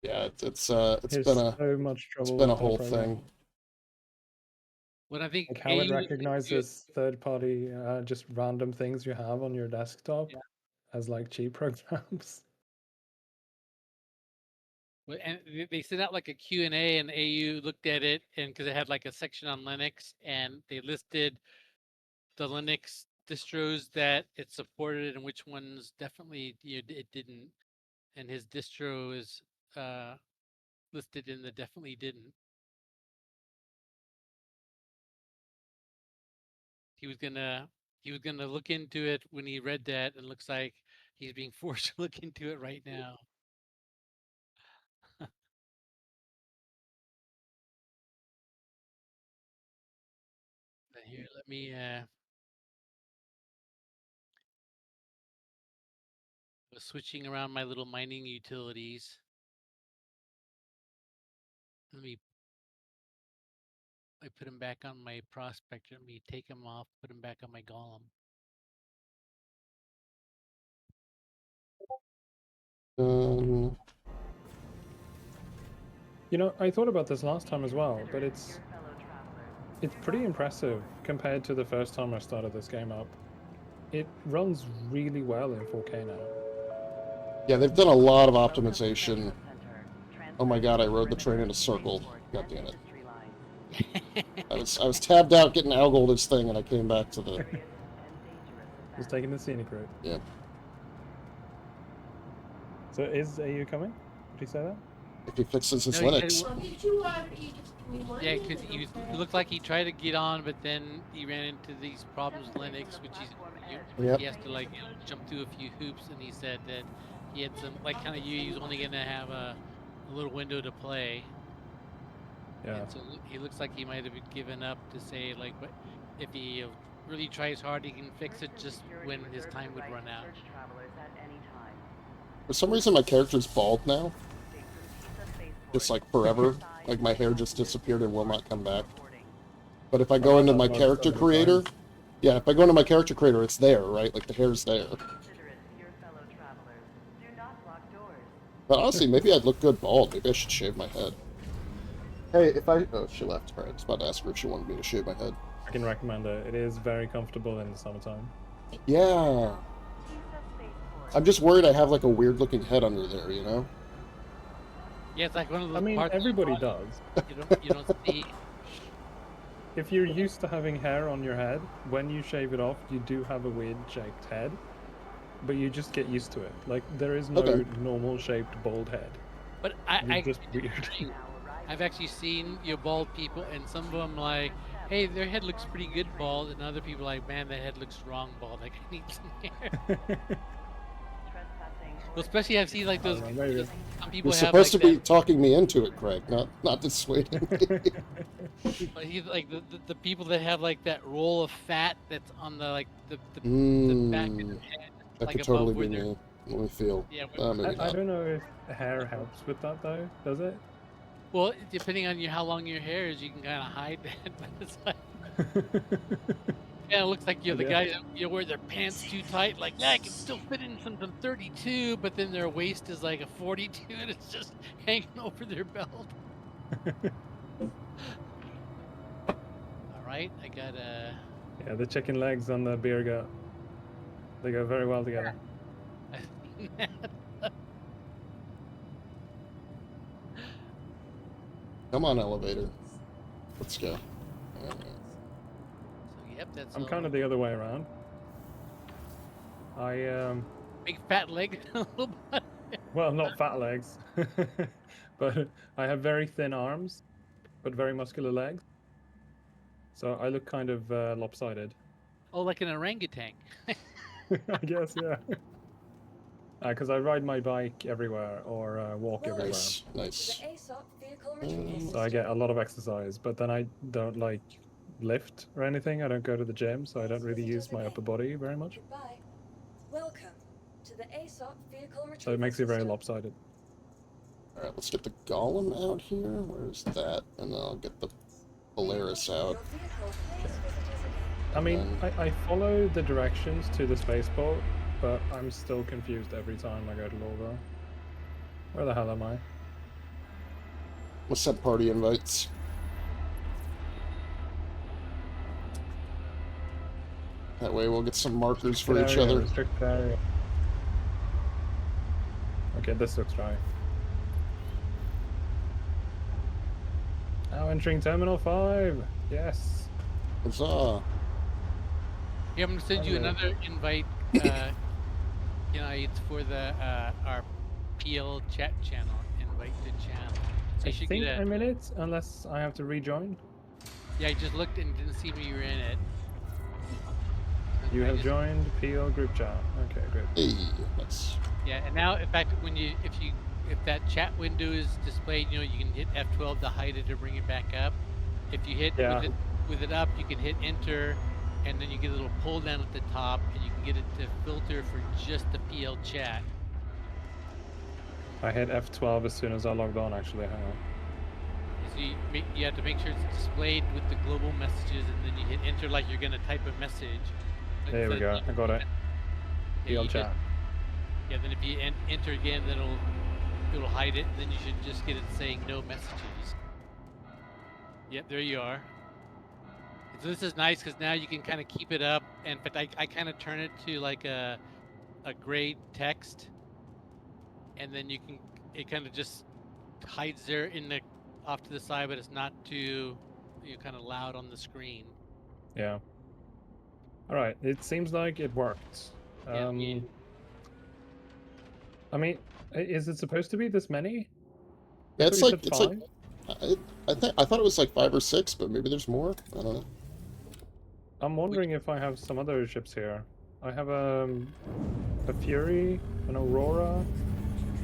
Yeah, it's There's so much it's trouble been a with that whole program. thing. What I think Like how it AU is recognizes third-party, just random things you have on your desktop yeah. as like cheap programs. And they sent out like a Q&A, and AU looked at it, and because it had like a section on Linux, and they listed the Linux distros that it supported and which ones definitely it didn't. And his distro is listed in the definitely didn't. He was gonna look into it when he read that, and looks like he's being forced to look into it right now. But here, let me was switching around my little mining utilities. Let me I put him back on my prospector. Let me take him off, put him back on my golem. You know, I thought about this last time as well, but it's pretty impressive compared to the first time I started this game up. It runs really well in 4K now. Yeah, they've done a lot of optimization. Oh my god, I rode the train in a circle. God damn it. I was tabbed out getting Algold's thing, and I came back to the... Just taking the scenic route. Yeah. So is AU coming? Did he say that? If he fixes his No, Linux. Yeah, because he looked like he tried to get on, but then he ran into these problems with Linux, which he has to like jump through a few hoops. And he said that he had some like kind of he was only gonna have a little window to play. Yeah. And so he looks like he might have given up to say like, but if he really tries hard, he can fix it just when his time would run out. For some reason, my character's bald now. Just like forever. Like my hair just disappeared and will not come back. But if I go into my character creator, yeah, if I go into my character creator, it's there, right? Like the hair's there. But honestly, maybe I'd look good bald. Maybe I should shave my head. Hey, if I... Oh, she left. Alright, I was about to ask her if she wanted me to shave my head. I can recommend it. It is very comfortable in the summertime. Yeah. I'm just worried I have like a weird looking head under there, you know? Yeah, it's like one of those. I mean, parts everybody does. You don't see. If you're used to having hair on your head, when you shave it off, you do have a weird shaped head, but you just get used to it. Like there is no normal shaped bald head. But just weird. I've actually seen bald people, and some of them like, hey, their head looks pretty good bald, and other people like, man, their head looks wrong bald. Like I need some hair. Well, especially I've seen like those. Some people You're have supposed like to be talking me into it, Craig, not dissuading me. But he's like the people that have like that roll of fat that's on the like the back of their head. That like could totally be me. Let me feel. Yeah. I don't know if hair helps with that though. Does it? Well, depending on how long your hair is, you can kind of hide that. But it's like, yeah, it looks like the guys wear their pants too tight. Like, yeah, I can still fit in some 32, but then their waist is like a 42, and it's just hanging over their belt. All right, I got a. Yeah, the chicken legs on the beer gut. They go very well together. Come on, elevator. Let's go. So, yep, that's. I'm kind of the other way around. Big fat leg, a little bit. Well, not fat legs, but I have very thin arms, but very muscular legs. So I look kind of lopsided. Oh, like an orangutan. I guess, yeah. Because I ride my bike everywhere or walk everywhere. Nice. So I get a lot of exercise, but then I don't like lift or anything. I don't go to the gym, so I don't really use my upper body very much. Welcome to the ASOP vehicle retrieval so it makes me very lopsided. Alright, let's get the golem out here. Where's that? And then I'll get the Polaris out. Okay. I mean, I follow the directions to the spaceport, but I'm still confused every time I go to Lorville. Where the hell am I? We'll send party invites. That way we'll get some markers for each other. Restricted area. Okay, this looks right. Now entering Terminal 5. Yes. Huzzah. Yeah, I'm gonna send you another invite. It's for the our PL chat channel. Invite to channel. So I you should think get a. I'm in it, unless I have to rejoin. Yeah, I just looked and didn't see me. You were in it. You have joined PL group chat. Okay, good. Hey, nice. Yeah, and now, in fact, if that chat window is displayed, you can hit F12 to hide it or bring it back up. If you hit with it up, you can hit enter, and then you get a little pull down at the top, and you can get it to filter for just the PL chat. I hit F12 as soon as I logged on, actually. Hang on. So you have to make sure it's displayed with the global messages, and then you hit enter like you're going to type a message. There we go. I got it. PL chat. Then if you enter again, then it'll hide it, and then you should just get it saying no messages. Yep, there you are. So this is nice because now you can kind of keep it up, and in fact, I kind of turn it to like a gray text, and then it kind of just hides there off to the side, but it's not too kind of loud on the screen. Yeah. All right. It seems like it worked. I mean, is it supposed to be this many? Yeah, it's like I thought it was like 5 or 6, but maybe there's more. I don't know. I'm wondering if I have some other ships here. I have a Fury, an Aurora,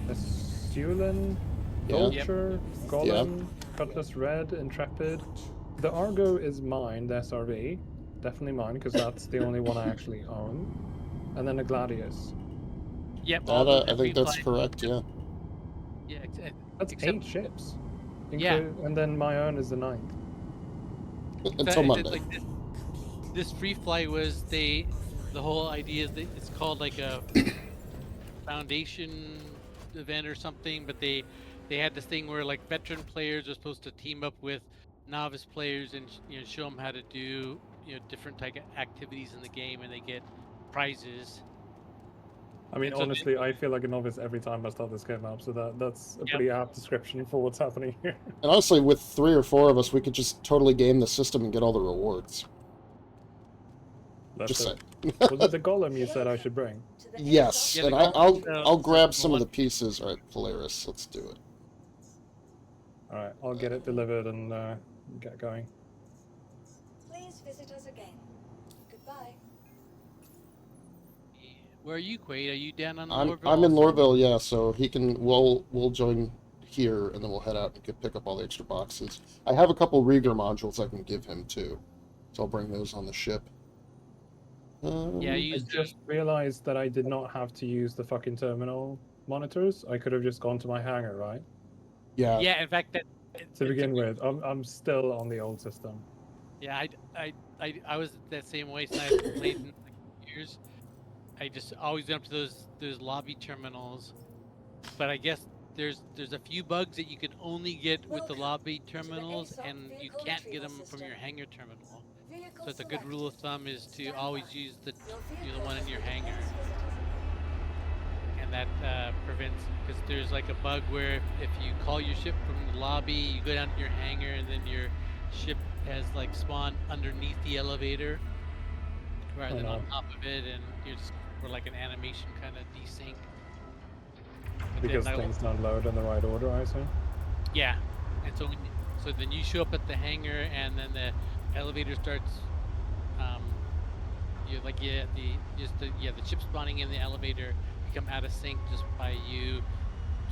a Sulin, Vulture, Golem, Cutlass Red, Intrepid. The Argo is mine, the SRV. Definitely mine, because that's the only one I actually own. And then a Gladius. Yep. I think that's correct, yeah. Yeah, that's 8 ships. Yeah. And then my own is the 9th. Until Monday. Like this free fly was the whole idea is that it's called like a foundation event or something, but they had this thing where like veteran players are supposed to team up with novice players and show them how to do different type of activities in the game, and they get prizes. I mean, honestly, I feel like a novice every time I start this game up, so that's a pretty apt description for what's happening here. And honestly, with 3 or 4 of us, we could just totally game the system and get all the rewards. Just saying. Was it the golem you said I should bring? Yes, and I'll grab some of the pieces. All right, Polaris, let's do it. All right, I'll get it delivered and get going. Please visit us again. Goodbye. Where are you, Quade? Are you down on I'm Lorville? in Lorville, yeah. So we'll join here, and then we'll head out and pick up all the extra boxes. I have a couple Rieger modules I can give him too, so I'll bring those on the ship. I just realized that I did not have to use the fucking terminal monitors. I could have just gone to my hangar, right? Yeah. Yeah, in fact, to begin with, I'm still on the old system. Yeah, I was that same way since I played in years. I just always went up to those lobby terminals, but I guess there's a few bugs that you can only get with the lobby terminals, and you can't get them from your hangar terminal. So it's a good rule of thumb is to always use the one in your hangar, and that prevents, because there's like a bug where if you call your ship from the lobby, you go down to your hangar, and then your ship has like spawned underneath the elevator rather than on top of it, and you're just for like an animation kind of desync. Because things don't load in the right order, I assume. Yeah, and so then you show up at the hangar, and then the elevator starts. The chip spawning in the elevator become out of sync just by you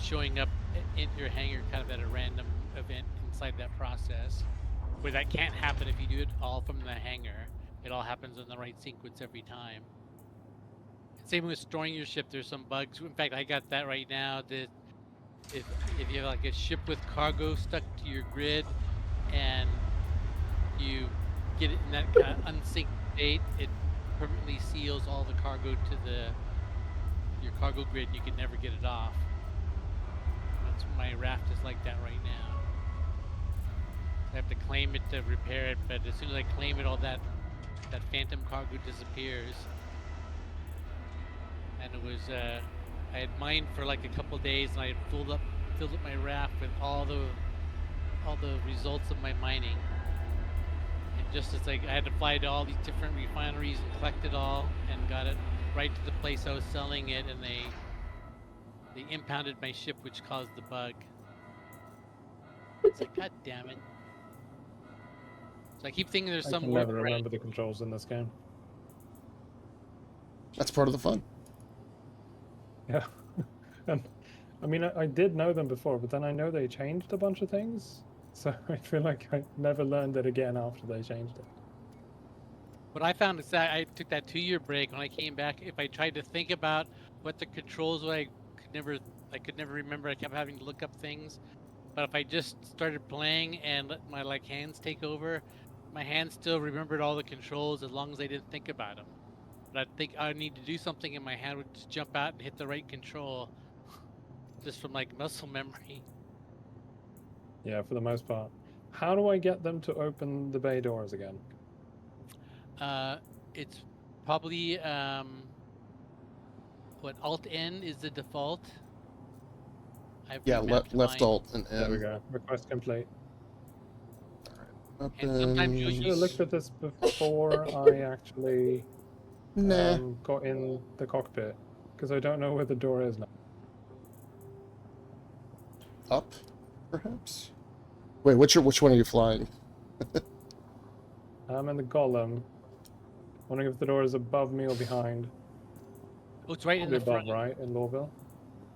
showing up in your hangar kind of at a random event inside that process. Where that can't happen if you do it all from the hangar. It all happens in the right sequence every time. Same with storing your ship. There's some bugs. In fact, I got that right now. That if you have like a ship with cargo stuck to your grid, and you get it in that kind of unsynced state, it permanently seals all the cargo to your cargo grid, and you can never get it off. That's my raft is like that right now. I have to claim it to repair it, but as soon as I claim it, all that phantom cargo disappears. And it was I had mined for like a couple days, and I had filled up my raft with all the results of my mining. And just as I had to fly to all these different refineries and collect it all, and got it right to the place I was selling it, and they impounded my ship, which caused the bug. It's like, god damn it. So I keep thinking there's I some can never workaround. remember the controls in this game. That's part of the fun. Yeah. And I mean, I did know them before, but then I know they changed a bunch of things. So I feel like I never learned it again after they changed it. What I found is that I took that 2-year break. When I came back, if I tried to think about what the controls were, I could never remember. I kept having to look up things. But if I just started playing and let my hands take over, my hands still remembered all the controls as long as I didn't think about them. But I'd think I need to do something, and my hand would just jump out and hit the right control, just from like muscle memory. Yeah, for the most part. How do I get them to open the bay doors again? It's probably what Alt N is the default. Yeah, left alt and There we M. go. Request complete. And sometimes you'll I should have use. looked at this before I actually Nah. got in the cockpit, because I don't know where the door is now. Up, perhaps? Wait, which one are you flying? I'm in the golem. Wondering if the door is above me or behind. Oh, it's right in Probably the above, front. right? In Lorville?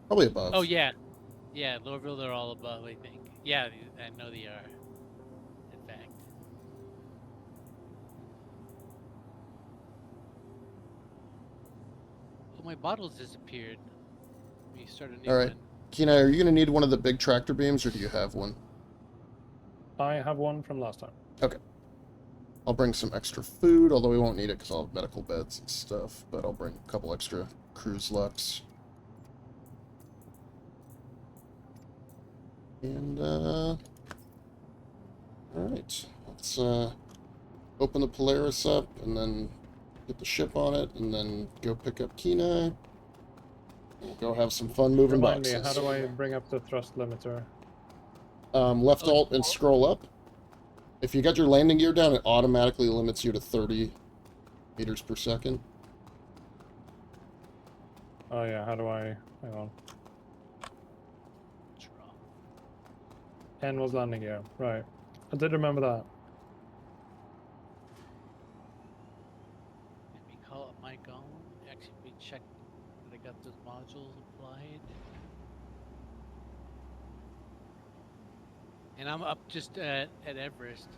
Probably above. Oh yeah, yeah. Lorville, they're all above, I think. Yeah, I know they are. In fact. Oh, my bottles disappeared. We start a new All right. one. Kienai, are you going to need one of the big tractor beams, or do you have one? I have one from last time. Okay. I'll bring some extra food, although we won't need it because I'll have medical beds and stuff, but I'll bring a couple extra cruise lux. And, alright. Let's, open the Polaris up, and then get the ship on it, and then go pick up Kienai. And go have some fun moving Remind boxes. me, how do I bring up the thrust limiter? Left alt and scroll up. If you got your landing gear down, it automatically limits you to 30 meters per second. Oh yeah, how do I... Hang on. N was landing gear. Right. I did remember that. Let me call up my golem. Actually, we check that I got those modules applied. And I'm up just at Everest.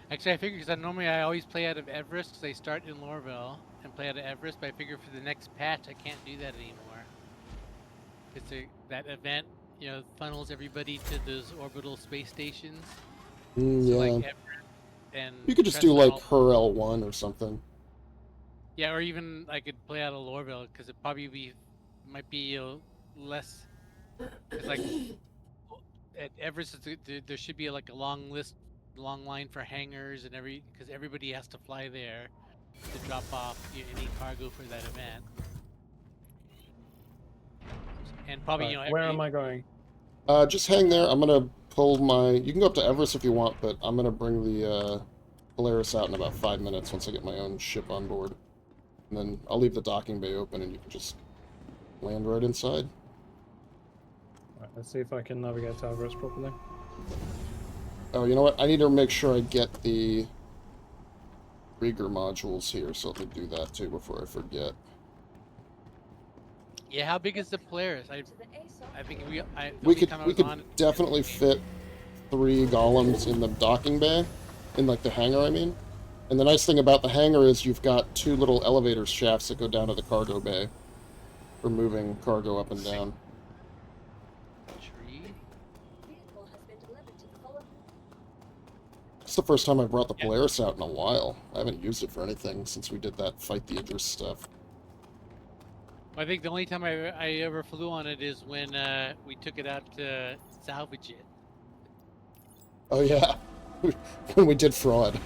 Actually, I figure because normally I always play out of Everest because I start in Lorville and play out of Everest, but I figure for the next patch I can't do that anymore. Because that event, funnels everybody to those orbital space stations. So Yeah. like Everest and You could just do like Crestwell- her L1 or something. Yeah, or even I could play out of Lorville because it probably might be less. It's like at Everest, there should be like a long line for hangars and because everybody has to fly there to drop off any cargo for that event. And probably Right. Where am I going? Just hang there. I'm gonna pull my... You can go up to Everest if you want, but I'm gonna bring the Polaris out in about 5 minutes once I get my own ship on board. And then I'll leave the docking bay open and you can just land right inside. Right, let's see if I can navigate to Everest properly. Oh, you know what? I need to make sure I get the Rieger modules here, so let me do that too before I forget. Yeah, how big is the Polaris? I think We could definitely fit 3 golems in the docking bay, in like the hangar, I mean. And the nice thing about the hangar is you've got 2 little elevator shafts that go down to the cargo bay for moving cargo up and down. It's the first time I brought the Polaris out in a while. I haven't used it for anything since we did that Fight the Idris stuff. I think the only time I ever flew on it is when we took it out to salvage it. Oh yeah. when we did fraud.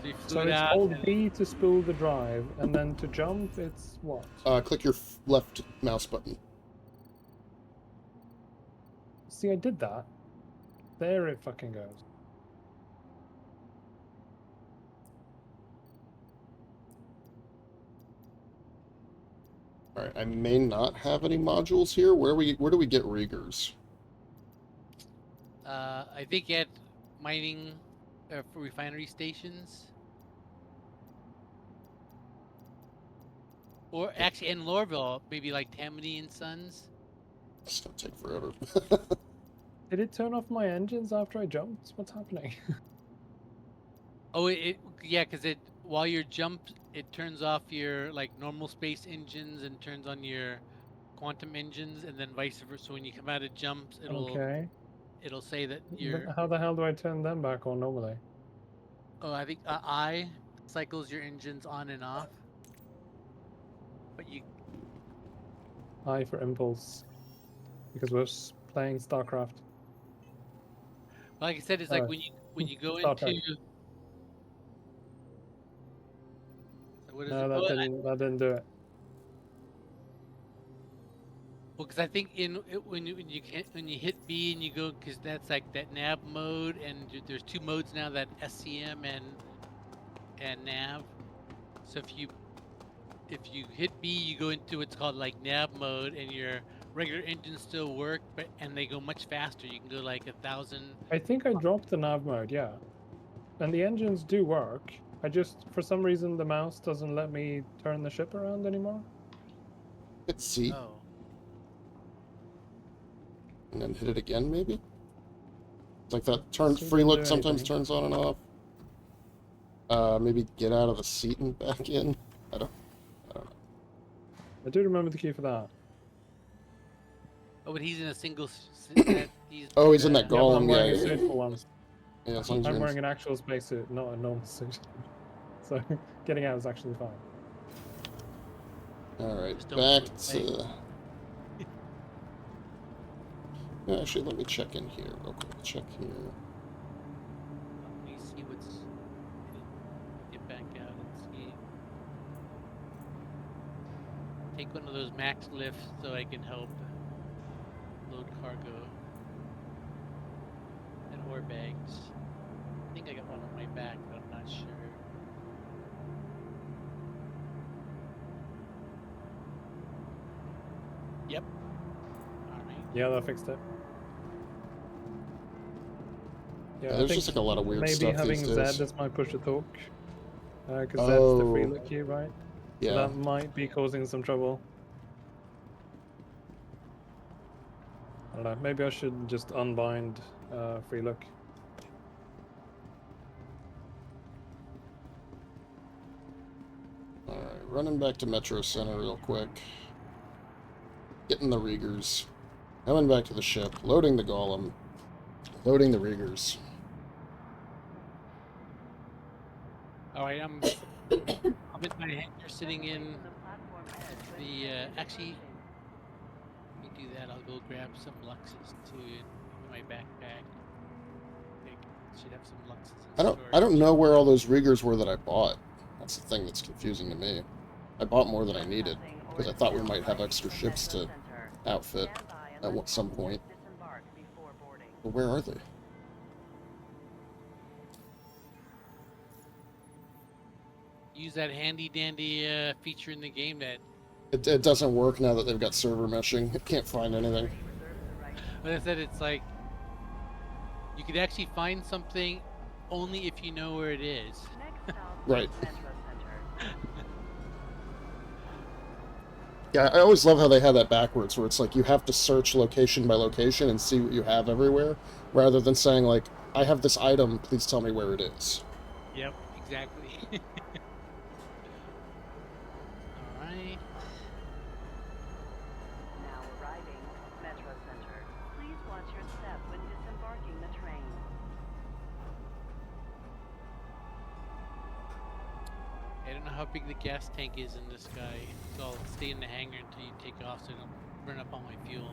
So you flew So it it's out. hold and- B to spool the drive, and then to jump, it's what? Click your left mouse button. See, I did that. There it fucking goes. All right, I may not have any modules here. Where do we get riggers? I think at mining for refinery stations. Or actually in Lorville, maybe like Tammany and Sons. It's gonna take forever. Did it turn off my engines after I jumped? What's happening? Oh, yeah, because it while you're jumped, it turns off your like normal space engines and turns on your quantum engines, and then vice versa. So when you come out of jumps, Okay. it'll say that But you're. how the hell do I turn them back on normally? Oh, I think I cycles your engines on and off. But you I for impulse. Because we're playing StarCraft. like I said, it's like Oh. when you go Star Trek. into. So what is No, it? that Oh, didn't do it. well, because I think when you hit B and you go, because that's like that nav mode, and there's two modes now, that SCM and nav. So if you hit B, you go into what's called like nav mode, and your regular engines still work, and they go much faster. You can go like 1,000. I think I dropped the nav mode, yeah. And the engines do work. I just, for some reason, the mouse doesn't let me turn the ship around anymore. Hit C, Oh, and then hit it again, maybe? It's like that turn See, free didn't look do sometimes anything. turns on and off. Maybe get out of the seat and back in. I don't know. I do remember the key for that. oh, but he's in a single. Oh, he's in that Yeah, but I'm golem, wearing a yeah. suit for once. Yeah, as long as you're I'm in- wearing an actual spacesuit, not a normal suit. So getting out is actually fine. Alright, Just don't back do it to... Yeah, actually, let me check in here real quick. Check here. Let me see what's. Get back out and see. Take one of those max lifts so I can help load cargo and ore bags. I think I got one on my back, but I'm not sure. Yep. Alright. Yeah, that fixed it. Yeah, I there's think just like a lot of weird maybe stuff having these Z days. as my push to talk. Because that's the free Oh. look key, right? Yeah. So that might be causing some trouble. I don't know, maybe I should just unbind free look. Alright, running back to Metro Center real quick. Getting the riggers. Coming back to the ship. Loading the golem. Loading the riggers. Alright, I'm in my hangar sitting in the actually let me do that. I'll go grab some Luxes too in my backpack. Should have some Luxes in storage. I don't know where all those riggers were that I bought. That's the thing that's confusing to me. I bought more than I needed, because I thought we might have extra ships to outfit at some point. But where are they? Use that handy dandy feature in the game that It doesn't work now that they've got server meshing. It can't find anything. like I said, it's like you could actually find something only if you know where it is. Right. Yeah, I always love how they have that backwards, where it's like you have to search location by location and see what you have everywhere, rather than saying, like, I have this item, please tell me where it is. Yep, exactly. Alright. Now arriving, Metro Center. Please watch your step when disembarking the train. I don't know how big the gas tank is in this guy, so I'll stay in the hangar until you take off so I don't burn up all my fuel.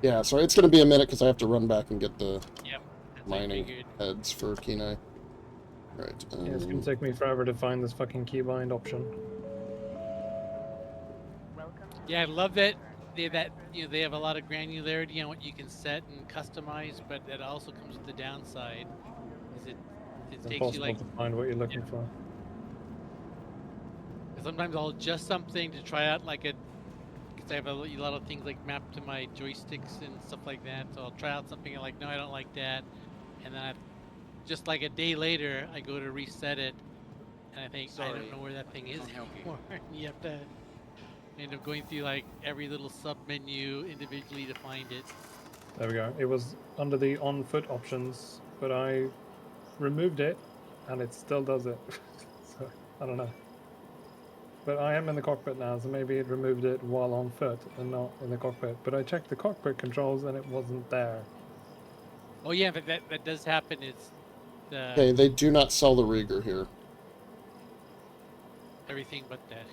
Yeah, so it's going to be a minute because I have to run back and get the Yep, mining figured. heads for Kienai. Right. Yeah, it's gonna take me forever to find this fucking keybind option. Welcome to Yeah, I love that they have a lot of granularity on what you can set and customize, but it also comes with the downside. Is it It's takes you impossible like to find what you're looking for. sometimes I'll adjust something to try out like because I have a lot of things like mapped to my joysticks and stuff like that. So I'll try out something and like, no, I don't like that, and then just like a day later, I go to reset it, and I think I don't know where that thing is anymore. And you have to end up going through like every little sub menu individually to find it. There we go. It was under the on foot options, but I removed it and it still does it. So I don't know. But I am in the cockpit now, so maybe it removed it while on foot and not in the cockpit. But I checked the cockpit controls and it wasn't there. Oh yeah, but that does happen. It's Okay, they do not sell the Rieger here. everything but that.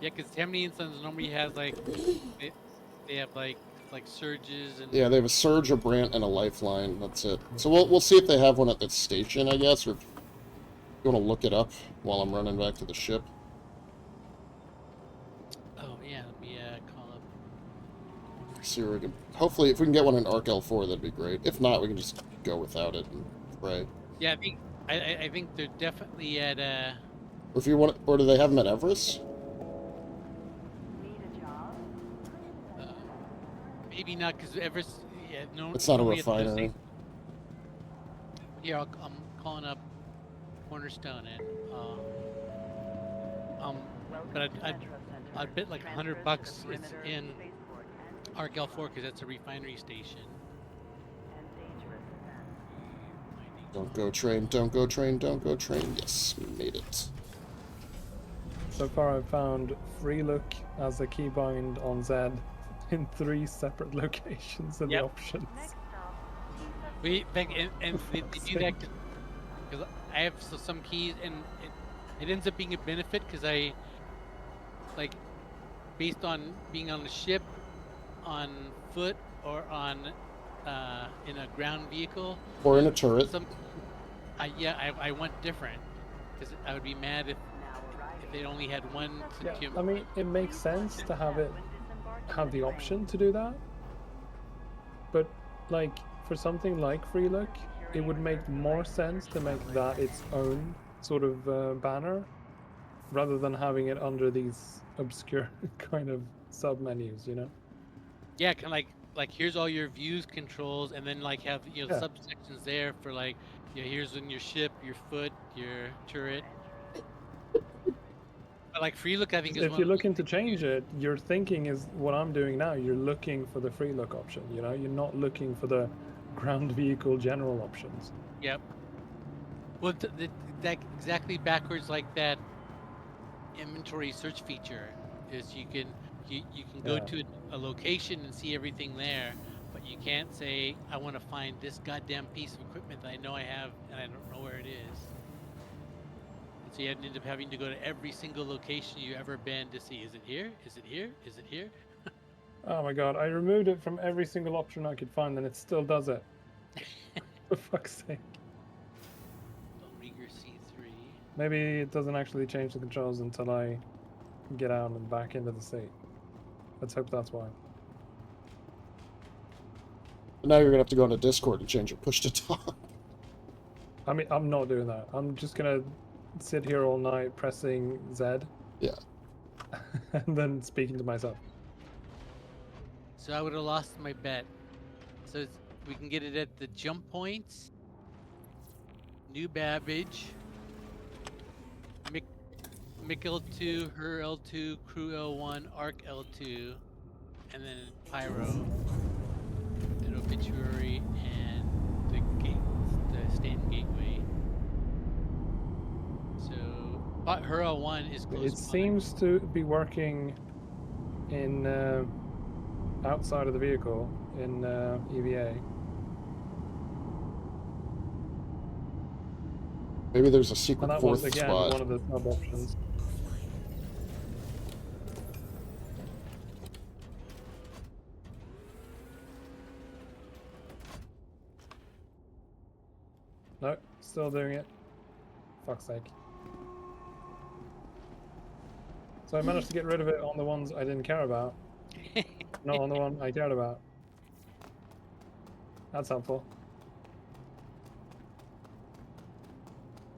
Yeah, because Tammany and Sons normally has like they have like surges and Yeah, they have a Surge, a Brant, and a Lifeline. That's it. So we'll see if they have one at the station, I guess, or if you want to look it up while I'm running back to the ship. oh yeah, let me call up. See where we can. Hopefully, if we can get one in Arc L4, that'd be great. If not, we can just go without it and pray. Yeah, I think they're definitely at Or if you want, or do they have them at Everest? need a job. maybe not because yeah, no. It's not a nobody at the refinery. station- Here, I'm calling up Cornerstone and but I'd bet like $100 it's in Arc L4 because that's a refinery station. Don't go train, don't go train, don't go train. Yes, we made it. So far I've found free look as a keybind on Z in 3 separate locations in the Yep. options. We think and they do that because I have some keys and it ends up being a benefit because I like based on being on the ship, on foot, or on in a ground vehicle Or in a turret. I want different because I would be mad if they only had one Yeah, I mean, it makes sense to have the option to do that, but like for something like free look, it would make more sense to make that its own sort of banner rather than having it under these obscure kind of sub menus, you know? Yeah, kind of like here's all your views controls, and then like have Yeah. subsections there for like here's in your ship, your foot, your turret. But like free look, I think is If one you're of those looking to things change it, your thinking is what I'm doing now. You're looking for the free look option, you know? You're not looking for the ground vehicle general options. Yep. Well, that exactly backwards like that inventory search feature is you can go Yeah. to a location and see everything there, but you can't say I want to find this goddamn piece of equipment that I know I have and I don't know where it is. And so you end up having to go to every single location you've ever been to see, is it here? Is it here? Is it here? Oh my god, I removed it from every single option I could find and it still does it. For fuck's sake. Rieger C3. Maybe it doesn't actually change the controls until I get out and back into the seat. Let's hope that's why. But now you're gonna have to go into Discord and change your push to talk. I mean, I'm not doing that. I'm just gonna sit here all night pressing Z. Yeah. And then speaking to myself. So I would have lost my bet. So we can get it at the jump points, New Babbage, Mick L2, Her L2, Crew L1, Arc L2, and then Pyro, and Obituary, and the Stanton Gateway. So Her L1 is close. It seems to be working in outside of the vehicle in EVA. Maybe there's a And secret that fourth was again spot. one of the sub options. No, still doing it. Fuck's sake. So I managed to get rid of it on the ones I didn't care about. Not on the one I cared about. That's helpful.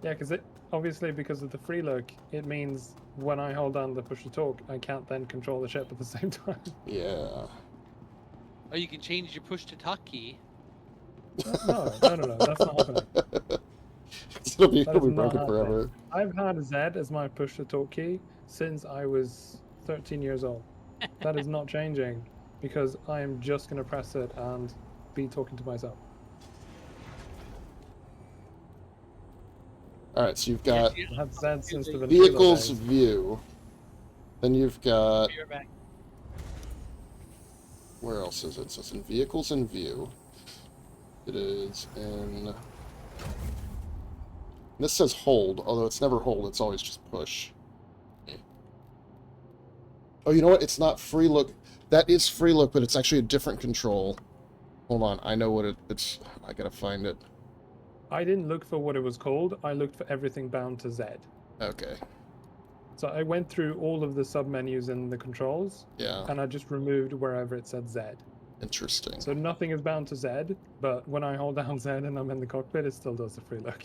Yeah, because it obviously because of the free look, it means when I hold down the push to talk, I can't then control the ship at the same time. Yeah. Oh, you can change your push to talk key. No, that's not happening. It'll be That is not broken happening. forever. I've had Z as my push to talk key since I was 13 years old. That is not changing because I am just going to press it and be talking to myself. Alright, so you've got I've had Z since the Ventrilo vehicles days. view. Then you've got... You're back. Where else is it? So it's in vehicles and view. It is in... This says hold, although it's never hold, it's always just push. Oh, you know what? It's not free look. That is free look, but it's actually a different control. Hold on, I know what it's... I gotta find it. I didn't look for what it was called. I looked for everything bound to Z. Okay. So I went through all of the sub-menus in the controls, Yeah, and I just removed wherever it said Z. interesting. So nothing is bound to Z, but when I hold down Z and I'm in the cockpit, it still does the free look.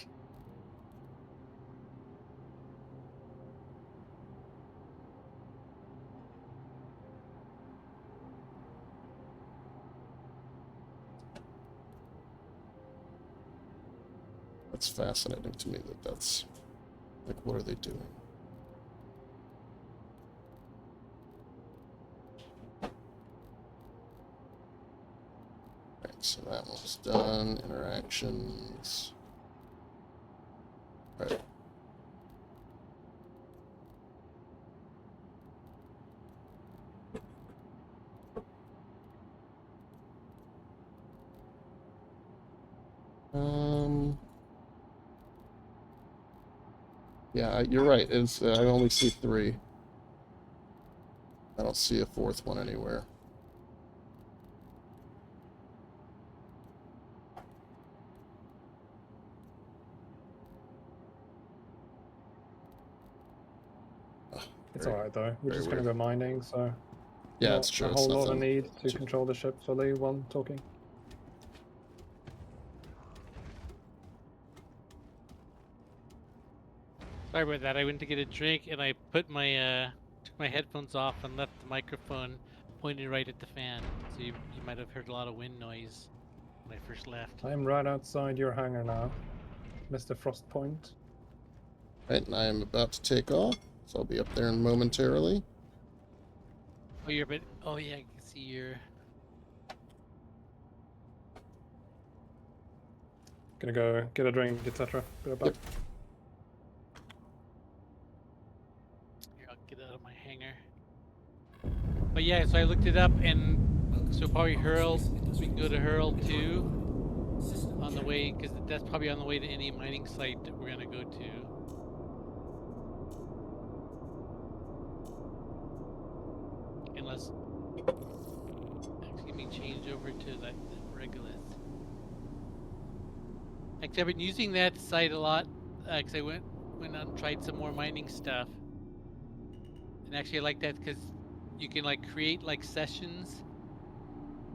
That's fascinating to me that that's... Like, what are they doing? Right, so that one's done. Interactions. Right. Yeah, you're right. It's I only see 3. I don't see a 4th one anywhere. It's alright though. We're very just going to weird. go mining, so Yeah, not it's true. a It's whole lot of nothing. need to control the ship fully while talking. Sorry about that. I went to get a drink and I put my took my headphones off and left the microphone pointed right at the fan. So you might have heard a lot of wind noise when I first left. I'm right outside your hangar now, Mr. Frostpoint. Right, and I am about to take off, so I'll be up there momentarily. Oh, you're a bit. Oh yeah, I can see your. Gonna go get a drink, etc. Be right back. Yep. Here, I'll get out of my hangar. But yeah, so I looked it up, and so probably Hurl. We can go to Hurl 2 on the way, because that's probably on the way to any mining site that we're gonna go to. Unless, actually, let me change over to that Regolith. Actually, I've been using that site a lot, because I went out and tried some more mining stuff. And actually, I like that because you can like create like sessions,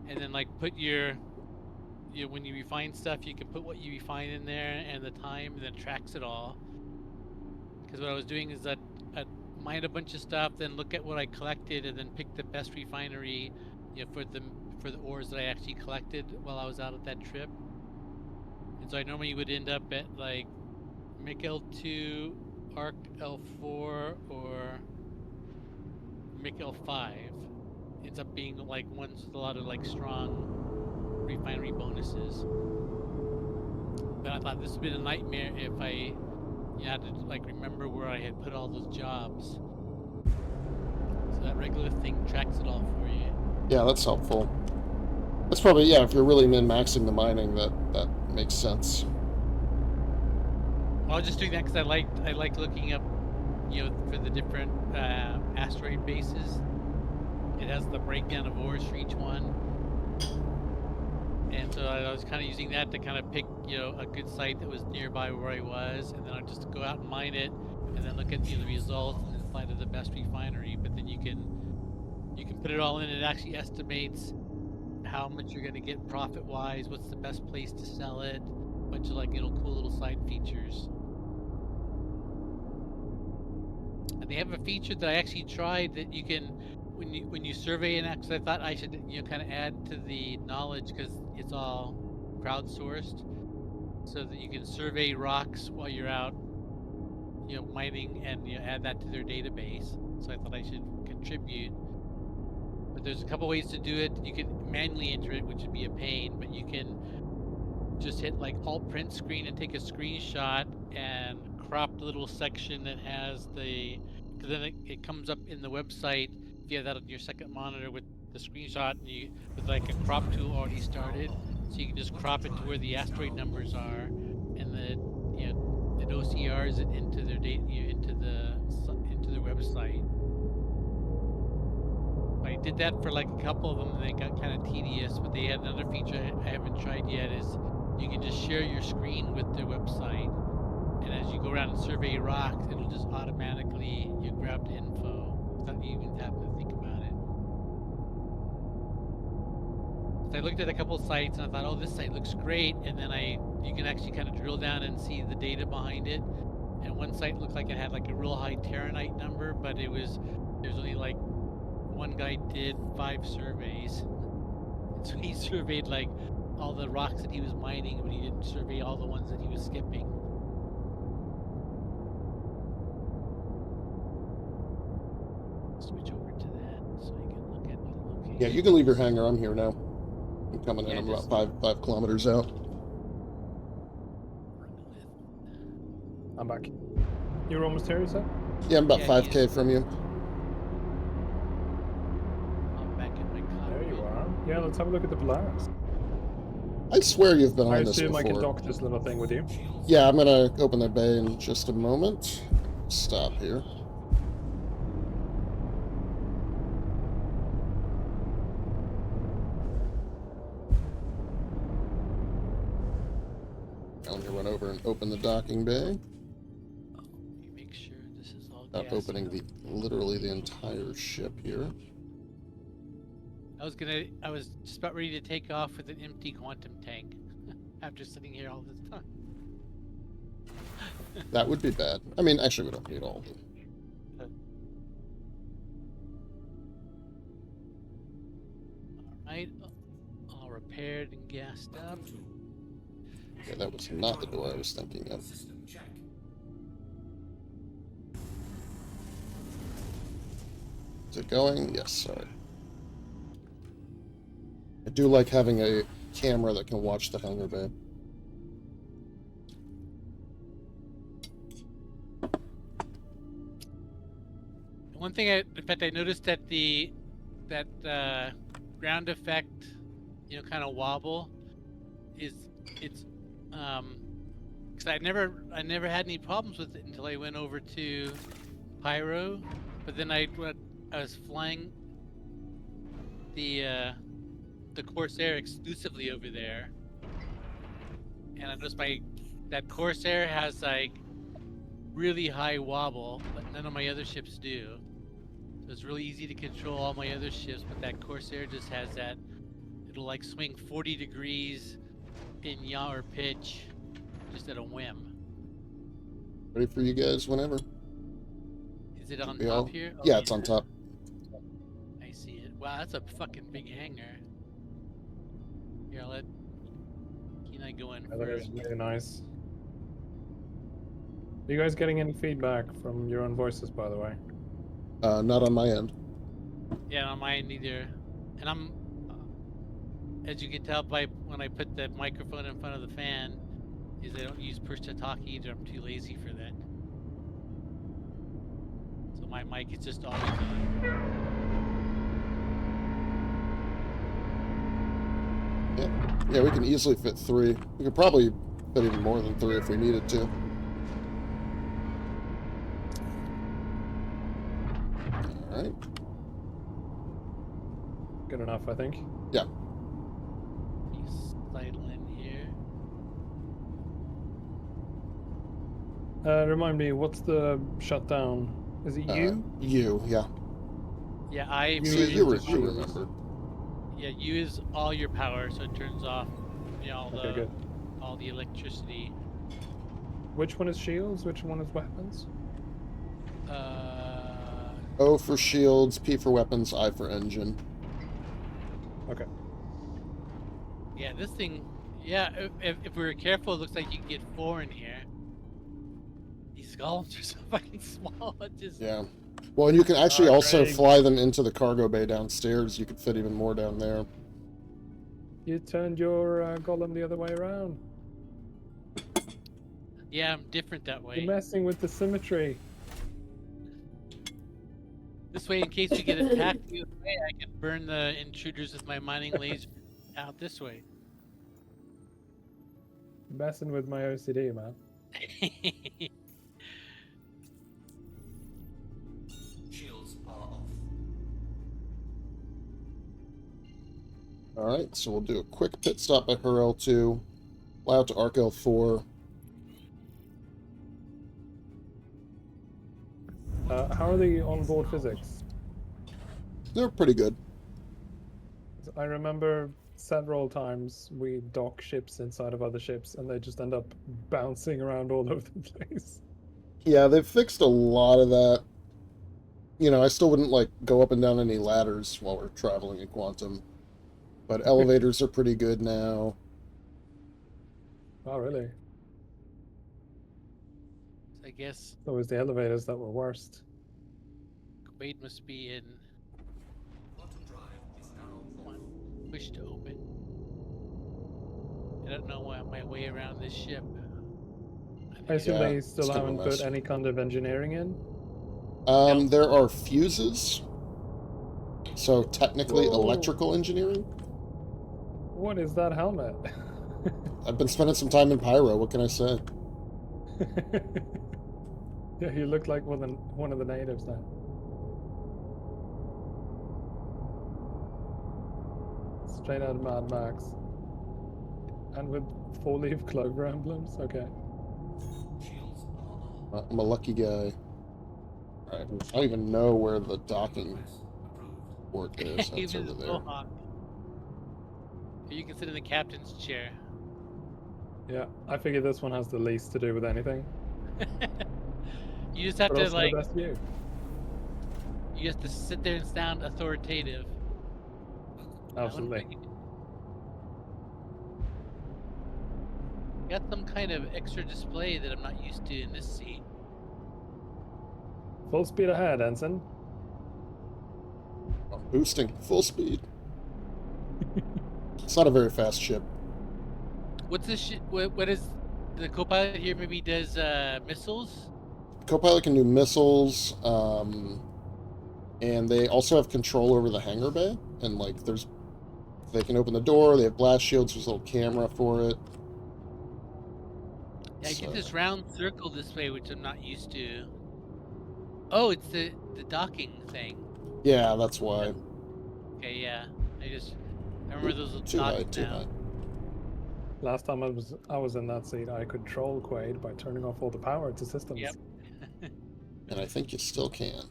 and then like put your when you refine stuff, you can put what you refine in there and the time, and then tracks it all. Because what I was doing is that I'd mine a bunch of stuff, then look at what I collected, and then pick the best refinery, for the ores that I actually collected while I was out at that trip. And so I normally would end up at like Mick L2, Arc L4, or Mick L5. Ends up being like ones with a lot of like strong refinery bonuses. But I thought this would be a nightmare if I had to like remember where I had put all those jobs. So that regular thing tracks it all for you. Yeah, that's helpful. That's probably, yeah, if you're really min-maxing the mining, that makes sense. Well, I was just doing that because I like looking up, for the different asteroid bases. It has the breakdown of ores for each one. And so I I was kind of using that to kind of pick, a good site that was nearby where I was, and then I'd just go out and mine it, and then look at the results and then fly to the best refinery. But then you can put it all in. It actually estimates how much you're going to get profit-wise, what's the best place to sell it, a bunch of like cool little side features. And they have a feature that I actually tried that you can, when you survey an because I thought I should kind of add to the knowledge because it's all crowdsourced, so that you can survey rocks while you're out mining and add that to their database. So I thought I should contribute. But there's a couple ways to do it. You can manually enter it, which would be a pain, but you can just hit like alt print screen and take a screenshot and crop the little section that has the, because then it comes up in the website if you have that on your second monitor with the screenshot, and you with like a crop tool already started, so you can just crop it to where the asteroid numbers are, and it OCRs it into their data, into their website. I did that for like a couple of them, and they got kind of tedious. But they had another feature I haven't tried yet. Is you can just share your screen with their website, and as you go around and survey rocks, it'll just automatically grab the info without you even having to think about it. So I looked at a couple of sites and I thought, oh, this site looks great, and then you can actually kind of drill down and see the data behind it. And one site looked like it had like a real high Terranite number, but there's only like one guy did 5 surveys, so he surveyed like all the rocks that he was mining, but he didn't survey all the ones that he was skipping. Switch over to that so you can look at the location. Yeah, you can leave your hangar. I'm here now. I'm coming in. Yeah, I'm about 5 kilometers out. I'm back. You're almost here, you said? Yeah, I'm about Yeah, 5K from you. I'm back in my car. There you are. Yeah, let's have a look at the Polaris. I swear you've been I on this assume I can before. dock this little thing with you. Yeah, I'm gonna open the bay in just a moment. Stop here. I'm gonna run over and open the docking bay. You make sure this is all Not gas. opening literally the entire ship here. I was just about ready to take off with an empty quantum tank after sitting here all this time. That would be bad. I mean, actually, we don't need all of them. Alright, all repaired and gassed up. Yeah, that was not the door I was thinking of. Is it going? Yes, sorry. I do like having a camera that can watch the hangar bay. One thing, in fact, I noticed that that ground effect, kind of wobble, it's because I never had any problems with it until I went over to Pyro, but then I was flying the Corsair exclusively over there, and I noticed that Corsair has like really high wobble, but none of my other ships do. So it's really easy to control all my other ships, but that Corsair just has that. It'll like swing 40 degrees in yaw or pitch just at a whim. Ready for you guys whenever. Is it on We top all- here? Oh, Yeah, it's on top. I see it. Wow, that's a fucking big hangar. Here, I'll let Kienai go in That is first. really nice. Are you guys getting any feedback from your own voices, by the way? Not on my end. Yeah, not mine either. And I'm, as you can tell by when I put the microphone in front of the fan, is I don't use push to talk either. I'm too lazy for that. So my mic is just always on. Yeah, we can easily fit 3. We could probably fit even more than 3 if we needed to. Alright. Good enough, I think. Yeah. Peace. idle in here. Remind me, what's the shutdown? Is it you? You, yeah. Yeah, I. See, is you just remember. Yeah, you is all your power, so it turns off. You know, Okay, good. all the electricity. Which one is shields? Which one is weapons? O for shields, P for weapons, I for engine. Okay. Yeah, this thing. Yeah, if we were careful, it looks like you can get 4 in here. These golems are so fucking small. It just. Yeah. Well, and you can actually also Kraig. fly them into the cargo bay downstairs. You could fit even more down there. You turned your golem the other way around. Yeah, I'm different that way. You're messing with the symmetry. This way, in case we get attacked the other way, I can burn the intruders with my mining laser out this way. Messing with my OCD, man. Shields are off. Alright, so we'll do a quick pit stop at her L2. Fly out to Arc L4. How are the onboard physics? They're pretty good. I remember several times we dock ships inside of other ships and they just end up bouncing around all over the place. Yeah, they've fixed a lot of that. You know, I still wouldn't, like, go up and down any ladders while we're traveling in Quantum. But elevators are pretty good now. Oh, really? I guess So it was the elevators that were worst. Quade must be in. Quantum drive is now Come on, push to open. I don't know my way around this ship. I assume Yeah, they still it's kind of a haven't mess. put any kind of engineering in. There are fuses. So technically Whoa. electrical engineering. What is that helmet? I've been spending some time in Pyro, what can I say? Yeah, you look like one of the natives now. Straight out of Mad Max. And with 4-leaf clover emblems? Okay. shields are on. I'm a lucky guy. Alright, I don't even know where the docking Approved. port is. That's Even over the there. Mohawk. You can sit in the captain's chair. Yeah, I figure this one has the least to do with anything. You just have But to also like. the best view. You have to sit there and sound authoritative. Absolutely. Got some kind of extra display that I'm not used to in this seat. Full speed ahead, Ensign. Oh, boosting, full speed. It's not a very fast ship. What's this shit? What is the co-pilot here? Maybe does missiles? Copilot can do missiles, and they also have control over the hangar bay. And like, they can open the door. They have blast shields. There's a little camera for it. Yeah, I So- get this round circle this way, which I'm not used to. Oh, it's the docking thing. Yeah, that's why. Okay, yeah. I remember those little Too high, dots too now. high. Last time I was in that seat, I could troll Quade by turning off all the power to systems. Yep. And I think you still can.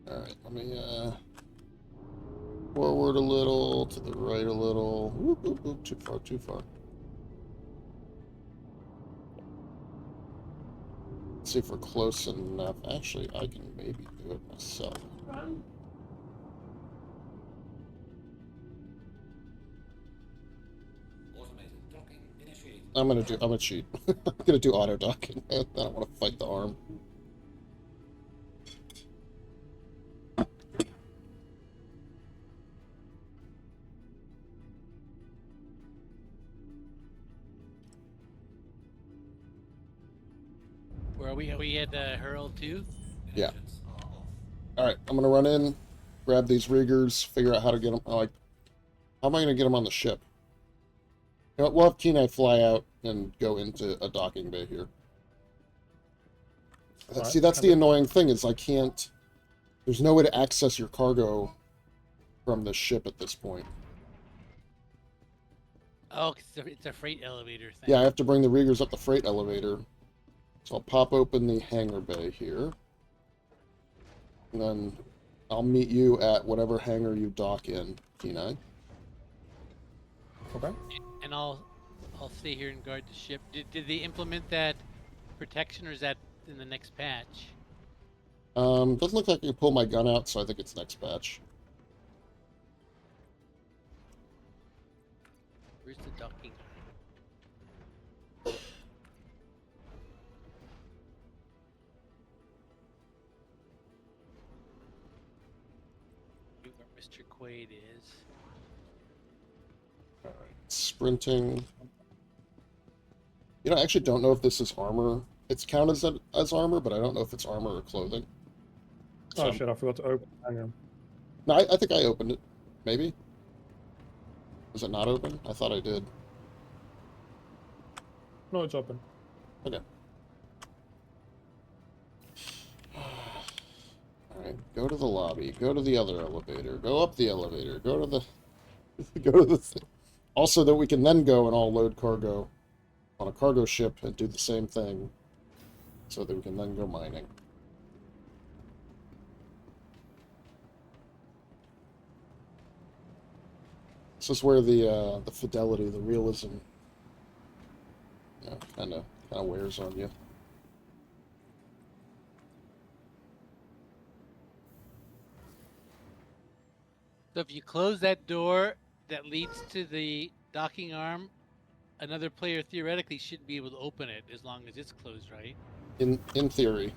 Alright, let me, forward a little, to the right a little. Whoop, whoop, whoop, too far, too far. Let's see if we're close enough. Actually, I can maybe do it myself. Automated docking initiated. I'm gonna cheat. I'm gonna do auto docking. I don't want to fight the arm. Where are we? Are we at Hurl 2? Yeah. Engines are off. Alright, I'm gonna run in, grab these riggers, figure out how to get them. Like, how am I gonna get them on the ship? You know, we'll have Kienai fly out and go into a docking bay here. Alright, See, that's the annoying thing, is I can't... There's no way to access your cargo from the ship at this point. Oh, 'cause it's a freight elevator thing. Yeah, I have to bring the riggers up the freight elevator. So I'll pop open the hangar bay here. And then I'll meet you at whatever hangar you dock in, Kienai. Okay. And I'll stay here and guard the ship. Did they implement that protection, or is that in the next patch? Doesn't look like I can pull my gun out, so I think it's next batch. Where's the docking? Where Mr. Quade is. Sprinting. You know, I actually don't know if this is armor. It's counted as armor, but I don't know if it's armor or clothing. So, Oh shit! I forgot to open. Hang on. no, I think I opened it. Maybe? Was it not open? I thought I did. No, it's open. Okay. Alright, go to the lobby. Go to the other elevator. Go up the elevator. Go to the... go to the thing. Also that we can then go and all load cargo on a cargo ship and do the same thing. So that we can then go mining. This is where the fidelity, the realism, you know, kind of wears on you. So if you close that door that leads to the docking arm, another player theoretically should be able to open it as long as it's closed, right? In theory.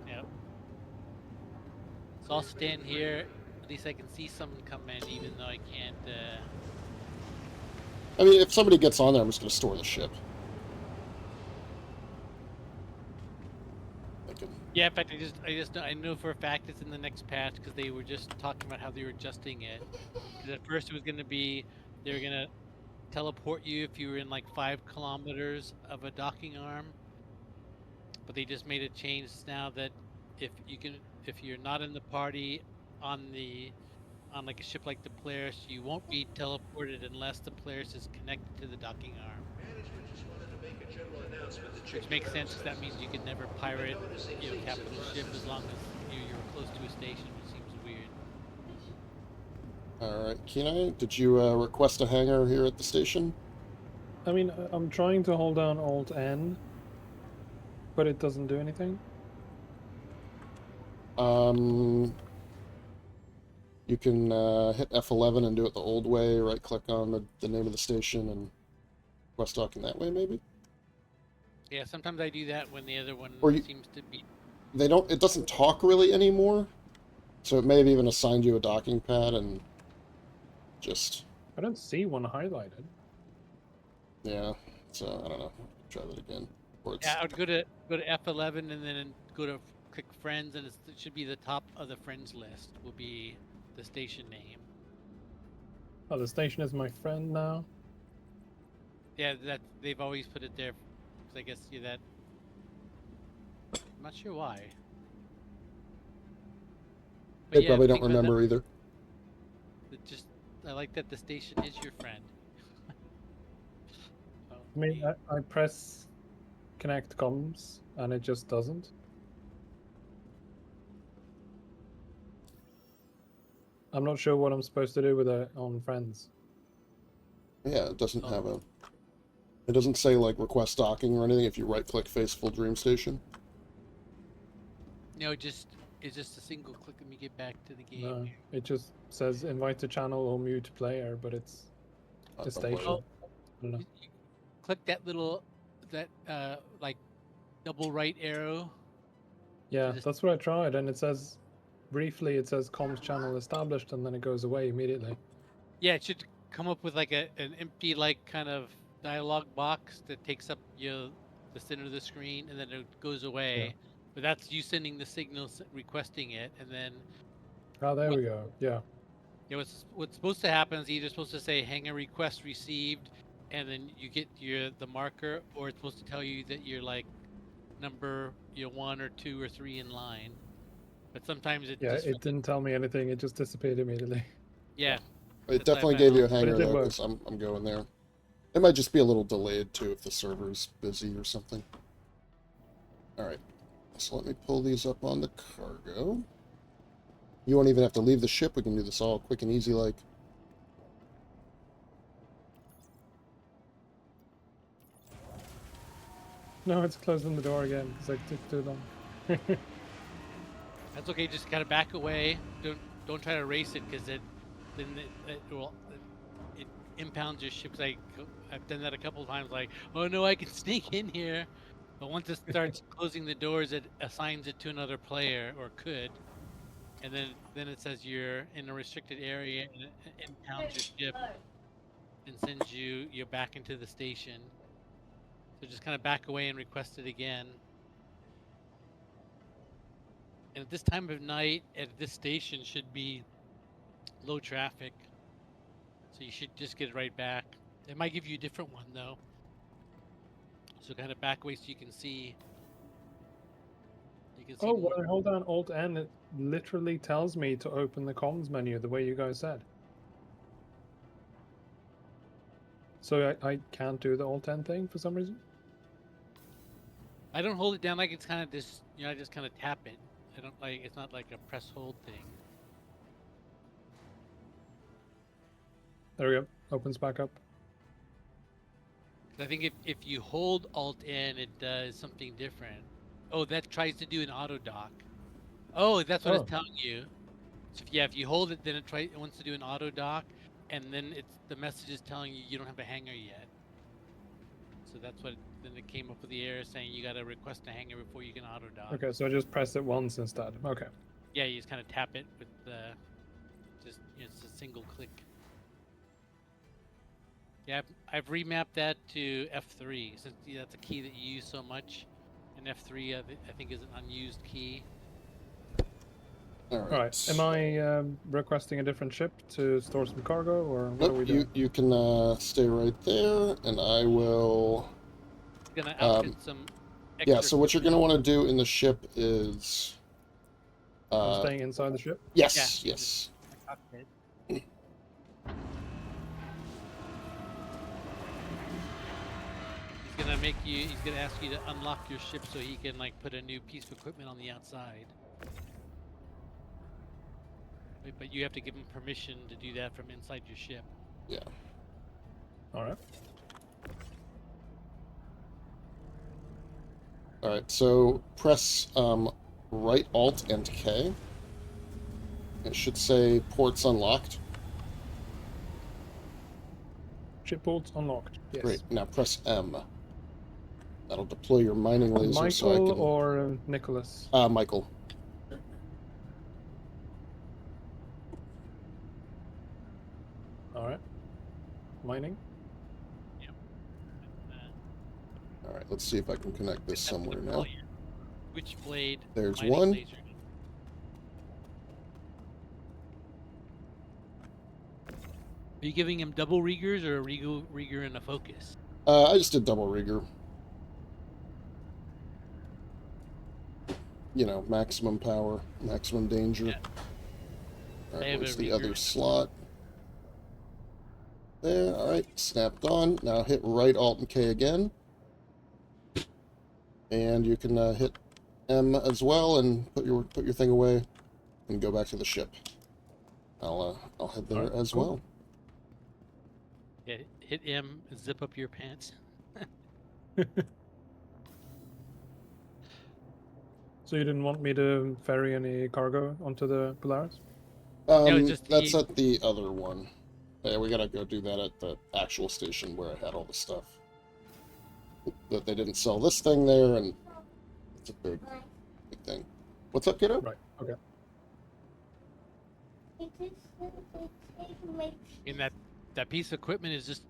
Yep. So I'll stand here. At least I can see someone come in, even though I can't. I mean, if somebody gets on there, I'm just going to store the ship. I can... Yeah, in fact, I know for a fact it's in the next patch because they were just talking about how they were adjusting it. Because at first it was going to be they were going to teleport you if you were in like 5 kilometers of a docking arm, but they just made a change now that if you're not in the party on like a ship like the Polaris, you won't be teleported unless the Polaris is connected to the docking arm. Which makes sense because that means you can never pirate, capital ship as long as you're close to a station, which seems weird. Alright, Kienai, did you request a hangar here at the station? I mean, I'm trying to hold down Alt N, but it doesn't do anything. You can hit F11 and do it the old way, right-click on the name of the station and request docking that way, maybe? Yeah, sometimes I do that when the other one Or you- seems to be. It doesn't talk really anymore, so it may have even assigned you a docking pad and just... I don't see one highlighted. Yeah, so I don't know. Try that again. Or it's... Yeah, I would go to F11 and then go to click friends, and it should be the top of the friends list. Will be the station name. Oh, the station is my friend now. Yeah, that they've always put it there. 'Cause I guess that. I'm not sure why. But They yeah, probably don't because remember either. I like that the station is your friend. Oh, I mean, I press connect comms and it just doesn't. I'm not sure what I'm supposed to do with it on friends. Yeah, it doesn't have a... It doesn't say, like, request docking or anything if you right-click face full dream station. No, it's just a single click. Let me get back to the game. No, it just says invite to channel or mute player, but it's the station. Oh. I don't know. You click that little, like, double right arrow. Yeah, just- that's what I tried, and it says briefly it says comms channel established, and then it goes away immediately. Yeah, it should come up with like an empty like kind of dialog box that takes up the center of the screen, and then it goes away. Yeah. But that's you sending the signal requesting it, and then Oh, there we go. Yeah. what's supposed to happen is either supposed to say hangar request received, and then you get the marker, or it's supposed to tell you that you're like number 1 or 2 or 3 in line. But sometimes it Yeah, just it didn't tell me anything. It just disappeared immediately. yeah. It That's what I definitely found gave you a out. hangar did though, work. 'cause I'm going there. It might just be a little delayed, too, if the server's busy or something. Alright. So let me pull these up on the cargo. You won't even have to leave the ship. We can do this all quick and easy like. No, it's closing the door again because I took too long. That's okay. Just kind of back away. Don't try to race it because it impounds your ship. Like I've done that a couple of times. Like, oh no, I can sneak in here. But once it starts closing the doors, it assigns it to another player, or could, and then it says you're in a restricted area, and it impounds your ship and sends you back into the station. So just kind of back away and request it again. And at this time of night, at this station should be low traffic, so you should just get it right back. It might give you a different one though. So kind of back away so you can see. Oh, more. when I hold down Alt N, it literally tells me to open the comms menu the way you guys said. So I can't do the Alt N thing for some reason? I don't hold it down like it's kind of this, I just kind of tap it. I don't like, it's not like a press hold thing. There we go. Opens back up. I think if you hold Alt N, it does something different. Oh, that tries to do an auto dock. Oh, that's what it's telling you. So if you hold it, then it wants to do an auto dock, and then the message is telling you don't have a hangar yet. So that's what. Then it came up with the error saying you got to request a hangar before you can auto dock. Okay, so I just press it once instead. Okay. Yeah, you just kind of tap it with it's a single click. Yeah, I've remapped that to F3 since that's a key that you use so much, and F3 I think is an unused key. All right. Am I requesting a different ship to store some cargo, or what are we doing? You can stay right there, and I will. Gonna outfit some. Extra So what you're gonna want to do in the ship is. I'm staying inside the ship. Yes. Yeah, yes. He's gonna ask you to unlock your ship so he can put a new piece of equipment on the outside. But you have to give him permission to do that from inside your ship. Yeah. Alright. Alright, so press right Alt and K. It should say ports unlocked. Ship ports unlocked. Yes. Great. Now press M. That'll deploy your mining laser. Michael so I can... or Nicholas? Michael. Alright. Mining. Yep. Alright, let's see if I can connect this somewhere now. Switchblade. There's one. Laser. Are you giving him double riggers or a rigger and a focus? I just did double rigger. You know, maximum power, maximum danger. Yeah. Alright, where's the other slot? There, alright, snapped on. Now hit right Alt and K again. And you can hit M as well and put your thing away and go back to the ship. I'll head there as well. Yeah, hit M and zip up your pants. So you didn't want me to ferry any cargo onto the Polaris? No, that's at the other one. Yeah, we gotta go do that at the actual station where I had all the stuff. That they didn't sell this thing there, and it's a big thing. What's up, kiddo? Right, okay. And that piece of equipment is it's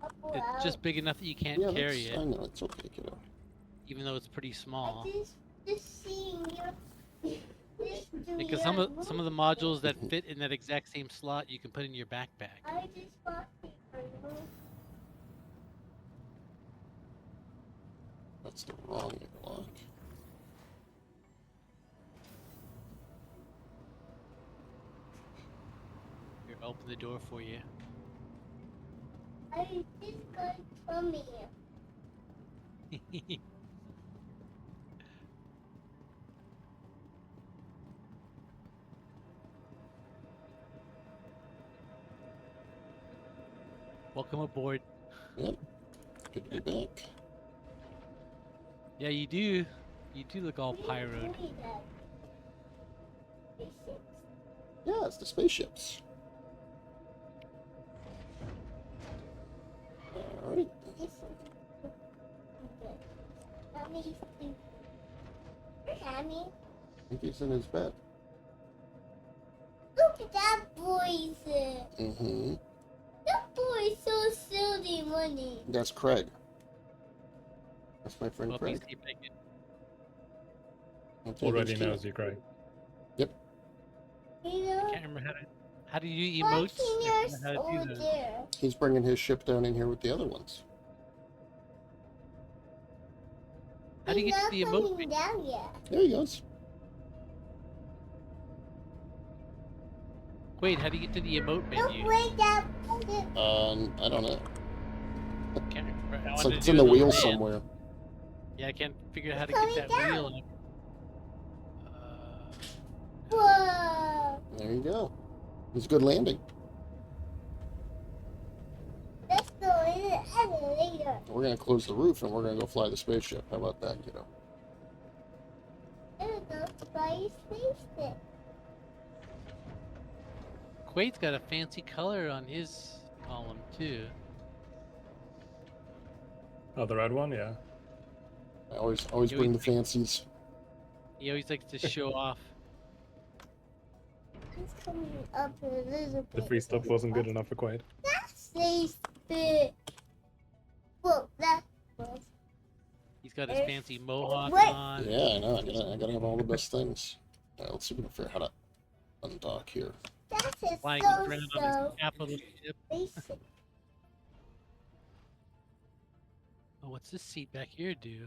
just big enough that you can't carry it. I know, it's okay, kiddo. Even though it's pretty small. Because some of the modules that fit in that exact same slot you can put in your backpack. That's the wrong lock. Here, I'll open the door for you. I just got Welcome aboard. Yep. Good to be back. Yeah, you do. You do look all pyroed. Yeah, it's the spaceships. Alright. I think he's in his bed. Look at that boy's. Mm-hmm. That boy's so silly, money. That's Kraig. That's my friend Well, Kraig. please keep making- I'll tell you Already his knows key. you, Craig. You I know, can't remember how do you emotes? I watching forgot how to over do those. there. He's bringing his ship down in here with the other ones. How do you He's get to the not emote? coming down yet. There he goes. Wait, how do you get to the emote Don't menu? break that. I don't know. Can't remember. I It's wanted like to it's do in a the little wheel dance. somewhere. Yeah, I can't figure out how to Coming get that down. wheel. Whoa. There you go. It was a good landing. Let's go in the elevator. We're gonna close the roof and we're gonna go fly the spaceship. How about that, kiddo? There we go. Fly your spaceship. Quade's got a fancy color on his column too. Oh, the red one, yeah. I always Yeah, bring we- the fancies. He always likes to show off. He's coming up a little bit. The free stuff wasn't good enough for Quade. Spaceship. Whoa, that was. He's got his fancy mohawk Wait. on. Yeah, I know. I gotta have all the best things. Alright, let's see if we can figure out how to undock here. That's a Flying around on so-so his capital ship. spaceship. Oh, what's this seat back here do?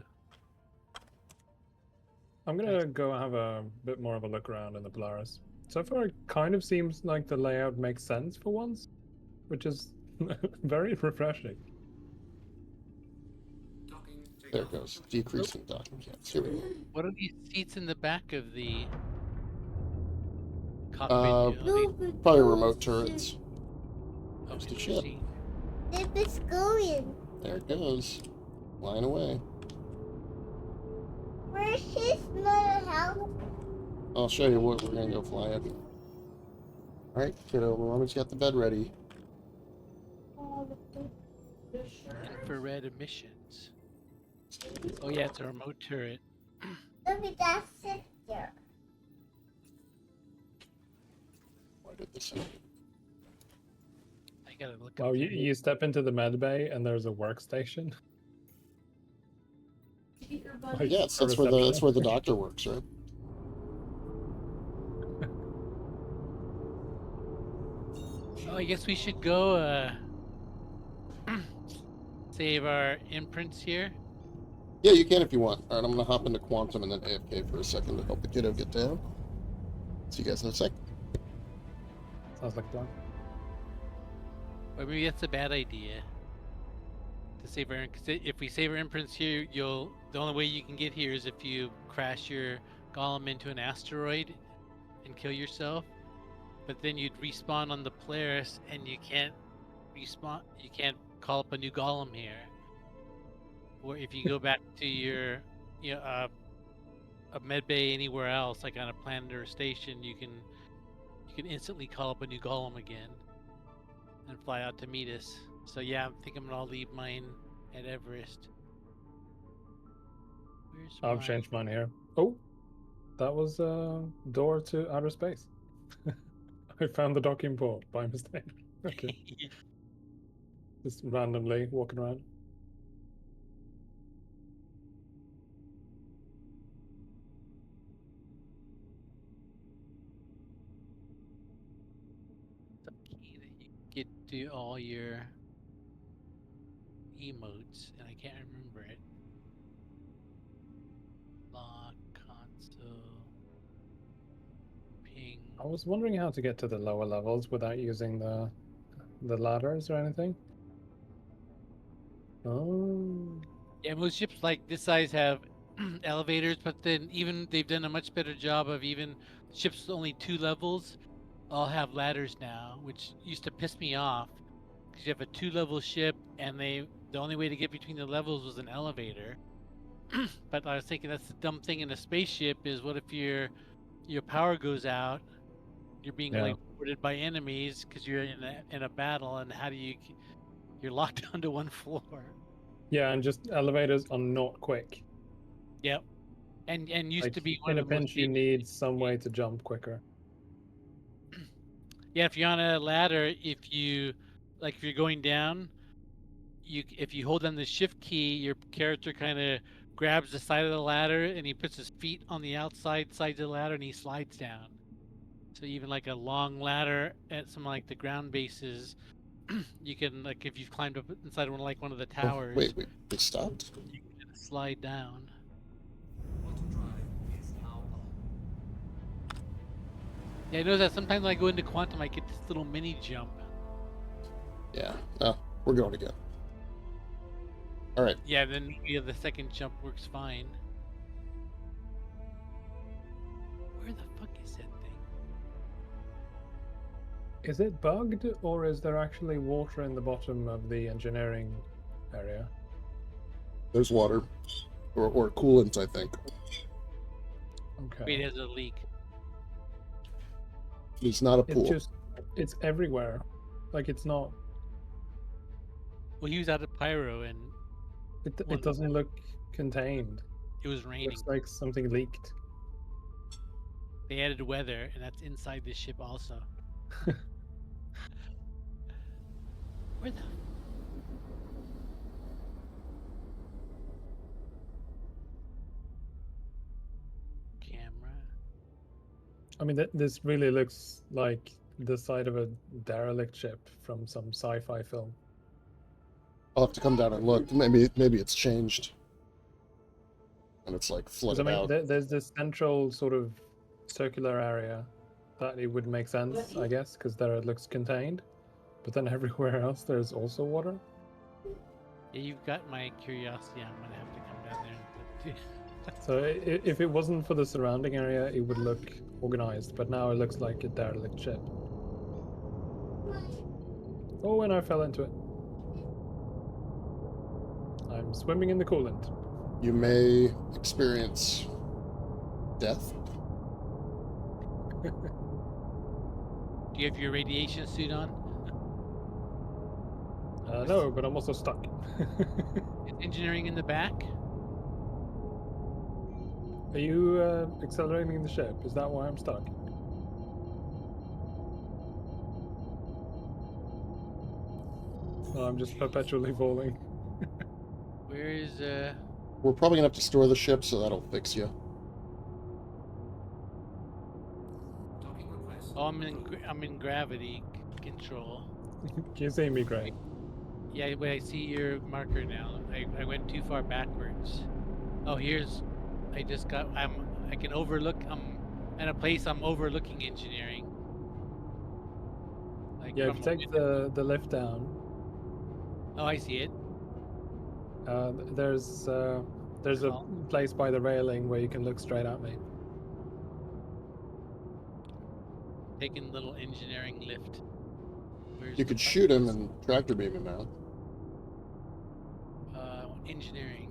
I'm gonna go have a bit more of a look around in the Polaris. So far, it kind of seems like the layout makes sense for once, which is very refreshing. Docking to There it goes. Decreasing docking caps. Here we go. What are these seats in the back of the cockpit? Uh, do? Probably remote turrets. Oh, There's the it's ship. seat. If it's going. There it goes. Flying away. Where's his mother house? I'll show you what we're gonna go fly at. Alright, kiddo, Mommy's got the bed ready. Infrared emissions. Oh yeah, it's a remote turret. Look at that sister. Why did this happen? I gotta look. Well, up you, the- you step into the med bay and there's a workstation. Yes, A that's where the doctor works, right? Oh, I guess we should go save our imprints here. Yeah, you can if you want. Alright, I'm gonna hop into Quantum and then AFK for a second to help the kiddo get down. See you guys in a sec. Sounds like a plan. Or maybe that's a bad idea. To save our, cause if we save our imprints here, the only way you can get here is if you crash your golem into an asteroid and kill yourself. But then you'd respawn on the Polaris, and you can't respawn. You can't call up a new golem here. Or if you go back to your, a med bay anywhere else, like on a planet or a station, you can instantly call up a new golem again and fly out to meet us. So yeah, I think I'm gonna leave mine at Everest. Where's I've mine? changed mine here. Oh, that was a door to outer space. I found the docking port by mistake. Okay, just randomly walking around. The key that you get to all your emotes, and I can't remember it. Lock, console, ping. I was wondering how to get to the lower levels without using the ladders or anything. Oh. Yeah, most ships like this size have elevators, but then even they've done a much better job of even ships with only 2 levels all have ladders now, which used to piss me off because you have a 2-level ship and the only way to get between the levels was an elevator. But I was thinking that's the dumb thing in a spaceship is what if your power goes out, you're being Yeah. like boarded by enemies because you're in a battle, and how do you're locked onto one floor. Yeah, and just elevators are not quick. Yep. And used Like to be in one a of the most pinch, you dangerous need things. some way to jump quicker. Yeah, if you're on a ladder, if you're going down, if you hold down the shift key, your character kind of grabs the side of the ladder and he puts his feet on the outside sides of the ladder and he slides down. So even like a long ladder at some like the ground bases, you can like if you've climbed up inside one of the Oh, towers, wait, they stopped? you can slide down. Quantum drive is now on. Yeah, I know that sometimes when I go into quantum, I get this little mini jump. Yeah. Oh, we're going again. All right. Yeah, then the second jump works fine. Where the fuck is that thing? Is it bugged, or is there actually water in the bottom of the engineering area? There's water. Or coolant, I think. Okay. Wait, there's a leak. It's not a pool. It's everywhere. Like, it's not, Well, he was out of pyro and it doesn't look contained. it was It raining. looks like something leaked. They added weather, and that's inside the ship also. Where the? Camera. I mean, this really looks like the side of a derelict ship from some sci-fi film. I'll have to come down and look. Maybe it's changed. And it's like 'Cause, flooded I mean, out. there's this central sort of circular area that it would make sense, I guess, because there it looks contained. But then everywhere else, there's also water. Yeah, you've got my curiosity. I'm gonna have to come down there and look too. So if it wasn't for the surrounding area, it would look organized. But now it looks like a derelict ship. Oh, and I fell into it. I'm swimming in the coolant. You may experience death. Do you have your radiation suit on? No, but I'm also stuck. Is engineering in the back? Are you accelerating the ship? Is that why I'm stuck? No, I'm just perpetually falling. Where is We're probably gonna have to store the ship, so that'll fix you. Docking request. Oh, I'm in gravity control. Can you see me, Kraig? Yeah, wait, I see your marker now. I went too far backwards. Oh, I can overlook. I'm in a place I'm overlooking engineering. Like Yeah, if from you a take window. the lift down, Oh, I see it. there's a place by the railing where you can look straight at me. Taking little engineering lift. Where's You the could fuck shoot him is- and tractor beam him out. Engineering.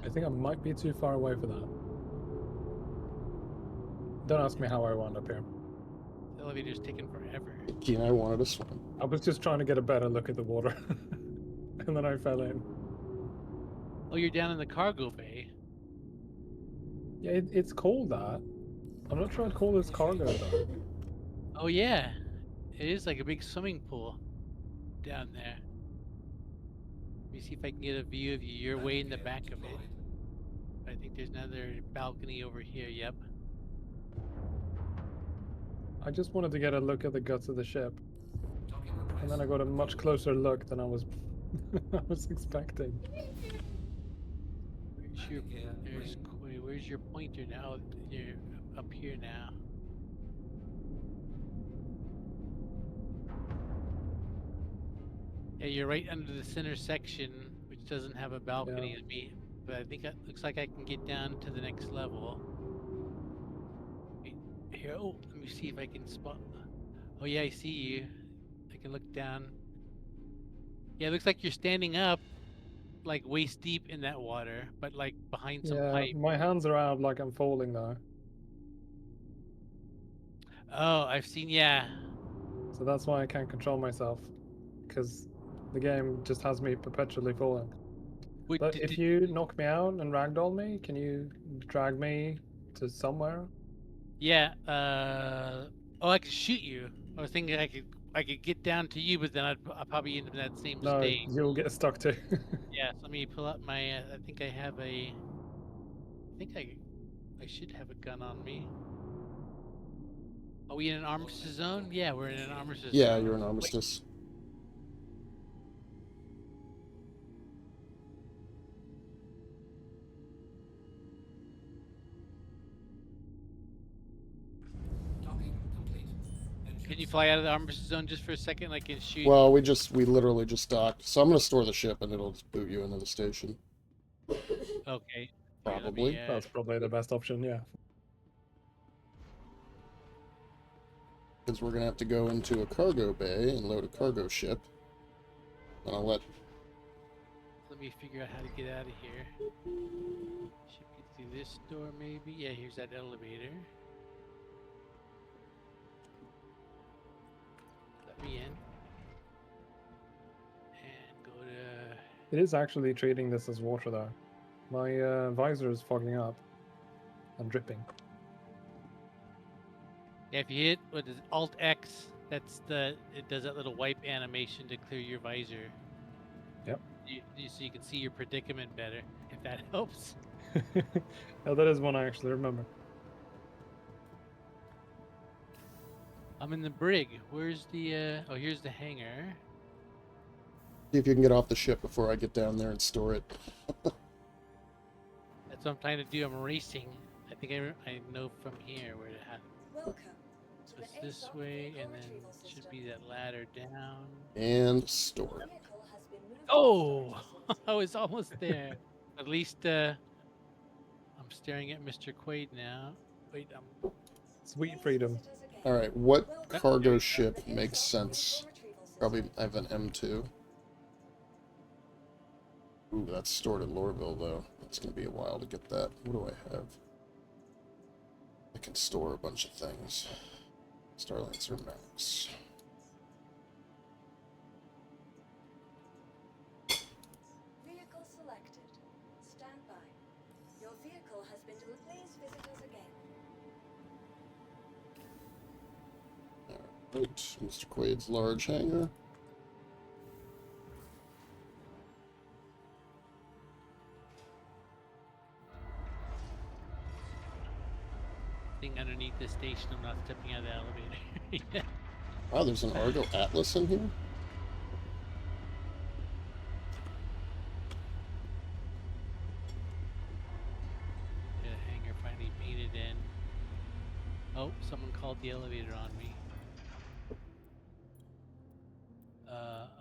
I think I might be too far away for that. Don't ask me how I wound up here. The elevator's taking forever. Kienai wanted to swim. I was just trying to get a better look at the water. And then I fell in. Oh, you're down in the cargo bay. Yeah, it's called that. I'm not sure I'd call this cargo though. Oh yeah, it is like a big swimming pool down there. Let me see if I can get a view of you. You're way in the back of it. I think there's another balcony over here. Yep. I just wanted to get a look at the guts of the ship. Docking request. And then I got a much closer look than I was I was expecting. Where's your pointer now? You're up here now. Yeah, you're right under the center section, which doesn't have a balcony to me. But I think it looks like I can get down to the next level. Here, oh, let me see if I can spot. Oh yeah, I see you. I can look down. Yeah, it looks like you're standing up, like waist deep in that water, but like behind some Yeah, pipe. my hands are out like I'm falling though. Oh, I've seen. Yeah. So that's why I can't control myself. Because the game just has me perpetually falling. Wait, But if you knock me out and ragdoll me, can you drag me to somewhere? yeah. Oh, I could shoot you. I was thinking I could get down to you, but then I'd probably end up in that same No, state. you'll get stuck too. Yeah. So let me pull up my. I think I have a. I think I should have a gun on me. Are we in an armistice zone? Yeah, we're in an armistice Yeah, zone. you're an armistice. Docking complete. Can you fly out of the armistice zone just for a second? I can shoot. Well, we literally just docked. So I'm gonna store the ship and it'll just boot you into the station. Okay. Probably. Here, That's probably the best option, yeah. Because we're gonna have to go into a cargo bay and load a cargo ship. And I'll let let me figure out how to get out of here. Should be through this door, maybe. Yeah, here's that elevator. Let me in. And go to. It is actually treating this as water though. My visor is fogging up. I'm dripping. Yeah, if you hit what is Alt X, that's it does that little wipe animation to clear your visor. Yep. So you can see your predicament better, if that helps. Oh, that is one I actually remember. I'm in the brig. Where's the? Oh, here's the hangar. see if you can get off the ship before I get down there and store it. That's what I'm trying to do. I'm racing. I think I know from here where to have. Welcome to So the it's this ASOC way, vehicle and then retrieval should system. be that ladder down. And store it. Vehicle has been moved to the Oh, storage facility. I was almost there. At least I'm staring at Mr. Quade now. Wait, Sweet Please freedom. visit us again. Alright, what Welcome cargo to ship the makes ASOC sense? vehicle retrieval system. Probably I have an M2. Ooh, that's stored at Lorville, though. It's going to be a while to get that. What do I have? I can store a bunch of things. Starlancer Max. Vehicle selected. Stand by. Your vehicle has been delivered. Please visit us again. Alright, Mr. Quade's large hangar. thing underneath this station. I'm not stepping out of the elevator. Yeah. Wow, there's an Argo Atlas in here? The hangar finally made it in. Oh, someone called the elevator on me.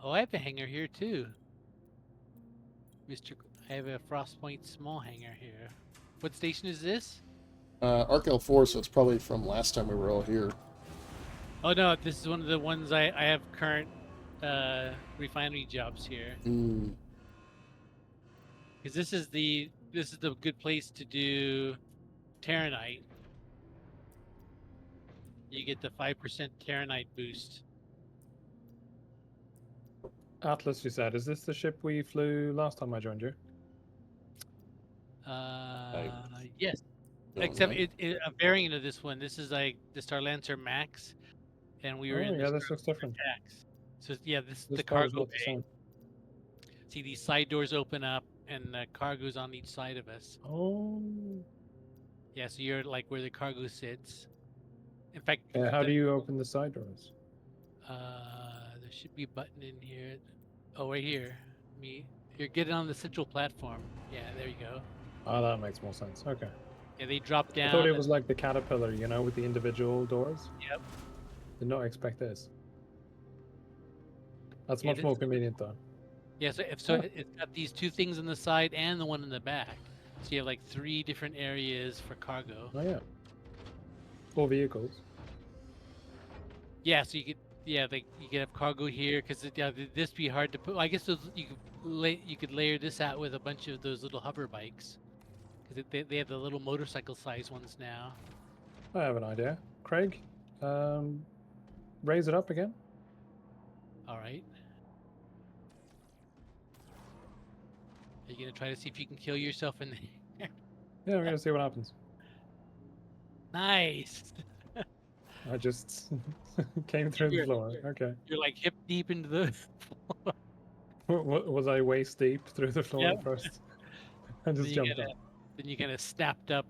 Oh, I have a hangar here too. I have a Frostpoint small hangar here. What station is this? Arc L4, so it's probably from last time we were all here. Oh no, this is one of the ones I have current refinery jobs here. Hmm. Because this is the good place to do Terranite. You get the 5% Terranite boost. Atlas, you said. Is this the ship we flew last time I joined you? Yes. Don't Except know. a variant of this one. This is like the Starlancer Max, and we were in yeah, the this looks different. Tax. So yeah, this is This the part is cargo not the bay. same. See, these side doors open up, and the cargo's on each side of us. Oh. Yeah, so you're like where the cargo sits. In fact, How do you open the side doors? there should be a button in here. Oh, right here. You're getting on the central platform. Yeah, there you go. Ah, that makes more sense. Okay. Yeah, they drop down. I thought it was like the caterpillar, you know, with the individual doors. Yep. Did not expect this. That's Yeah, much more convenient though. Yeah, so it's got these two things on the side and the one in the back. So you have like 3 different areas for cargo. Oh yeah. Or vehicles. Yeah, so like you could have cargo here because this be hard to put. Well, I guess you could layer this out with a bunch of those little hover bikes because they have the little motorcycle size ones now. I have an idea. Kraig, raise it up again. All right. Are you gonna try to see if you can kill yourself in there? Yeah, we're gonna see what happens. Nice. I just came through the You're- floor. Okay. You're like hip deep into the. Was I waist deep through the floor Yep. at first? I just Then jumped up. Then you kind of snapped up.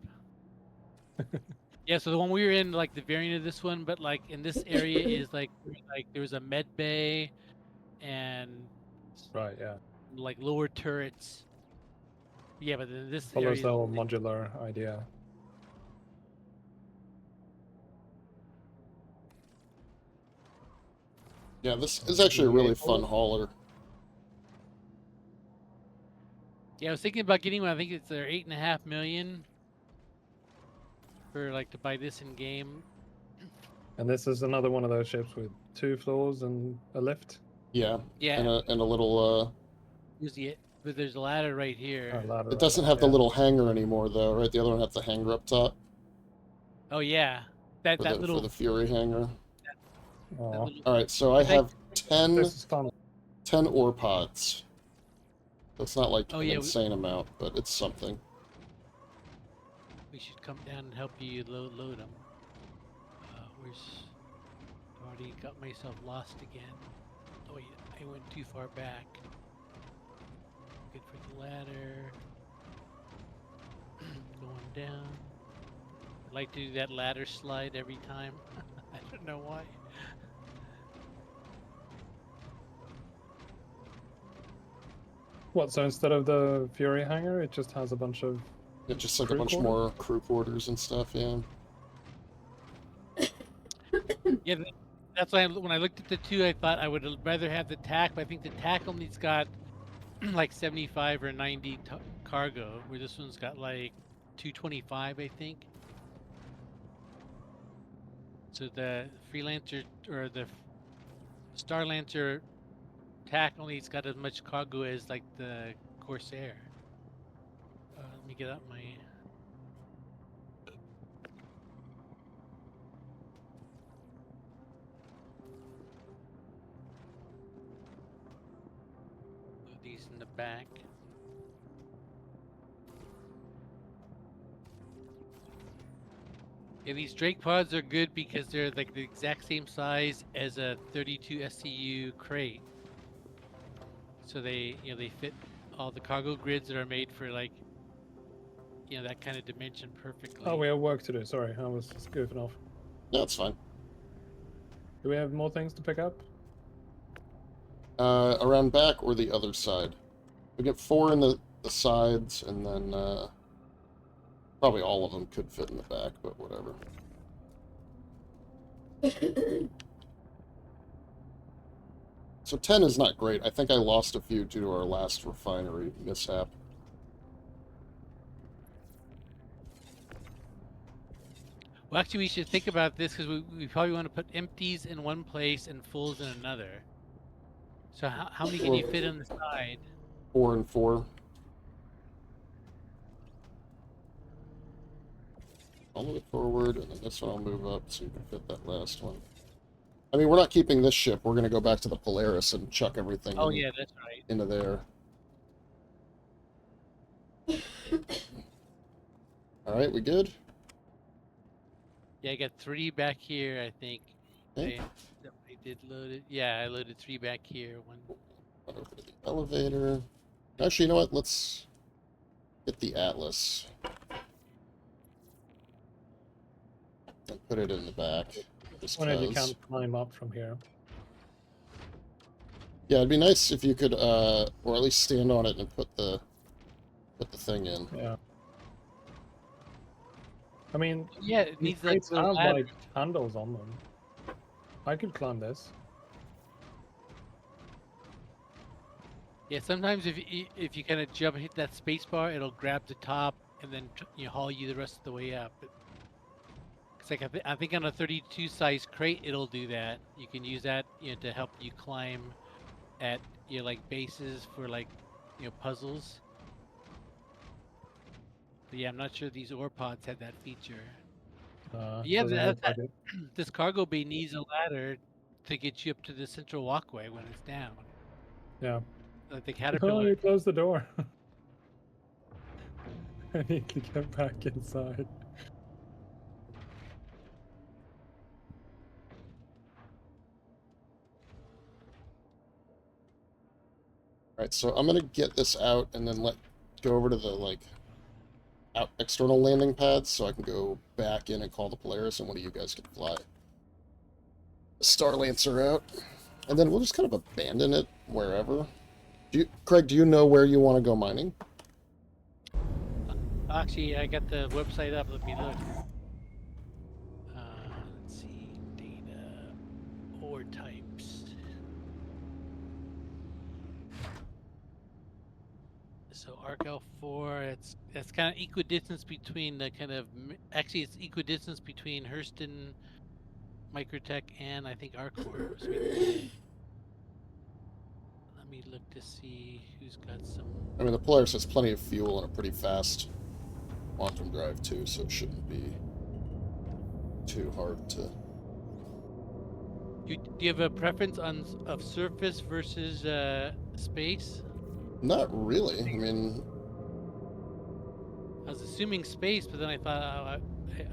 Yeah, so the one we were in, like the variant of this one, but like in this area is like there was a med bay, and Right, yeah. like lower turrets. Yeah, but then this Follows area. the whole modular idea. Yeah, this is actually a really fun hauler. Yeah, I was thinking about getting one. I think it's 8.5 million for like to buy this in game. And this is another one of those ships with 2 floors and a lift. Yeah, Yeah, and a little. but there's a ladder right here. Ladder It doesn't right have the there. little hanger anymore, though, right? The other one has the hanger up top Oh yeah, that for little. the Fury hanger. Aw, That little All right, so I have 10 this is fun. ore pods. So it's not like Oh, an yeah, insane amount, but it's something. we should come down and help you load them. Where's? I already got myself lost again. Oh wait, I went too far back. Good for the ladder. Going down. I like to do that ladder slide every time. I don't know why. What, so instead of the Fury hangar, it just has a bunch of... It's just like a Crew bunch quarters? more crew quarters and stuff, yeah. Yeah, that's why when I looked at the two, I thought I would rather have the TAC, but I think the TAC only's got like 75 or 90 cargo, where this one's got like 225, I think. So the Freelancer or the Starlancer TAC only's got as much cargo as like the Corsair. Let me get up my. Put these in the back. Yeah, these Drake pods are good because they're like the exact same size as a 32 SCU crate. So they fit all the cargo grids that are made for like, that kind of dimension perfectly. Oh, we have work to do. Sorry, I was just goofing off. No, it's fine. Do we have more things to pick up? Around back or the other side? We get 4 in the sides, and then probably all of them could fit in the back, but whatever. So 10 is not great. I think I lost a few due to our last refinery mishap. Well, actually, we should think about this because we probably want to put empties in one place and fulls in another. So how many can you fit on the side? 4 and 4. I'll move it forward, and then this one I'll move up so you can fit that last one. I mean, we're not keeping this ship. We're going to go back to the Polaris and chuck everything Yeah, that's right. into there. All right, we good? Yeah, I got 3 back here, I think. Okay. I did load it. Yeah, I loaded 3 back here. One. Over to the elevator. Actually, you know what? Let's get the Atlas and put it in the back. Just When you 'cause. can't climb up from here. Yeah, it'd be nice if you could, or at least stand on it and put the thing in. Yeah. I mean, Yeah, it these needs like crates little have ladder. like handles on them. I could climb this. Yeah, sometimes if you kind of jump and hit that space bar, it'll grab the top and then haul you the rest of the way up. It's like I think on a 32 size crate it'll do that. You can use that to help you climb at like bases for like puzzles. But yeah, I'm not sure these ore pods had that feature. Yeah, Doesn't look like it. this cargo bay needs a ladder to get you up to the central walkway when it's down. Yeah. Like the Oh, caterpillar. you closed the door. I need to get back inside. Alright, so I'm gonna get this out and then go over to the, like, external landing pads so I can go back in and call the Polaris and one of you guys can fly the Star Lancer out. And then we'll just kind of abandon it wherever. Craig, do you know where you want to go mining? Actually, I got the website up. Let me look. Let's see, data, ore types. So Arc L4, it's kind of equidistance between the kind of actually it's equidistance between Hurston, Microtech, and I think Arcor. So let me look to see who's got some. I mean, the Polaris has plenty of fuel and a pretty fast quantum drive too, so it shouldn't be too hard to. Do you have a preference of surface versus space? Not really. I mean, I was assuming space, but then I thought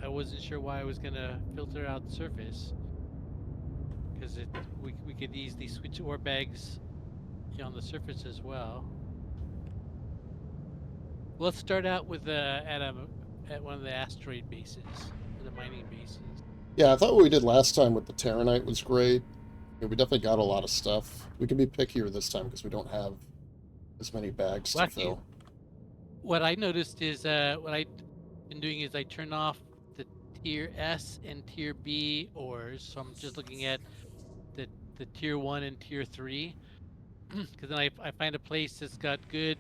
I wasn't sure why I was gonna filter out surface because we could easily switch ore bags on the surface as well. Let's start out with at one of the asteroid bases, or the mining bases. yeah, I thought what we did last time with the Terranite was great. I mean, we definitely got a lot of stuff. We can be pickier this time because we don't have as many bags to fill. What I noticed is what I've been doing is I turn off the tier S and tier B ores, so I'm just looking at the tier 1 and tier 3, because then I find a place that's got good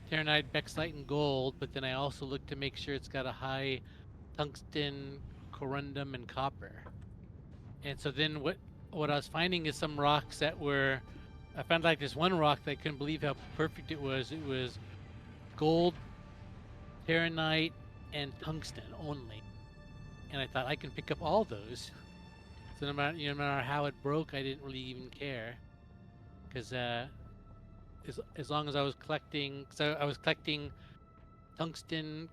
Terranite, Bexlite, and gold, but then I also look to make sure it's got a high tungsten, corundum, and copper. And so then what I was finding is some rocks that were, I found like this one rock that I couldn't believe how perfect it was. It was gold, Terranite, and tungsten only. And I thought I can pick up all those. So no matter how it broke, I didn't really even care, because as long as I was collecting, so I was collecting tungsten,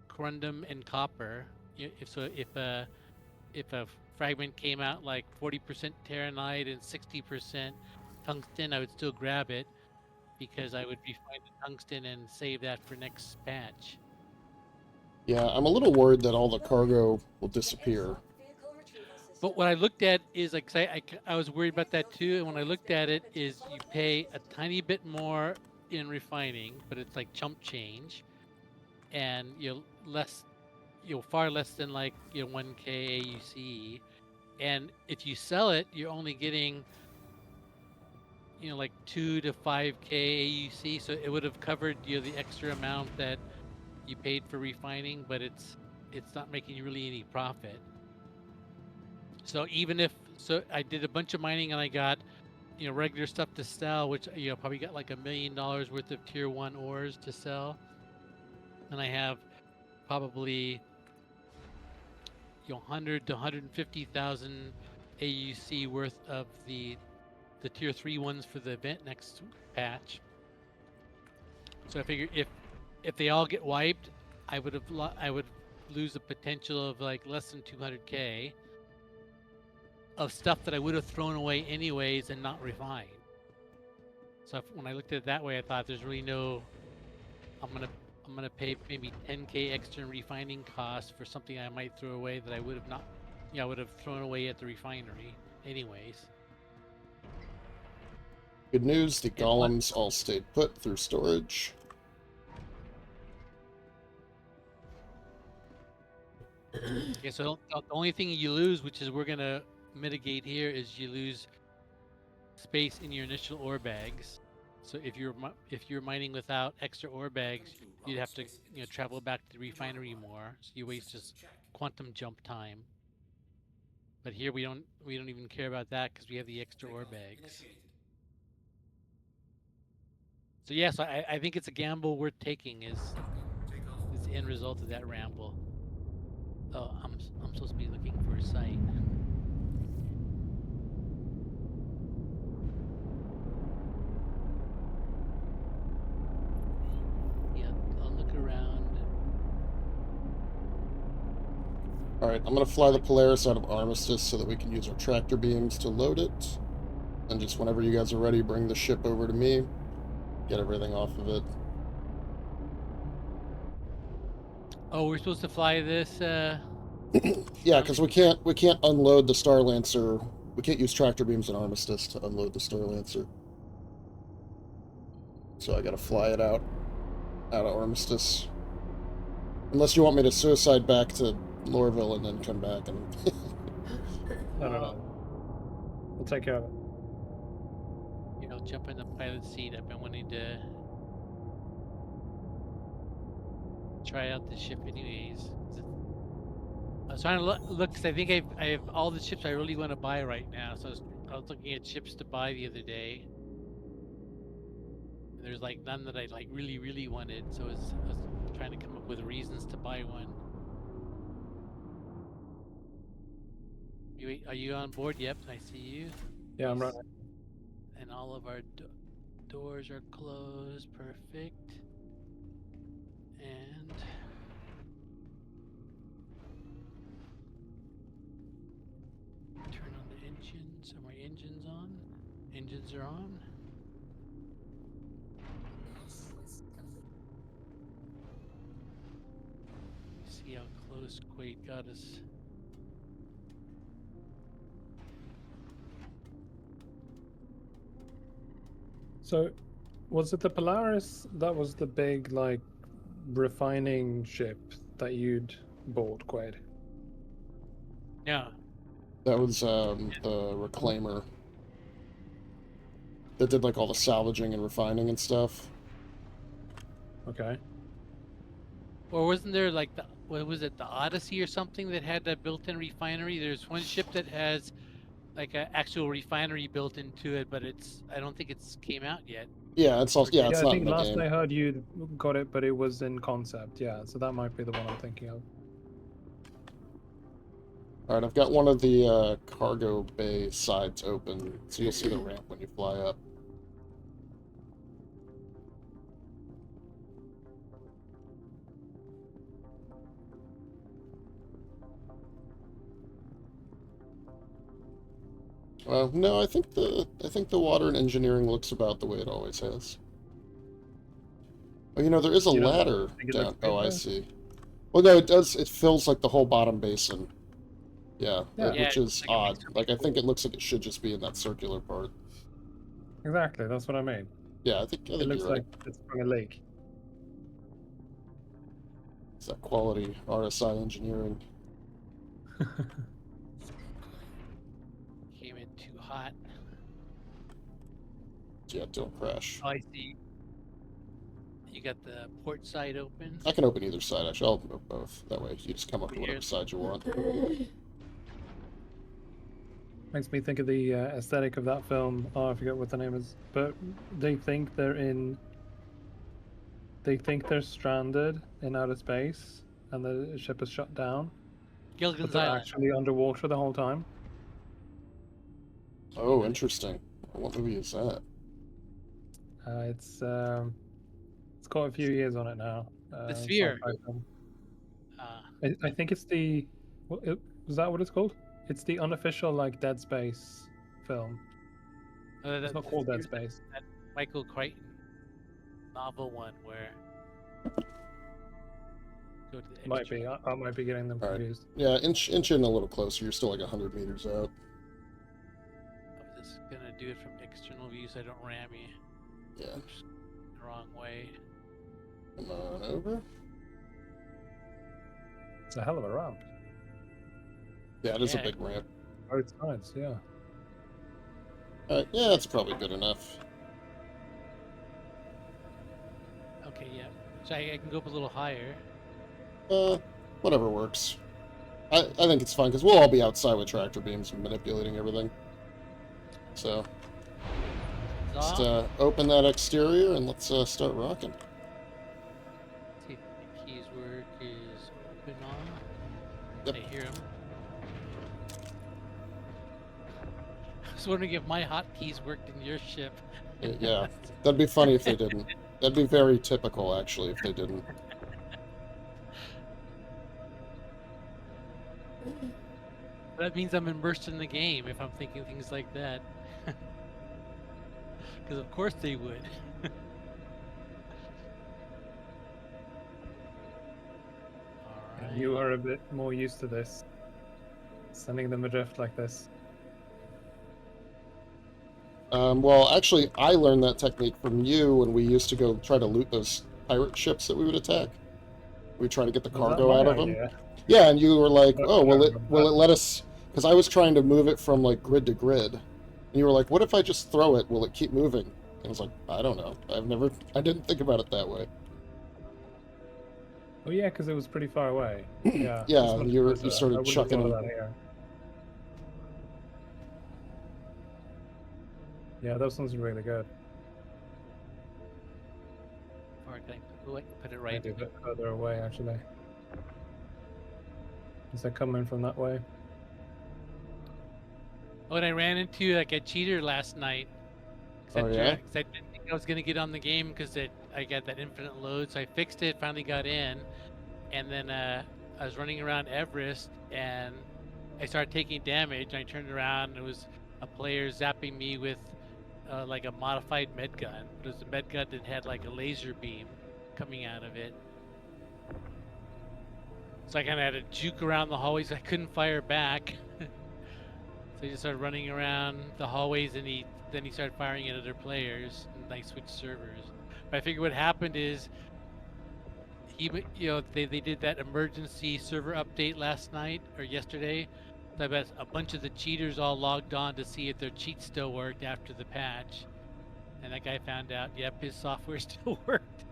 corundum, and copper. If a fragment came out like 40% Terranite and 60% tungsten, I would still grab it because I would refine the tungsten and save that for next patch. Yeah, I'm a little worried that all the cargo will disappear. But what I looked at is like, I was worried about that too. And when I looked at it, is you pay a tiny bit more in refining, but it's like chump change, and far less than like 1K AUC. And if you sell it, you're only getting like 2 to 5K AUC. So it would have covered the extra amount that you paid for refining, but it's not making you really any profit. So I did a bunch of mining and I got regular stuff to sell, which probably got like $1 million worth of tier 1 ores to sell, and I have probably 100 to 150,000 AUC worth of the tier 3 ones for the event next patch. So I figure if they all get wiped, I would lose the potential of like less than 200K of stuff that I would have thrown away anyways and not refined. So when I looked at it that way, I thought there's really no. I'm gonna pay maybe 10K extra in refining costs for something I might throw away that I would have not. I would have thrown away at the refinery anyways. Good news, the golems all stayed put through storage. Yeah, so the only thing you lose, which is we're gonna mitigate here, is you lose space in your initial ore bags. So if you're mining without extra ore bags, you'd have to travel back to the refinery more. So you waste just quantum jump time. But here we don't even care about that because we have the extra ore bags. So yeah, so I think it's a gamble worth taking is the end result of that ramble. Oh, I'm supposed to be looking for a site. Yeah, I'll look around. Alright, I'm gonna fly the Polaris out of Armistice so that we can use our tractor beams to load it. And just whenever you guys are ready, bring the ship over to me. Get everything off of it. Oh, we're supposed to fly this. Yeah, because we can't unload the Star Lancer. We can't use tractor beams in Armistice to unload the Star Lancer. So I gotta fly it out of Armistice. Unless you want me to suicide back to Lorville and then come back and. No. We'll take care of it. Jump in the pilot seat. I've been wanting to try out this ship anyways. I was trying to look because I think I have all the ships I really want to buy right now. So I was looking at ships to buy the other day. And there's like none that I like really wanted. So I was trying to come up with reasons to buy one. Are you on board? Yep, I see you. Yeah, I'm running. And all of our doors are closed. Perfect. And turn on the engines. Are my engines on? Engines are on. See how close Quade got us. So, was it the Polaris that was the big, like, refining ship that you'd bought, Quade? Yeah. That was the Reclaimer. That did like all the salvaging and refining and stuff. Okay. Or wasn't there like what was it, the Odyssey or something that had a built-in refinery? There's one ship that has like an actual refinery built into it, but I don't think it's came out yet. Yeah, it's also, it's I not think in the last game. I heard you got it, but it was in concept. Yeah, so that might be the one I'm thinking of. Alright, I've got one of the cargo bay sides open, so you'll see the ramp when you fly up. No, I think the water and engineering looks about the way it always has. Oh, there is a ladder down. Oh, I see. Well, no, it does. It fills like the whole bottom basin. Yeah, which is odd. Like, I think it looks like it should just be in that circular part. Exactly, that's what I mean. Yeah, I think it looks you're like right. it's from a lake. It's that quality RSI engineering. Came in too hot. Yeah, don't crash. Oh, I see. You got the port side open. I can open either side, actually. I'll open both. That way, you just come up to whatever side you want. Makes me think of the aesthetic of that film. Oh, I forget what the name is. But they think they're stranded in outer space, and the ship is shut down. Gilligan's But they're Island. actually underwater the whole time. Oh, interesting. What movie is that? It's got a few years on it now. The Sphere. I think it's the. Was that what it's called? It's the unofficial like Dead Space film. It's not called Dead Space. That Michael Crichton novel one where. Go to the Might be. I might be getting them confused. Yeah, inch in a little closer. You're still like 100 meters out. I was just gonna do it from external view so I don't ram you. Yeah. Oops, the wrong way. Come on over. It's a hell of a ramp. Yeah, it is a big ramp. Both sides, yeah. Yeah, that's probably good enough. Okay, yeah. So I can go up a little higher. Whatever works. I think it's fine, because we'll all be outside with tractor beams and manipulating everything. So, just Off. open that exterior and let's start rocking. See if the keys work is open on. Yep. I hear him. I was wondering if my hotkeys worked in your ship. Yeah, that'd be funny if they didn't. That'd be very typical, actually, if they didn't. That means I'm immersed in the game if I'm thinking things like that. Because of course they would. Alright. You are a bit more used to this. Sending them adrift like this. Well, actually, I learned that technique from you when we used to go try to loot those pirate ships that we would attack. We try to get the Was that cargo my out of them. idea? Yeah, and you were like, I "Oh, don't will it remember that. let us?" Because I was trying to move it from like grid to grid, and you were like, "What if I just throw it? Will it keep moving?" And I was like, "I don't know. I didn't think about it that way." Oh yeah, because it was pretty far away. Yeah. Yeah, it's much you closer. I started wouldn't have chucking thought of them. that here. Yeah, those ones are really good. Or can I put it right? Maybe a bit further away, actually. Is that coming from that way? Oh, and I ran into like a cheater last night. Oh, yeah? Because I didn't think I was gonna get on the game because I got that infinite load. So I fixed it, finally got in, and then I was running around Everest and I started taking damage. And I turned around and it was a player zapping me with like a modified med gun. It was a med gun that had like a laser beam coming out of it. So I kind of had to juke around the hallways. I couldn't fire back. So he just started running around the hallways, and then he started firing at other players, and I switched servers. But I figured what happened is they did that emergency server update last night or yesterday. So I bet a bunch of the cheaters all logged on to see if their cheat still worked after the patch, and that guy found out, yep, his software still worked.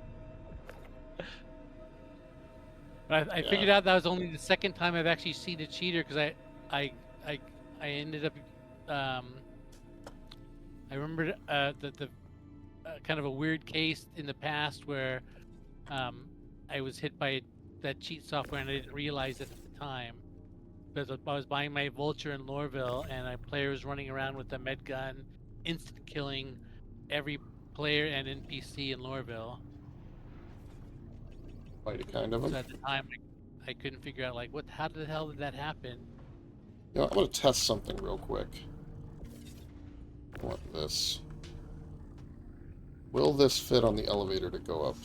But I figured out that was only the second time I've actually seen a cheater, because I ended up I remembered the kind of a weird case in the past where I was hit by that cheat software and I didn't realize it at the time. Because I was buying my Vulture in Lorville and a player was running around with a med gun, instant killing every player and NPC in Lorville. Mighty kind of them. So at the time, I couldn't figure out like how the hell did that happen? You know, I'm gonna test something real quick. I want this. Will this fit on the elevator to go up?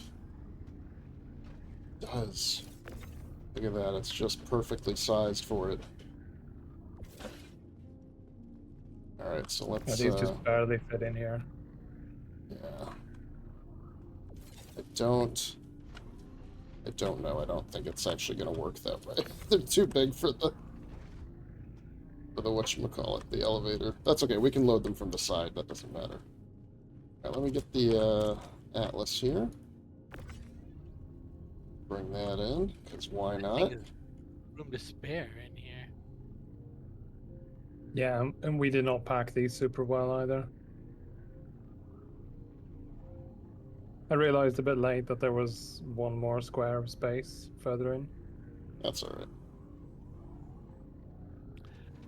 It does. Look at that, it's just perfectly sized for it. Alright, so let's These just barely fit in here. yeah. I don't know. I don't think it's actually gonna work that way. They're too big for the whatchamacallit, the elevator. That's okay, we can load them from the side, that doesn't matter. Alright, let me get the Atlas here. Bring that in, because why not? Room to spare in here. Yeah, and we did not pack these super well either. I realized a bit late that there was one more square of space further in. That's alright.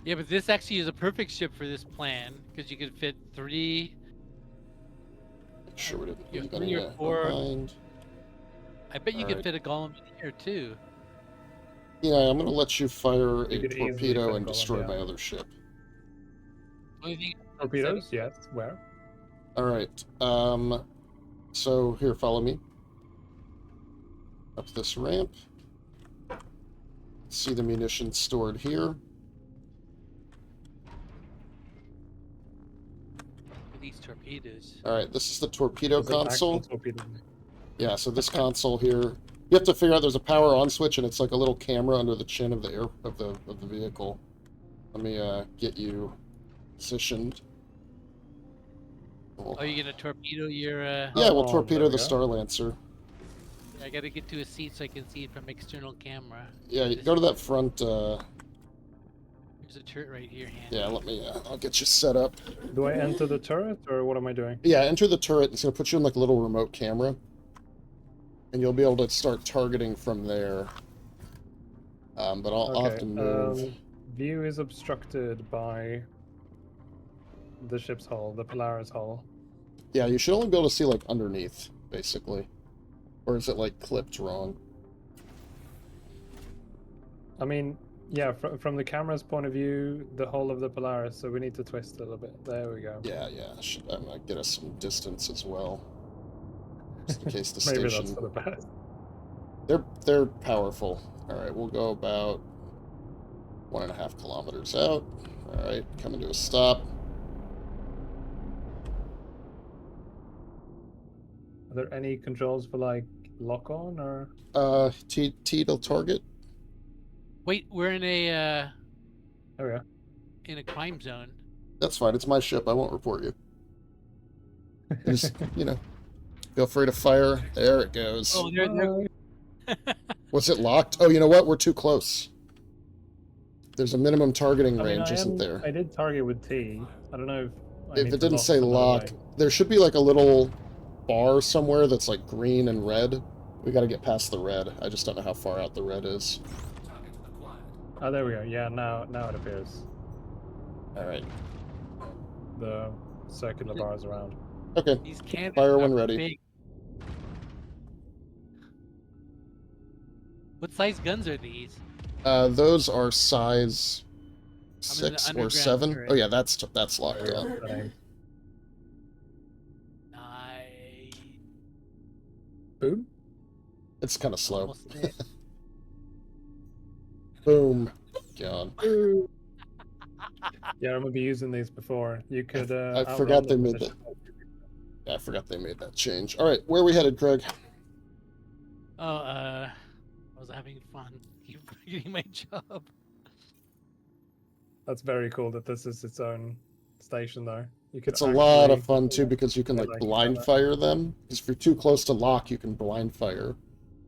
Yeah, but this actually is a perfect ship for this plan because you could fit 3. Make sure we didn't You leave have any 3 or 4. behind. I bet you Alright. could fit a golem in here too. Yeah, I'm gonna let you fire a could easily torpedo fit a and golem, destroy yeah. my other ship. Only thing- Torpedoes? Yes. Where? Alright, so here, follow me. Up this ramp. See the munitions stored here. These torpedoes. Alright, this is the torpedo There's an actual console. torpedo. Yeah, so this console here, you have to figure out there's a power on switch and it's like a little camera under the chin of the of the vehicle. Let me get you positioned. Cool. Oh, you're gonna torpedo your Yeah, we'll Oh, torpedo there we the go. Star Lancer. I gotta get to a seat so I can see it from external camera. Yeah, you go to that front. There's a turret right here, handy. Yeah, let me. I'll get you set up. Do I enter the turret, or what am I doing? Yeah, enter the turret. It's gonna put you in like a little remote camera, and you'll be able to start targeting from there. But I'll have to move. View is obstructed by the ship's hull, the Polaris hull. Yeah, you should only be able to see like underneath, basically. Or is it like clipped wrong? I mean, yeah, from the camera's point of view, the hull of the Polaris, so we need to twist a little bit. There we go. Yeah, I'm gonna get us some distance as well. Just in case the Maybe station. that's for the best. They're powerful. All right, we'll go about 1.5 kilometers out. All right, coming to a stop. Are there any controls for like lock on or? T to target. Wait, we're in a There we go. in a crime zone. That's fine. It's my ship. I won't report you. Just, feel free to fire. There it goes. Oh, there. Was it locked? Oh, you know what? We're too close. There's a minimum targeting I mean, range, isn't there? I did target with T. I don't know if. I If need it to didn't lock say another lock, way. there should be like a little bar somewhere that's like green and red. We got to get past the red. I just don't know how far out the red is. Target acquired. Oh, there we go. Yeah, now it appears. All right. The circular bars around. Okay. These cannons Fire when are ready. big. What size guns are these? Those are size I'm in the 6 or underground 7. turret. Oh yeah, that's locked There up. we go. Nice. Boom. It's kind of slow. Almost there. Boom. Gone. Yeah, I remember using these before. You could. I outrun forgot they them made with the that. ship. Yeah, I forgot they made that change. All right, where are we headed, Craig? Oh, I was having fun. Keep doing my job. That's very cool that this is its own station, though. You could It's a lot of actually- fun too because you can like like blind that. fire them. Because if you're too close to lock, you can blind fire.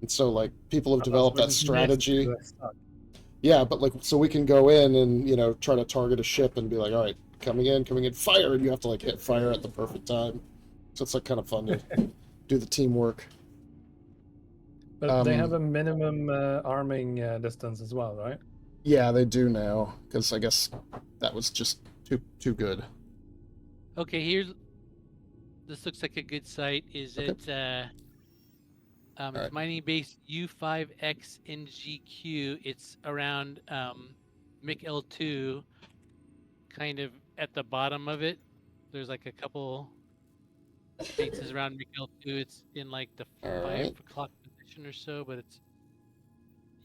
And so like people have Oh, developed so we that just strategy. missed the stuck. Yeah, but like so we can go in and try to target a ship and be like, all right, coming in, fire, and you have to like hit fire at the perfect time. So it's like kind of fun to do the teamwork. But they have a minimum arming distance as well, right? Yeah, they do now because I guess that was just too good. Okay, this looks like a good site. Is Okay. it it's right. mining base U5X NGQ. It's around MIC L2, kind of at the bottom of it. There's like a couple bases around MIC L2. It's in like the All 5 right. o'clock position or so, but it's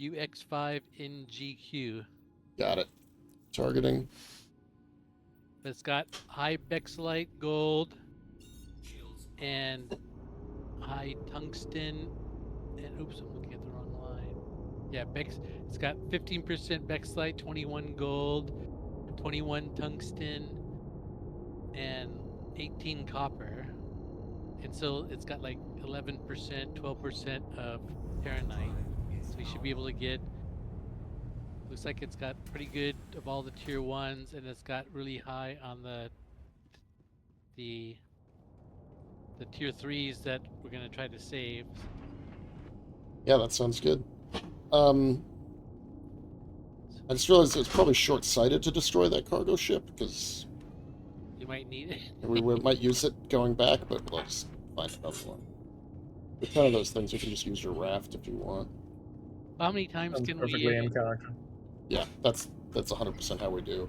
UX5 NGQ. Got it. Targeting. It's got high Bexlite gold Shields. and high tungsten. And oops, I'm looking at the wrong line. Yeah, it's got 15% Bexlite, 21 gold, 21 tungsten, and 18 copper. And so it's got like 11%, 12% of Terranite. So you should be able to get. Looks like it's got pretty good of all the tier 1s, and it's got really high on the tier 3s that we're gonna try to save. Yeah, that sounds good. I just realized it's probably short-sighted to destroy that cargo ship because You might need it. we might use it going back, but we'll just find another one. It's kind of those things you can just use your raft if you want. How many times Sounds can perfectly we? in character. Yeah, that's 100% how we do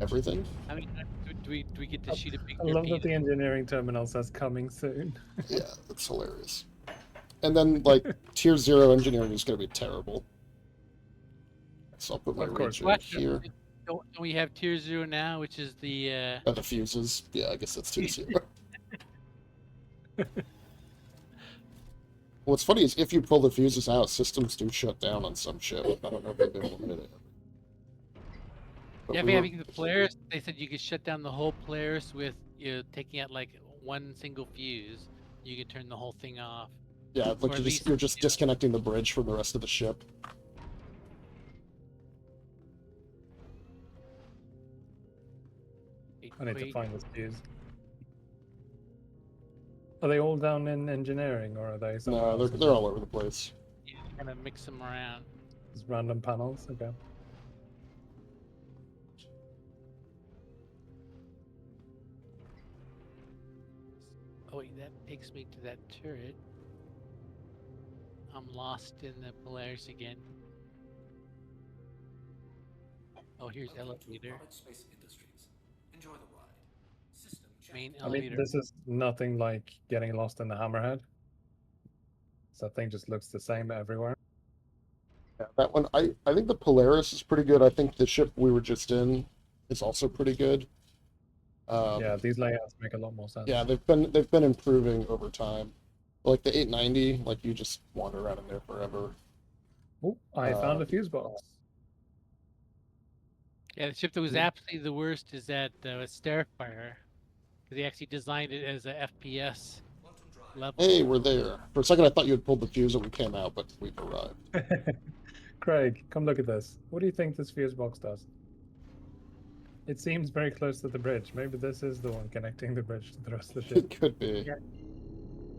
everything. How many times do we get to shoot a big I love that torpedo? the engineering terminal says coming soon. Yeah, that's hilarious. And then like tier 0 engineering is going to be terrible. So I'll put my Of course. ranger here. Don't we have tier 0 now, which is the The fuses. Yeah, I guess that's tier 0. What's funny is if you pull the fuses out, systems do shut down on some ship. I don't know if they've implemented it. But yeah, we were- having the Polaris. They said you could shut down the whole Polaris with taking out like one single fuse. You could turn the whole thing off. Yeah, Or like at you're least, just disconnecting the bridge from the rest of the ship. I need to Quade, find this fuse. Are they all down in engineering, or are they somewhere No, else? they're all over the place. kind of mix them around. Just random panels? Okay. Oh wait, that takes me to that turret. I'm lost in the Polaris again. Oh, here's elevator. Product Space Industries. Enjoy the ride. System check. Main I mean, elevator. this is nothing like getting lost in the Hammerhead. So that thing just looks the same everywhere. Yeah, that one, I think the Polaris is pretty good. I think the ship we were just in is also pretty good. Yeah, these layouts make a lot more sense. Yeah, they've been improving over time. Like the 890, like you just wander around in there forever. Oh, I found a fuse box. Yeah, the ship that was absolutely the worst is that Starfire, because they actually designed it as a FPS Quantum drive. level. Hey, we're there. For a second, I thought you had pulled the fuse and we came out, but we've arrived. Craig, come look at this. What do you think this fuse box does? It seems very close to the bridge. Maybe this is the one connecting the bridge to the rest of the ship. It could be. Yeah.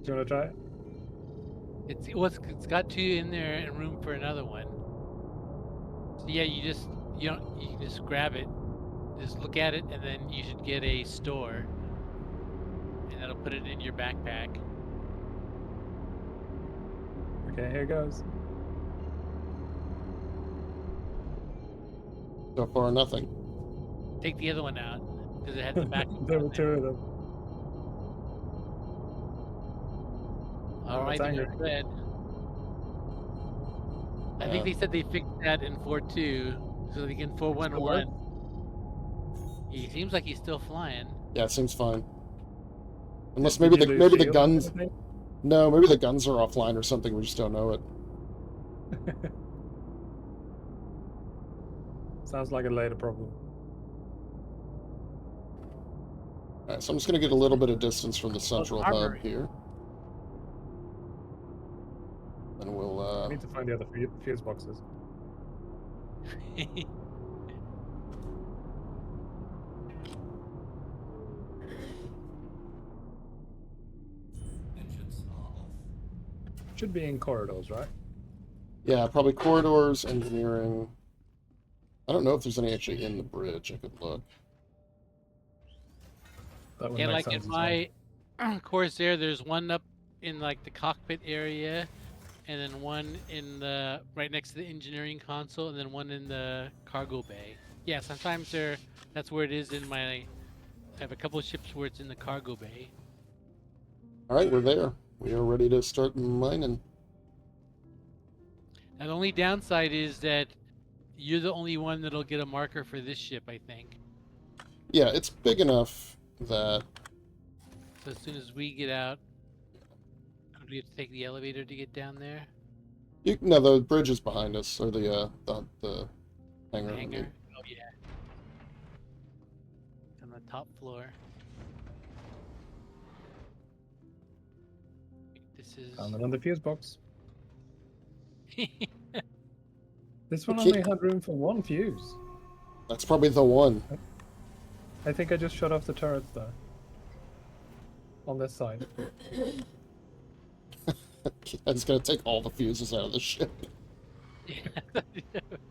Do you want to try it? It's got two in there and room for another one. So yeah, you can just grab it, just look at it, and then you should get a store, and that'll put it in your backpack. Okay, here goes. So far, nothing. Take the other one out because it had the back. There were two of them. All right, then angry. we're good. I think they said they fixed that in 4.2, so they can 4.1.1. He seems like he's still flying. Yeah, it seems fine. Unless Did maybe you the lose maybe the shield or guns. anything? No, maybe the guns are offline or something. We just don't know it. Sounds like a later problem. All right, so I'm just gonna get a little bit of distance from the central hub armory. here, and I we'll. need to find the other fuse boxes. Engines are off. Should be in corridors, right? Yeah, probably corridors, engineering. I don't know if there's any actually in the bridge. I could look. That would Yeah, make like sense in as well. my Corsair, there's one up in like the cockpit area, and then one in the right next to the engineering console, and then one in the cargo bay. Yeah, sometimes that's where it is in my. I have a couple of ships where it's in the cargo bay. All right, we're there. We are ready to start mining. And the only downside is that you're the only one that'll get a marker for this ship, I think. Yeah, it's big enough that. So as soon as we get out, would we have to take the elevator to get down there? No, the bridge is behind us, or the hangar. I Hangar? mean. Oh yeah. On the top floor. This is. Found another fuse box. This one Okay. only had room for one fuse. That's probably the one. I think I just shut off the turrets though. On this side. It's gonna take all the fuses out of the ship. Yeah,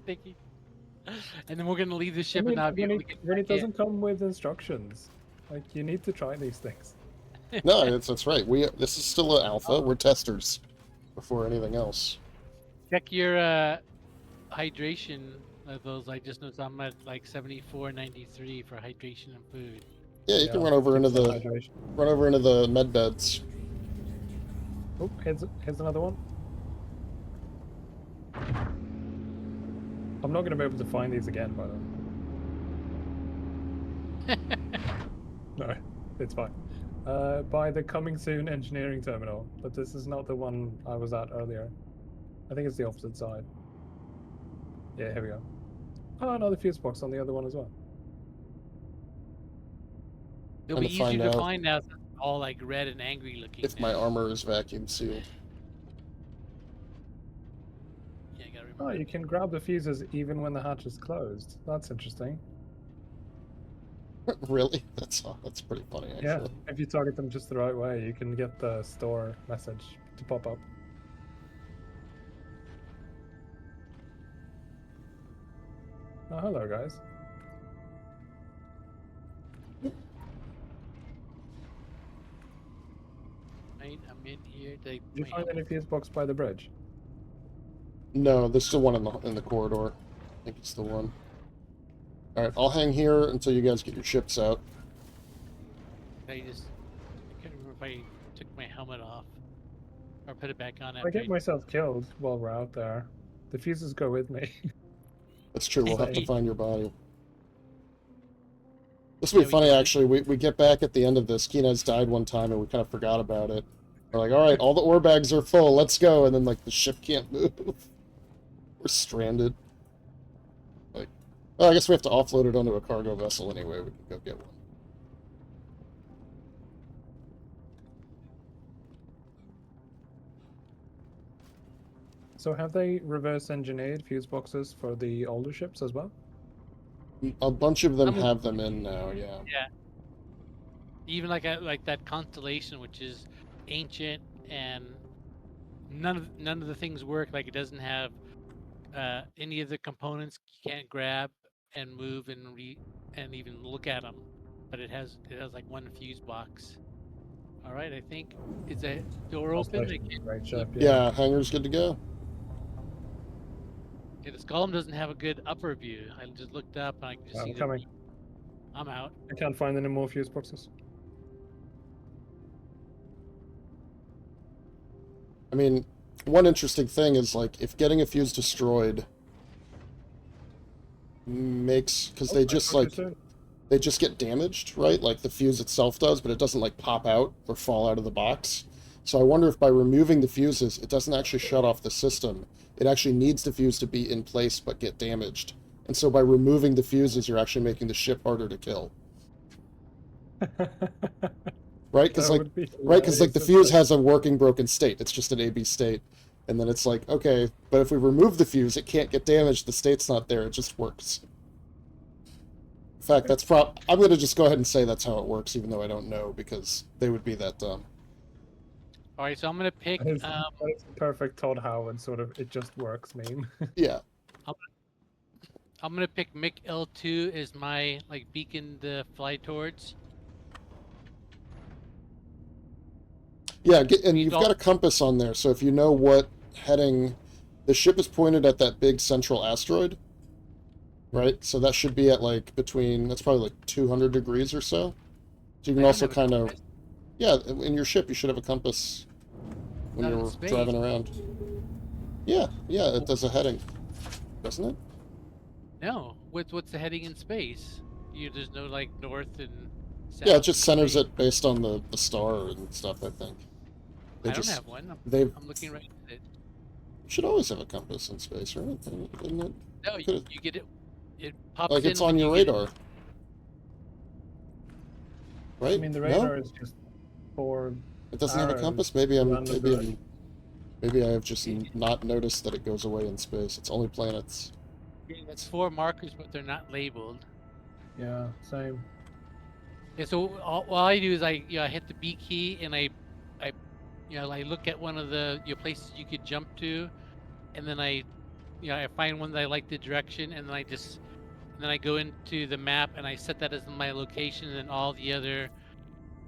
thinking. And then we're gonna leave the ship I mean, and not be when able to get it back in. doesn't come with instructions. Like, you need to try these things. No, that's right. This is still an alpha. We're testers before anything else. Check your hydration levels. I just noticed I'm at like 74.93 for hydration and food. Yeah, you can run over into the med beds. Oh, here's another one. I'm not going to be able to find these again, by the way. No, it's fine. By the coming soon engineering terminal, but this is not the one I was at earlier. I think it's the opposite side. Yeah, here we go. Oh, another fuse box on the other one as well. It'll be easier to find now since it's all like red and angry looking. If my armor is vacuum sealed. Oh, you can grab the fuses even when the hatch is closed. That's interesting. Really? That's pretty funny, Yeah, actually. if you target them just the right way, you can get the store message to pop up. Oh, hello, guys. Right, I'm in here. Did you find any fuse box by the bridge? No, there's still one in the corridor. I think it's the one. All right, I'll hang here until you guys get your ships out. I can't remember if I took my helmet off or put it back on. I After get myself killed while we're out there. The fuses go with me. That's true. We'll have to Same. find your body. This will be Yeah, we funny, can. actually. We get back at the end of this. Kienai's died one time, and we kind of forgot about it. We're like, all right, all the ore bags are full. Let's go. And then, like, the ship can't move. We're stranded. Like, well, I guess we have to offload it onto a cargo vessel anyway. We can go get one. So have they reverse engineered fuse boxes for the older ships as well? A bunch of them I'm- have them in now, yeah. Yeah. Even like that constellation, which is ancient and none of the things work. Like it doesn't have any of the components you can't grab and move and even look at them. But it has like one fuse box. All right, I think is that door open? Right ship, Yeah, hangar's good to go. Yeah, this column doesn't have a good upper view. I just looked up and I can just see I'm coming. I'm out. I can't find any more fuse boxes. I mean, one interesting thing is, like, if getting a fuse destroyed makes... Because they just, like... They just get damaged, right? Like the fuse itself does, but it doesn't, like, pop out or fall out of the box. So I wonder if by removing the fuses, it doesn't actually shut off the system. It actually needs the fuse to be in place but get damaged. And so by removing the fuses, you're actually making the ship harder to kill. Right? Because like the fuse has a working broken state. It's just an AB state. And then it's like, okay, but if we remove the fuse, it can't get damaged. The state's not there. It just works. In fact, I'm going to just go ahead and say that's how it works, even though I don't know, because they would be that dumb. All right, so I'm gonna pick. That is the perfect Todd Howard sort of "it just works" meme. Yeah. I'm gonna pick Mick L2 as my like beacon to fly towards. Yeah, and you've got a compass on there, so if you know what heading... The ship is pointed at that big central asteroid, right? So that should be at, like, between... That's probably, like, 200 degrees or so. So you can also kind of... Yeah, in your ship, you should have a compass when you're driving around. Yeah, it does a heading, doesn't it? No, what's the heading in space? There's no like north and south. Yeah, it just centers it based on the star and stuff, I think. I don't have one. I'm looking right at it. You should always have a compass in space, right? Isn't it? No, you get it. It pops like in it's on your radar. Right? I mean, the radar is just for... It doesn't have a compass? Maybe I have just not noticed that it goes away in space. It's only planets. It's 4 markers, but they're not labeled. Yeah, same. Yeah, so all I do is I hit the B key and I look at one of the places you could jump to, and then I find one that I like the direction, and then I go into the map and I set that as my location, and then all the other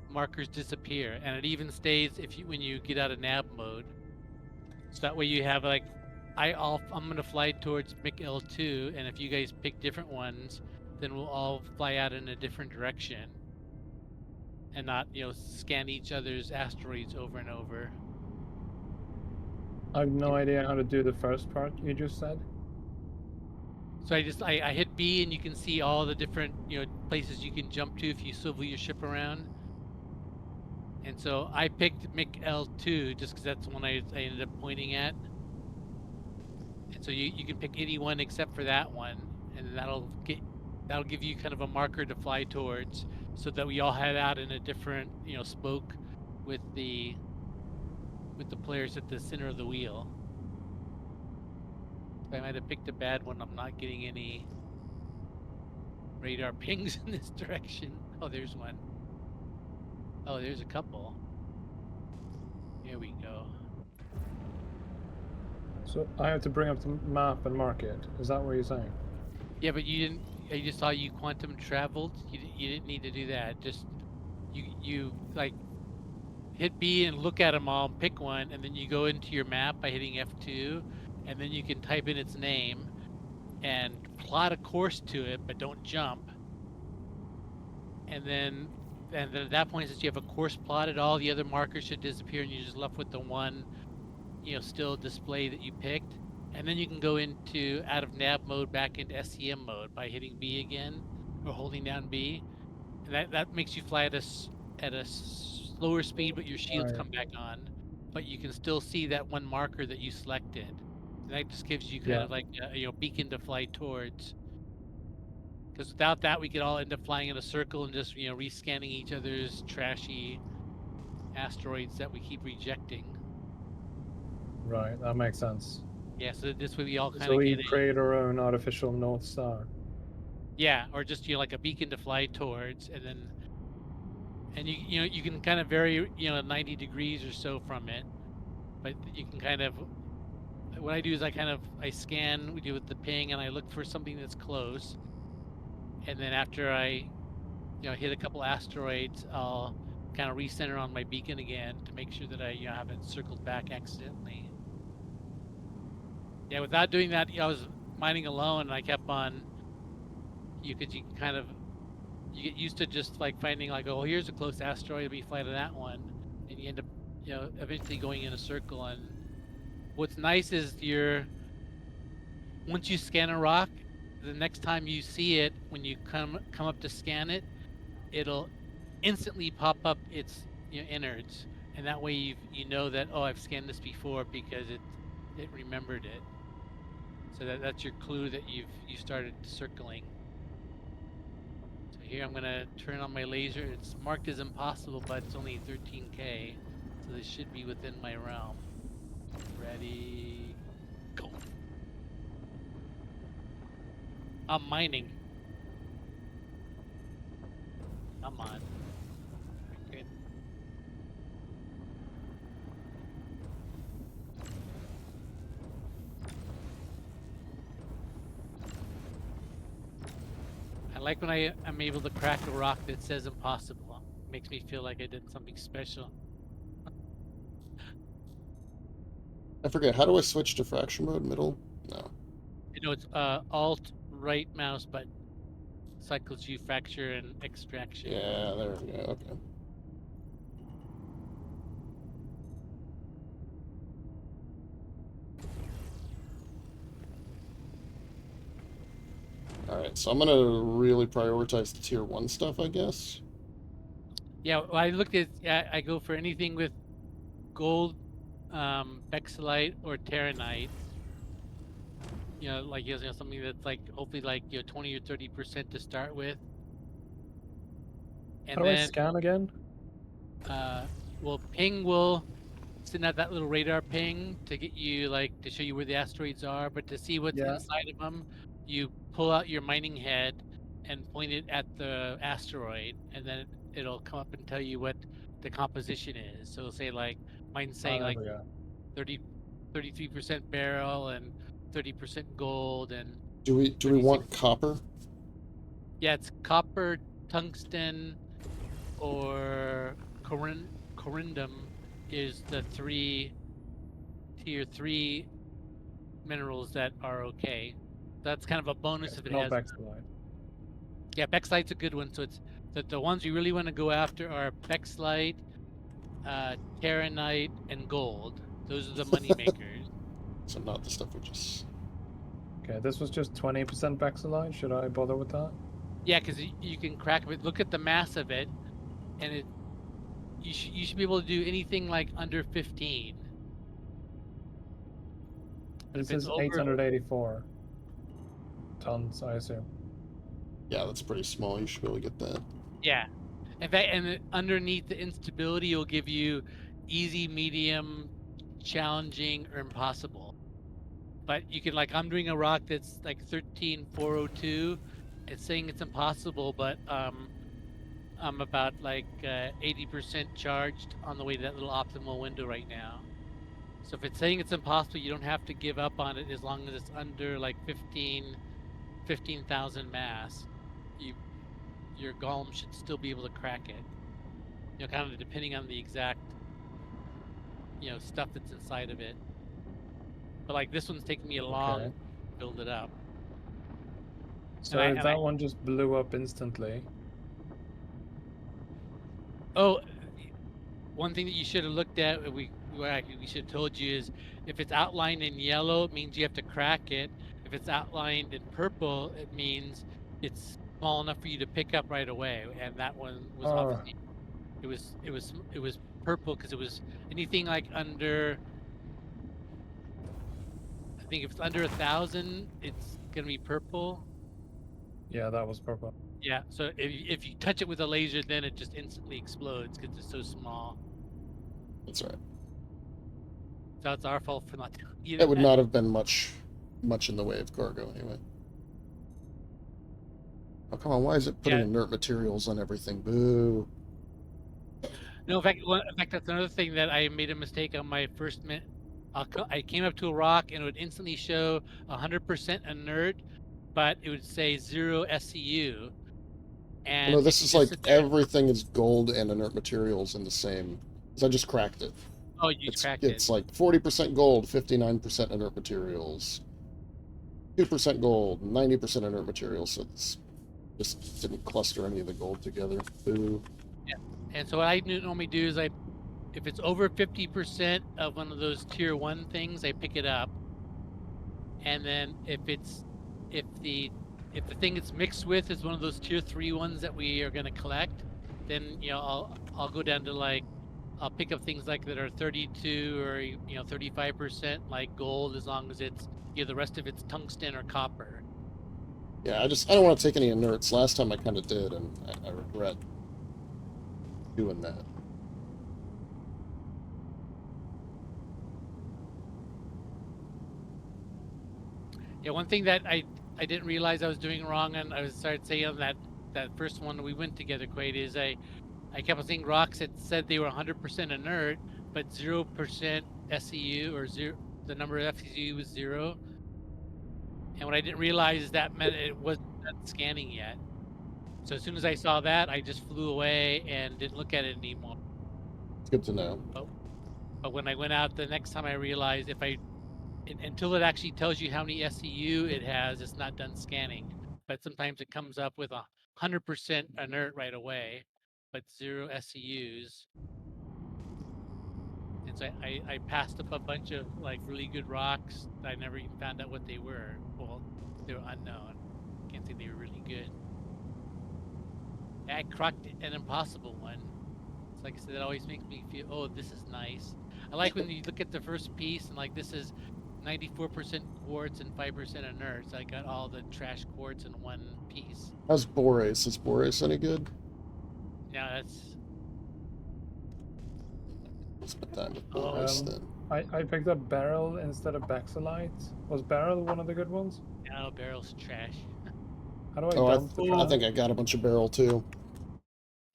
markers disappear, and it even stays when you get out of nav mode. So that way you have like, I'm gonna fly towards Mick L2, and if you guys pick different ones, then we'll all fly out in a different direction, and not scan each other's asteroids over and over. I have no idea how to do the first part you just said. So I hit B, and you can see all the different places you can jump to if you swivel your ship around. And so I picked Mick L2 just because that's the one I ended up pointing at. And so you can pick any one except for that one, and that'll give you kind of a marker to fly towards, so that we all head out in a different spoke with the Polaris at the center of the wheel. I might have picked a bad one. I'm not getting any radar pings in this direction. Oh, there's one. Oh, there's a couple. Here we go. So I have to bring up the map and mark it. Is that what you're saying? Yeah, but you didn't. I just saw you quantum traveled. You didn't need to do that. Just you like hit B and look at them all, pick one, and then you go into your map by hitting F2, and then you can type in its name and plot a course to it, but don't jump. And then at that point, since you have a course plotted, all the other markers should disappear, and you're just left with the one, still display that you picked. And then you can go into out of nav mode back into SCM mode by hitting B again or holding down B, and that makes you fly at a slower speed, but your shields Right. come back on, but you can still see that one marker that you selected. And that just gives you kind of like a beacon to fly towards. Because without that, we could all end up flying in a circle and just rescanning each other's trashy asteroids that we keep rejecting. Right, that makes sense. Yeah, so this way we all kind So of we get create our own artificial North Star. Yeah, or just like a beacon to fly towards, and then you can kind of vary 90 degrees or so from it, but you can kind of what I do is I scan, we do with the ping, and I look for something that's close, and then after I hit a couple asteroids, I'll kind of recenter on my beacon again to make sure that I haven't circled back accidentally. Yeah, without doing that, I was mining alone, and I kept on. You get used to just like finding like, oh, here's a close asteroid, let me fly to that one, and you end up eventually going in a circle. And what's nice is once you scan a rock, the next time you see it, when you come up to scan it, it'll instantly pop up its innards, and that way you know that, oh, I've scanned this before because it remembered it. So that's your clue that you started circling. So here I'm gonna turn on my laser. It's marked as impossible, but it's only 13K, so this should be within my realm. Ready, go. I'm mining. Come on. Good. I like when I'm able to crack a rock that says impossible. It makes me feel like I did something special. I forget, how do I switch to fracture mode? Middle? No. It's Alt right mouse button. Cycles you fracture and extraction. Yeah, there we go, okay. Alright, so I'm gonna really prioritize the tier 1 stuff, I guess. Yeah, well, I looked at. I go for anything with gold, Bexelite or Terranite. Like something that's like hopefully like 20 or 30% to start with. And How do I then scan again? well, ping will send out that little radar ping to get you to show you where the asteroids are, but to see what's inside of them, you pull out your mining head and point it at the asteroid, and then it'll come up and tell you what the composition is. So it'll say like mine's saying 33% beryl and 30% gold. And do we want copper? Yeah, it's copper, tungsten, or corundum is the tier 3 minerals that are okay. That's kind of a bonus if it has. Bexelite. Yeah, Bexlite's a good one. So it's the ones we really want to go after are Bexlite, Terranite, and gold. Those are the money makers. So not the stuff we just... Okay, this was just 20% Bexelite. Should I bother with that? Yeah, because you can crack it. Look at the mass of it, and you should be able to do anything like under 15. This is 884 tons, I assume. Yeah, that's pretty small. You should be able to get that. Yeah. In fact, and underneath the instability, will give you easy, medium, challenging, or impossible. But you can, like, I'm doing a rock that's like 13,402. It's saying it's impossible, but I'm about like 80% charged on the way to that little optimal window right now. So if it's saying it's impossible, you don't have to give up on it as long as it's under like 15,000 mass. Your golem should still be able to crack it. You know, kind of depending on the exact, you know, stuff that's inside of it. But like this one's taking me a long Okay. to build it up. So And that one just blew up instantly. Oh, one thing that you should have looked at, we should have told you is if it's outlined in yellow, it means you have to crack it. If it's outlined in purple, it means it's small enough for you to pick up right away. And that one was obviously it was purple because it was anything like under. I think if it's under 1,000, it's gonna be purple. Yeah, that was purple. Yeah. So if you touch it with a laser, then it just instantly explodes because it's so small. That's right. So it's our fault for not doing it. That would not have been much in the way of cargo anyway. Oh, come on, why is it putting inert materials on everything? Boo. No, in fact, that's another thing that I made a mistake on my first minute. I came up to a rock and it would instantly show 100% inert, but it would say 0 SCU. And no, this is like everything is gold and inert materials in the same. Because I just cracked it. Oh, you cracked it. It's like 40% gold, 59% inert materials, 2% gold, 90% inert materials. So it's just didn't cluster any of the gold together. Boo. Yeah. And so what I normally do is if it's over 50% of one of those tier 1 things, I pick it up. And then if the thing it's mixed with is one of those tier 3 ones that we are going to collect, then you know I'll go down to like I'll pick up things like that are 32 or 35% like gold, as long as it's the rest of it's tungsten or copper. Yeah, I don't want to take any inerts. Last time I kind of did, and I regret doing that. Yeah, one thing that I didn't realize I was doing wrong, and I started saying on that first one we went together, Quade, is I kept on seeing rocks that said they were 100% inert, but 0% SCU or zero. The number of SCU was 0. And what I didn't realize is that meant it wasn't scanning yet. So as soon as I saw that, I just flew away and didn't look at it anymore. It's good to know. But when I went out the next time, I realized until it actually tells you how many SCU it has, it's not done scanning. But sometimes it comes up with 100% inert right away, but 0 SCUs. And so I passed up a bunch of like really good rocks that I never even found out what they were. Well, they were unknown. Can't say they were really good. I cracked an impossible one. So like I said, that always makes me feel, oh, this is nice. I like when you look at the first piece and like this is 94% quartz and 5% inert. So I got all the trash quartz in one piece. How's Borace? Is Borace any good? Yeah, that's... Spend time with Borace then. I picked up Beryl instead of Baxolite. Was Beryl one of the good ones? No, Beryl's trash. How do I dump I think I got a bunch of Beryl too.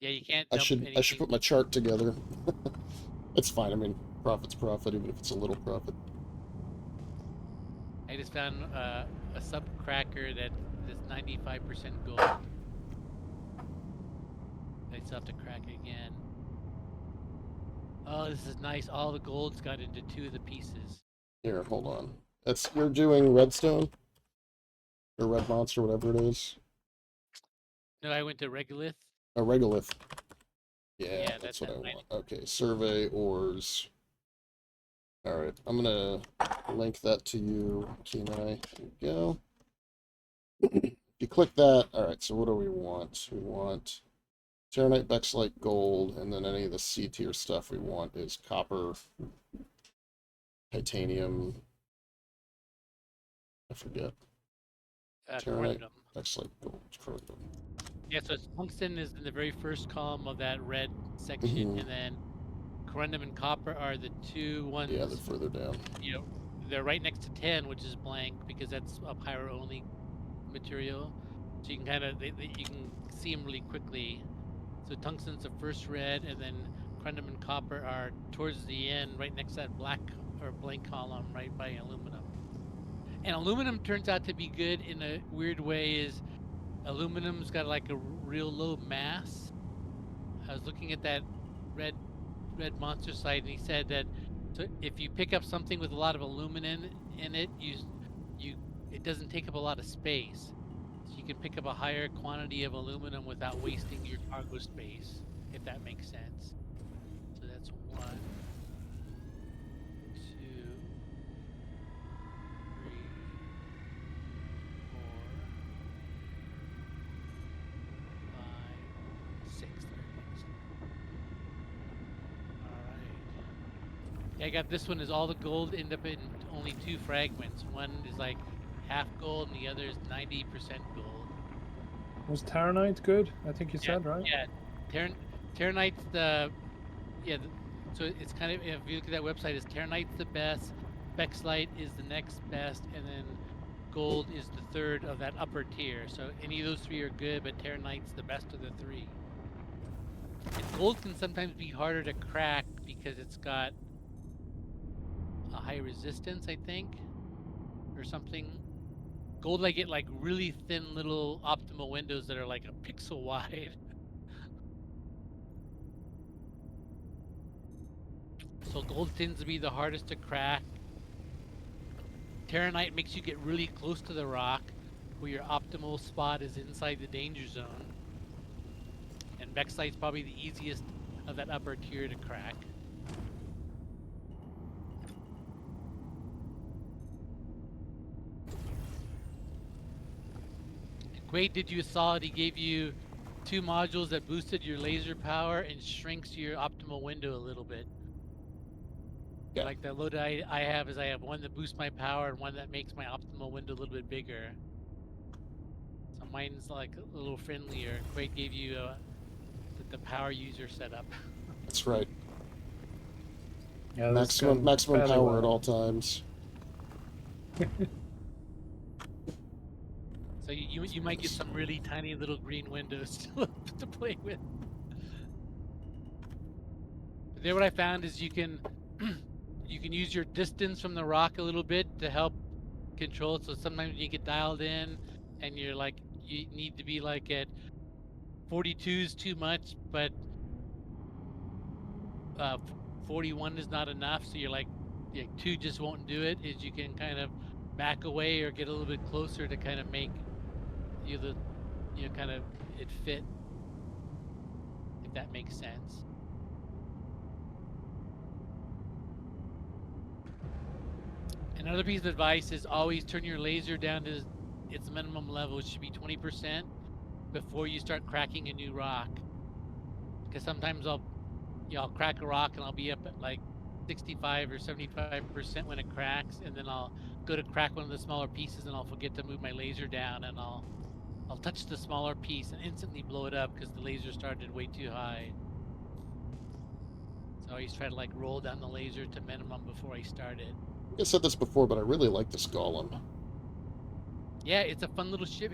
Yeah, you can't dump I should put my chart together. It's fine. I mean, profit's profit, even if it's a little profit. I just found a sub cracker that is 95% gold. I still have to crack it again. Oh, this is nice. All the gold's got into 2 of the pieces. Here, hold on. You're doing redstone? Or red monster, whatever it is? No, I went to Regolith. A regolith. Yeah, Yeah, that's that's what I it. want. Okay, survey ores. Alright, I'm gonna link that to you, Kienai. There you go. You click that. Alright, so what do we want? We want Terranite, Bexlite, gold, and then any of the C tier stuff we want is copper, titanium. I forget. Terranite, Bexlite, gold, corundum. Yeah, so tungsten is in the very first column of that red section, and then corundum and copper are the 2 ones. Yeah, they're further down. they're right next to 10, which is blank because that's a pyro only material. So you can kind of you can see them really quickly. So tungsten's the first red, and then corundum and copper are towards the end, right next to that black or blank column, right by aluminum. And aluminum turns out to be good in a weird way. Is aluminum's got like a real low mass. I was looking at that red monster site, and he said that so if you pick up something with a lot of aluminum in it, it doesn't take up a lot of space. So you can pick up a higher quantity of aluminum without wasting your cargo space, if that makes sense. So that's 1, 2, 3, 4, 5, 6. There it is. Alright. Yeah, I got this one is all the gold end up in only 2 fragments. One is like half gold and the other is 90% gold. Was Terranite good? I think you said, right? Yeah, Terranite's the so it's kind of, if you look at that website, is Terranite's the best, Bexlite is the next best, and then gold is the third of that upper tier. So any of those 3 are good, but Terranite's the best of the 3. And gold can sometimes be harder to crack because it's got a high resistance, I think, or something. Gold, I get like really thin little optimal windows that are like a pixel wide. So gold tends to be the hardest to crack. Terranite makes you get really close to the rock, where your optimal spot is inside the danger zone. And Bexlite's probably the easiest of that upper tier to crack. Quade did you a solid. He gave you 2 modules that boosted your laser power and shrinks your optimal window a little bit. Yeah. Like the load I have is I have one that boosts my power and one that makes my optimal window a little bit bigger. So mine's like a little friendlier. Quade gave you the power user setup. That's right. Yeah, this Maximum goes fairly power well. at all times. So you might get some really tiny little green windows to play with. But there, what I found is you can use your distance from the rock a little bit to help control it. So sometimes you get dialed in, and you're like you need to be like at 42 is too much, but 41 is not enough. So you're like 2 just won't do it. Is you can kind of back away or get a little bit closer to kind of make kind of it fit, if that makes sense. Another piece of advice is always turn your laser down to its minimum level, which should be 20%, before you start cracking a new rock. Because sometimes I'll crack a rock and I'll be up at like 65 or 75% when it cracks, and then I'll go to crack one of the smaller pieces and I'll forget to move my laser down, and I'll touch the smaller piece and instantly blow it up because the laser started way too high. So I always try to like roll down the laser to minimum before I start it. I said this before, but I really like this golem. Yeah, it's a fun little ship.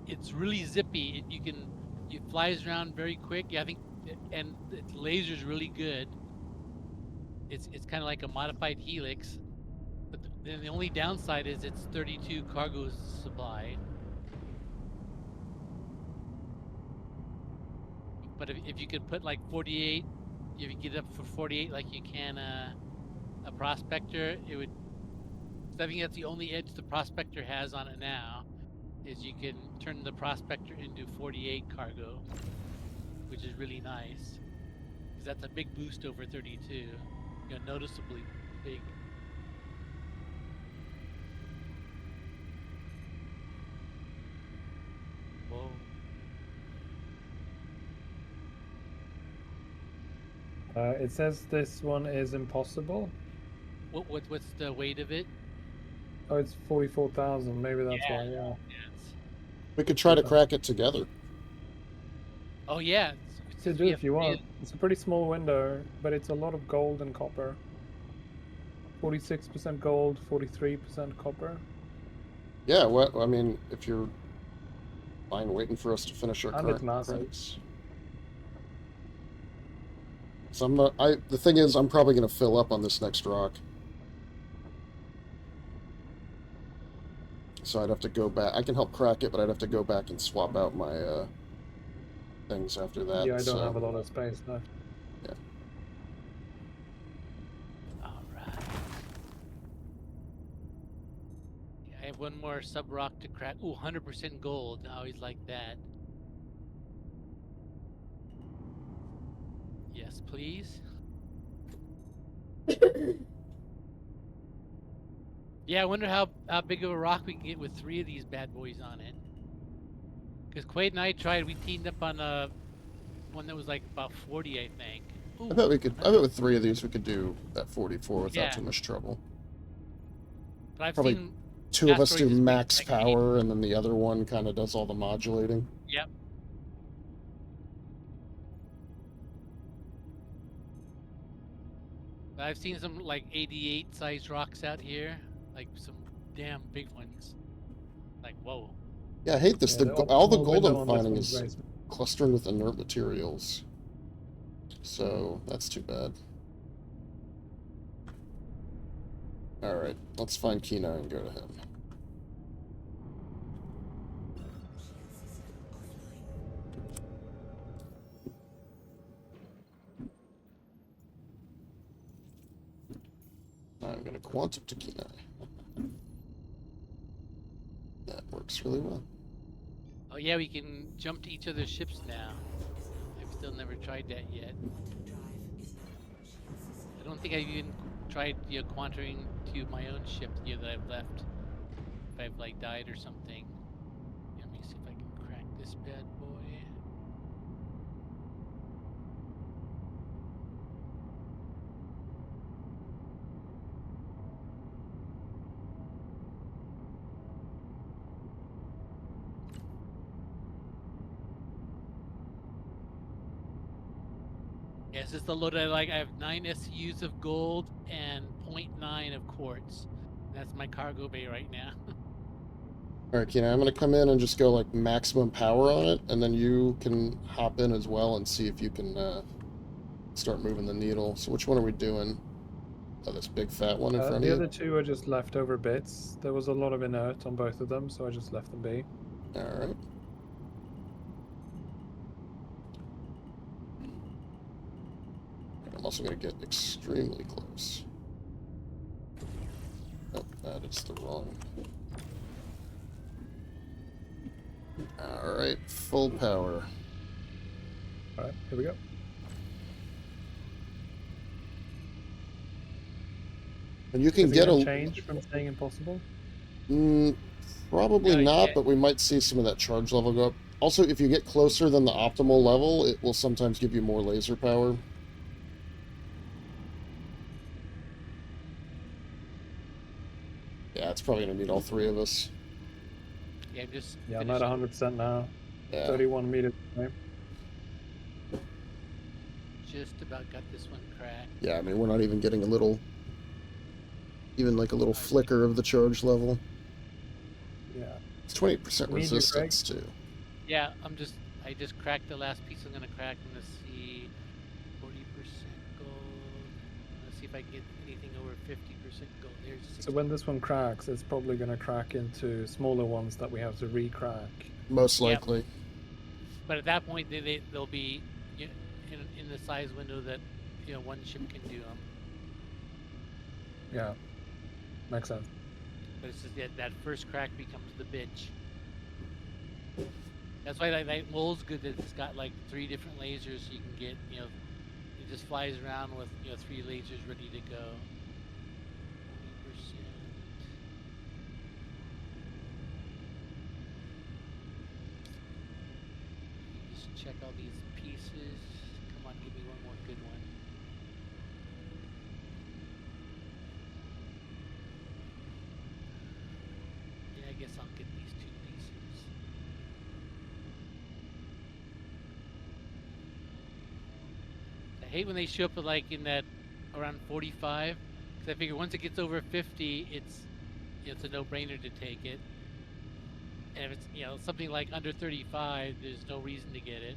It's really zippy. It flies around very quick. Yeah, I think, and its laser's really good. It's kind of like a modified Helix, but then the only downside is it's 32 cargo supply. But if you could put like 48, if you get up for 48 like you can a Prospector, it would. I think that's the only edge the Prospector has on it now, is you can turn the Prospector into 48 cargo, which is really nice, because that's a big boost over 32, noticeably big. Whoa. It says this one is impossible. What's the weight of it? Oh, it's 44,000. Maybe that's why. Yeah. Yes. We could try to crack it together. Oh yeah. To do if you want. It's a pretty small window, but it's a lot of gold and copper. 46% gold, 43% copper. Yeah, what I mean, if you're fine waiting for us to finish our And current it's massive. credits. So I'm not. The thing is, I'm probably going to fill up on this next rock. So I'd have to go back. I can help crack it, but I'd have to go back and swap out my things after that. Yeah, I don't so, have a lot of space left. Yeah. All right. Yeah, I have one more sub rock to crack. Ooh, 100% gold. I always like that. Yes, please. Yeah, I wonder how big of a rock we can get with 3 of these bad boys on it. Because Quade and I tried, we teamed up on one that was like about 40, I think. Ooh, I bet we could. I bet with 3 of these we could do that 44 without Yeah. too much trouble. but I've probably seen 2 of us do asteroids as big as max that game. power, and then the other one kind of does all the modulating. Yep. But I've seen some like 88 sized rocks out here, like some damn big ones. Like whoa. Yeah, I hate this. Yeah, All the optimal gold window I'm on this finding one's is very small. clustering with inert materials. So that's too bad. Alright, let's find Kienai and go to him. I'm going to quantum to Kienai. That works really well. Oh yeah, we can jump to each other's ships now. I've still never tried that yet. I don't think I've even tried quantering to my own ship that I've left. If I've like died or something. Let me see if I can crack this bad boy. Yeah, this is the load I like. I have 9 SCUs of gold and 0.9 of quartz. That's my cargo bay right now. Alright, Kienai, I'm going to come in and just go like maximum power on it, and then you can hop in as well and see if you can start moving the needle. So which one are we doing? Oh, this big fat one in front of The you? other 2 are just leftover bits. There was a lot of inert on both of them, so I just left them be. Alright. I'm also going to get extremely close. Oh, that is the wrong. Alright, full power. Alright, here we go. And you can Is it get gonna a change from saying impossible? probably No, not, yeah. but we might see some of that charge level go up. Also, if you get closer than the optimal level, it will sometimes give you more laser power. Yeah, it's probably gonna need all 3 of us. Yeah, I'm just. Yeah, I'm at finishing. 100% now. Yeah. 31 meters away. Just about got this one cracked. Yeah, I mean, we're not even getting a little, even like a little flicker of the charge level. Yeah. It's 28% Need you, resistance, too. Yeah, I just cracked the last piece I'm gonna crack. I'm gonna see 40% gold. Let's see if I can get anything over 50% gold. There's 60. So when this one cracks, it's probably going to crack into smaller ones that we have to re-crack. Most Yep. likely. But at that point, they'll be in the size window that one ship can do them. Yeah. Makes sense. But it's just that first crack becomes the bitch. That's why that mold's good that it's got like 3 different lasers so you can get, it just flies around with, 3 lasers ready to go. 40%. Just check all these pieces. Come on, give me one more good one. Yeah, I guess I'll get these 2 pieces. I hate when they show up like in that around 45. 'Cause I figure once it gets over 50, it's a no-brainer to take it. And if it's something like under 35, there's no reason to get it.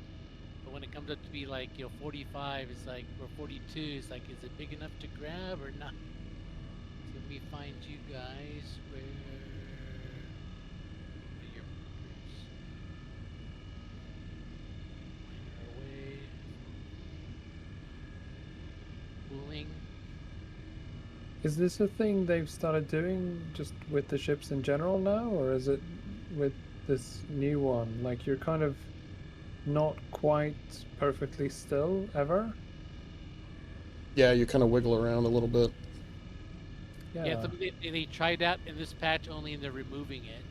But when it comes up to be like 45, it's like, or 42, it's like, is it big enough to grab or not? So let me find you guys. Where are your markers? Mine are away. Cooling. Is this a thing they've started doing just with the ships in general now, or is it with this new one? Like you're kind of not quite perfectly still ever? Yeah, you kind of wiggle around a little bit. Yeah. Yeah, something they tried out in this patch only, and they're removing it.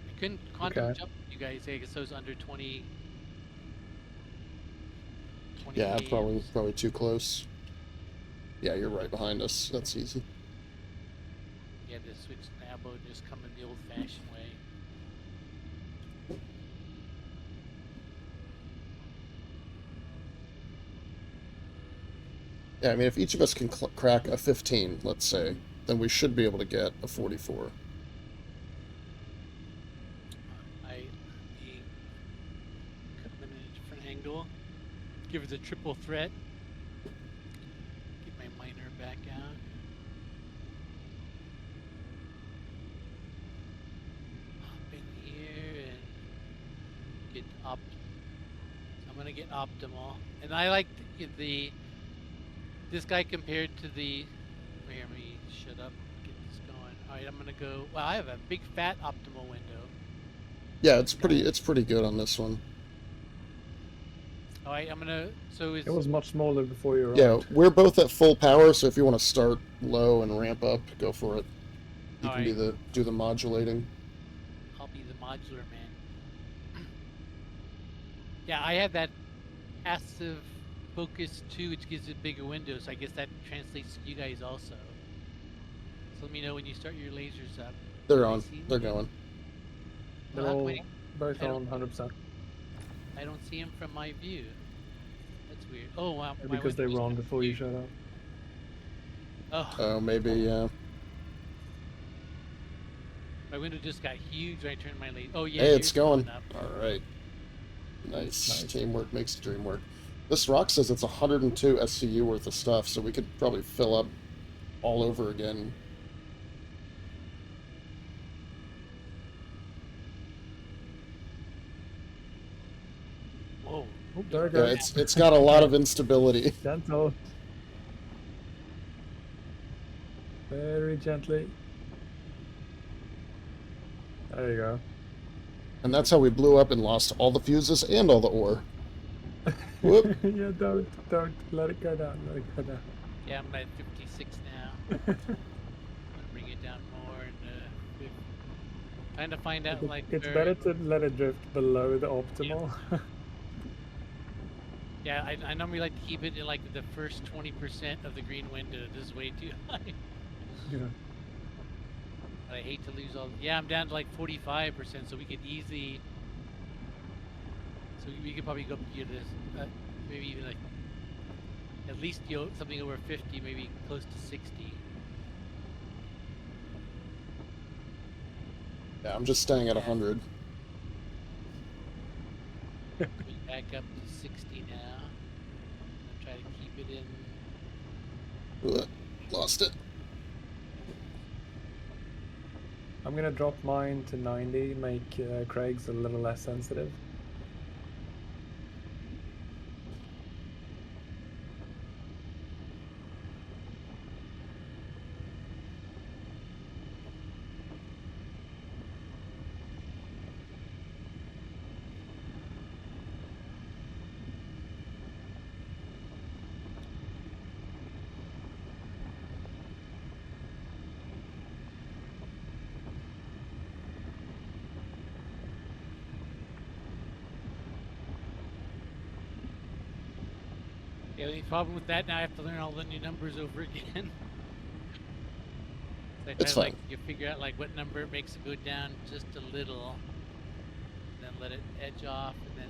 I couldn't quantum Okay. jump you guys, I guess those under 20. Yeah, 20 probably too close. Yeah, you're right behind us. That's easy. Yeah, to switch Nabo and just come in the old-fashioned way. Yeah, I mean, if each of us can crack a 15, let's say, then we should be able to get a 44. I come in a different angle. Give it a triple threat. Get my miner back out. Hop in here and get I'm gonna get optimal, and I like this guy compared to the. Here, let me shut up. Get this going. All right, I'm gonna go. Well, I have a big fat optimal window. Yeah, it's pretty good on this one. All right, I'm gonna. So It was much smaller before you Yeah, arrived. we're both at full power, so if you want to start low and ramp up, go for it. You can do the modulating. I'll be the modular man. Yeah, I have that passive focus too, which gives it bigger windows. So I guess that translates to you guys also. So let me know when you start your lasers up. They're on. They're going. They're Well, how all come both on 100%. I don't see them from my view. That's weird. Oh wow. Because they were on before you showed up. Oh. Oh, maybe, yeah. My window just got huge when I turned my laser. Oh yeah. Hey, it's going. Up. All right. Nice. Teamwork makes the dream work. This rock says it's 102 SCU worth of stuff, so we could probably fill up all over again. Whoa. Oh, there it Yeah, goes. it's got a lot of instability. Gentle. Very gently. There you go. And that's how we blew up and lost all the fuses and all the ore. Whoop. Yeah, don't let it go down. Let it go down. Yeah, I'm at 56 now. I'm gonna bring it down more and trying to find out like. It's better to let it drift below the optimal. Yeah, I normally like to keep it in like the first 20% of the green window. This is way too high. Yeah. But I hate to lose all. Yeah, I'm down to like 45%, so we could easily. So we could probably go up to this, maybe even like at least something over 50, maybe close to 60. Yeah, I'm just staying at 100. Back up to 60 now. I'm gonna try to keep it in. Ugh, lost it. I'm gonna drop mine to 90, make Craig's a little less sensitive. Yeah, the only problem with that now I have to learn all the new numbers over again. So I try It's to, fine. like, you figure out like what number makes it go down just a little, and then let it edge off, and then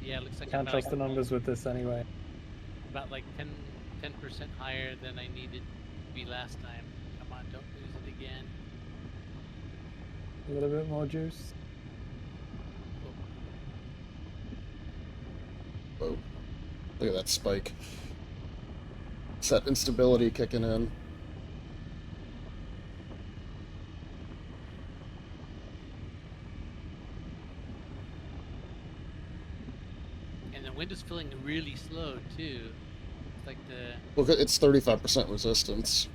yeah, it looks like Can't about, trust like, the numbers with this anyway. about like 10, 10% higher than I needed to be last time. Come on, don't lose it again. A little bit more juice. Whoa. Look at that spike. It's that instability kicking in. And the wind is feeling really slow too. It's like the Look, it's 35% resistance.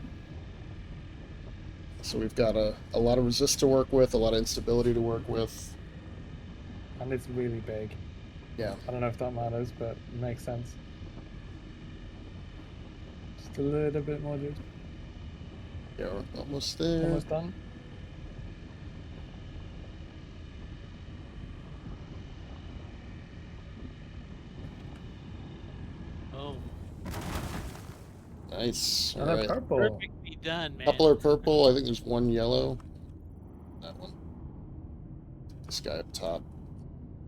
So we've got a lot of resist to work with, a lot of instability to work with. And it's really big. Yeah. I don't know if that matters, but it makes sense. Just a little bit more juice. Yeah, we're almost there. Almost done. oh, Nice. And All they're right. purple. perfectly done, man. Couple are purple. I think there's one yellow. That one. This guy up top.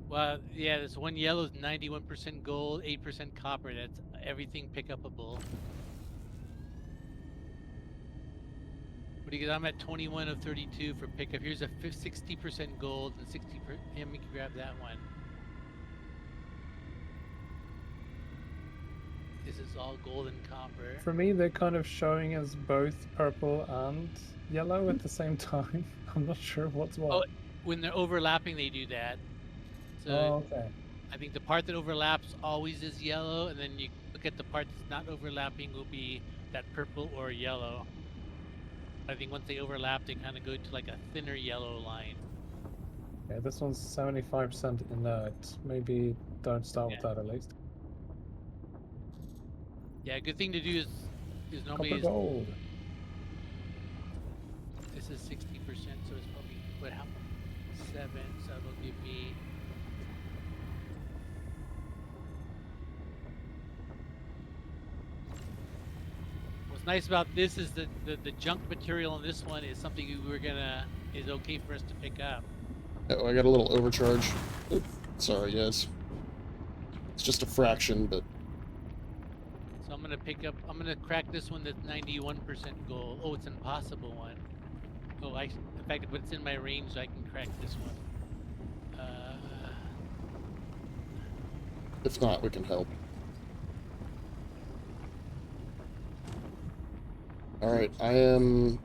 Well, yeah, this one yellow is 91% gold, 8% copper. That's everything pick upable. What do you get? I'm at 21 of 32 for pickup. Here's a 60% gold and 60%. Yeah, we can grab that one. This is all gold and copper. For me, they're kind of showing us both purple and yellow at the same time. I'm not sure what's what. Oh, when they're overlapping, they do that. So Oh, okay. I think the part that overlaps always is yellow, and then you look at the part that's not overlapping will be that purple or yellow. I think once they overlap, they kind of go to like a thinner yellow line. Yeah, this one's 75% inert. Maybe don't start with that at least. Yeah, a good thing to do is normally Copper gold. this is 60%, so it's probably what happened 7, so it'll give me. What's nice about this is that the junk material in this one is something is okay for us to pick up. Oh, I got a little overcharge. Oops. Sorry, guys. It's just a fraction, but So I'm gonna crack this one that's 91% gold. Oh, it's an impossible one. Oh, in fact, if it's in my range, I can crack this one. if not, we can help. Alright, I am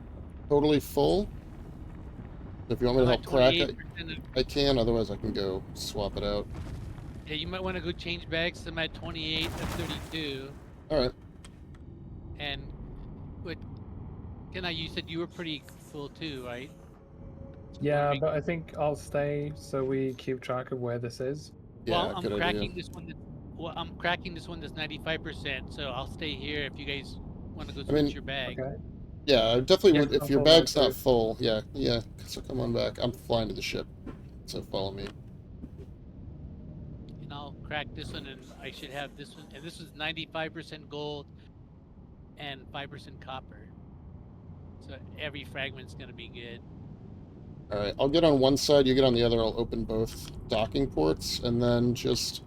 totally full. If you want me to help crack it, I can, otherwise I can go swap it out. Yeah, you might want to go change bags. I'm at 28 of 32. Alright. And what? Kienai, you said you were pretty full too, right? Yeah, but I think I'll stay so we keep track of where this is. Yeah, Well, good I'm cracking idea. this one. I'm cracking this one that's 95%. So I'll stay here if you guys want to go switch mean, your bag. Okay. Yeah, I definitely Yeah, would. If I'll your follow bag's too. not full, yeah, so come on back. I'm flying to the ship, so follow me. And I'll crack this one, and I should have this one. And this was 95% gold and 5% copper. So every fragment's gonna be good. Alright, I'll get on one side, you get on the other. I'll open both docking ports, and then just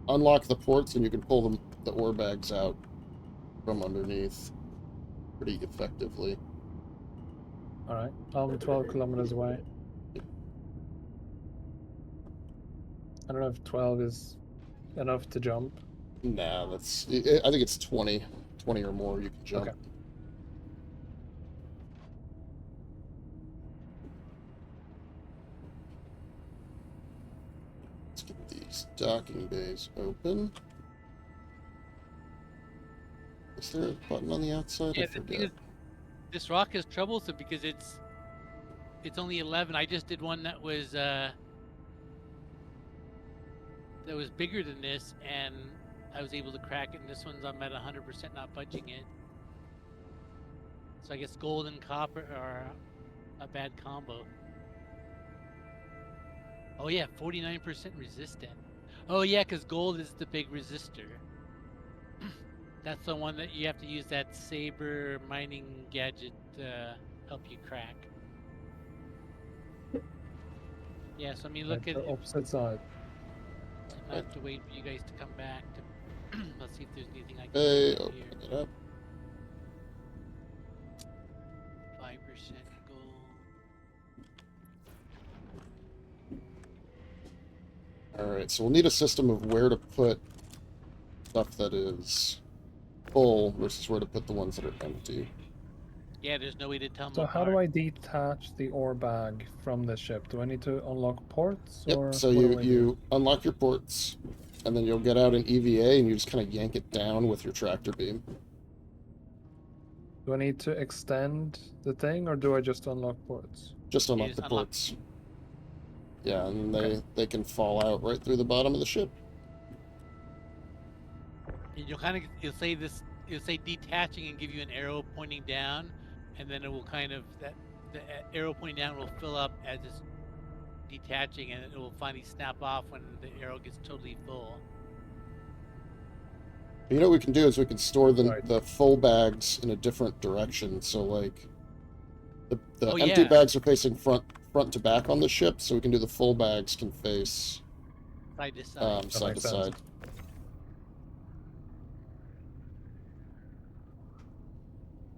unlock the ports, and you can pull the ore bags out from underneath pretty effectively. Alright. I'm 12 kilometers away. I don't know if 12 is enough to jump. Nah, that's... I think it's 20. 20 or more you can jump. Okay. Let's get these docking bays open. Is there a button on the outside? Yeah, I the thing forget. is, this rock is troublesome because it's only 11. I just did one that was bigger than this, and I was able to crack it. And this one's I'm at 100% not budging it. So I guess gold and copper are a bad combo. Oh yeah, 49% resistant. Oh yeah, because gold is the big resistor. That's the one that you have to use that saber mining gadget to help you crack. Yeah, so I mean, look Right, at the opposite side. I have to wait for you guys to come back. Let's see if there's anything I can Hey, do open here. it. that up. 5% gold. Alright, so we'll need a system of where to put stuff that is full versus where to put the ones that are empty. Yeah, there's no way to tell them So how apart. do I detach the ore bag from the ship? Do I need to unlock ports or Yep, so what do I do? you unlock your ports, and then you'll get out an EVA, and you just kind of yank it down with your tractor beam. Do I need to extend the thing or do I just unlock ports? Just unlock just the unlock- ports. Yeah, and Okay. they can fall out right through the bottom of the ship. And you'll say detaching and give you an arrow pointing down, and then it will kind of the arrow pointing down will fill up as it's detaching, and it will finally snap off when the arrow gets totally full. You know what we can do is we can store Right. the full bags in a different direction. So like the Oh, empty yeah. bags are facing front to back on the ship, so we can do the full bags can face Side to side. side to makes sense. side.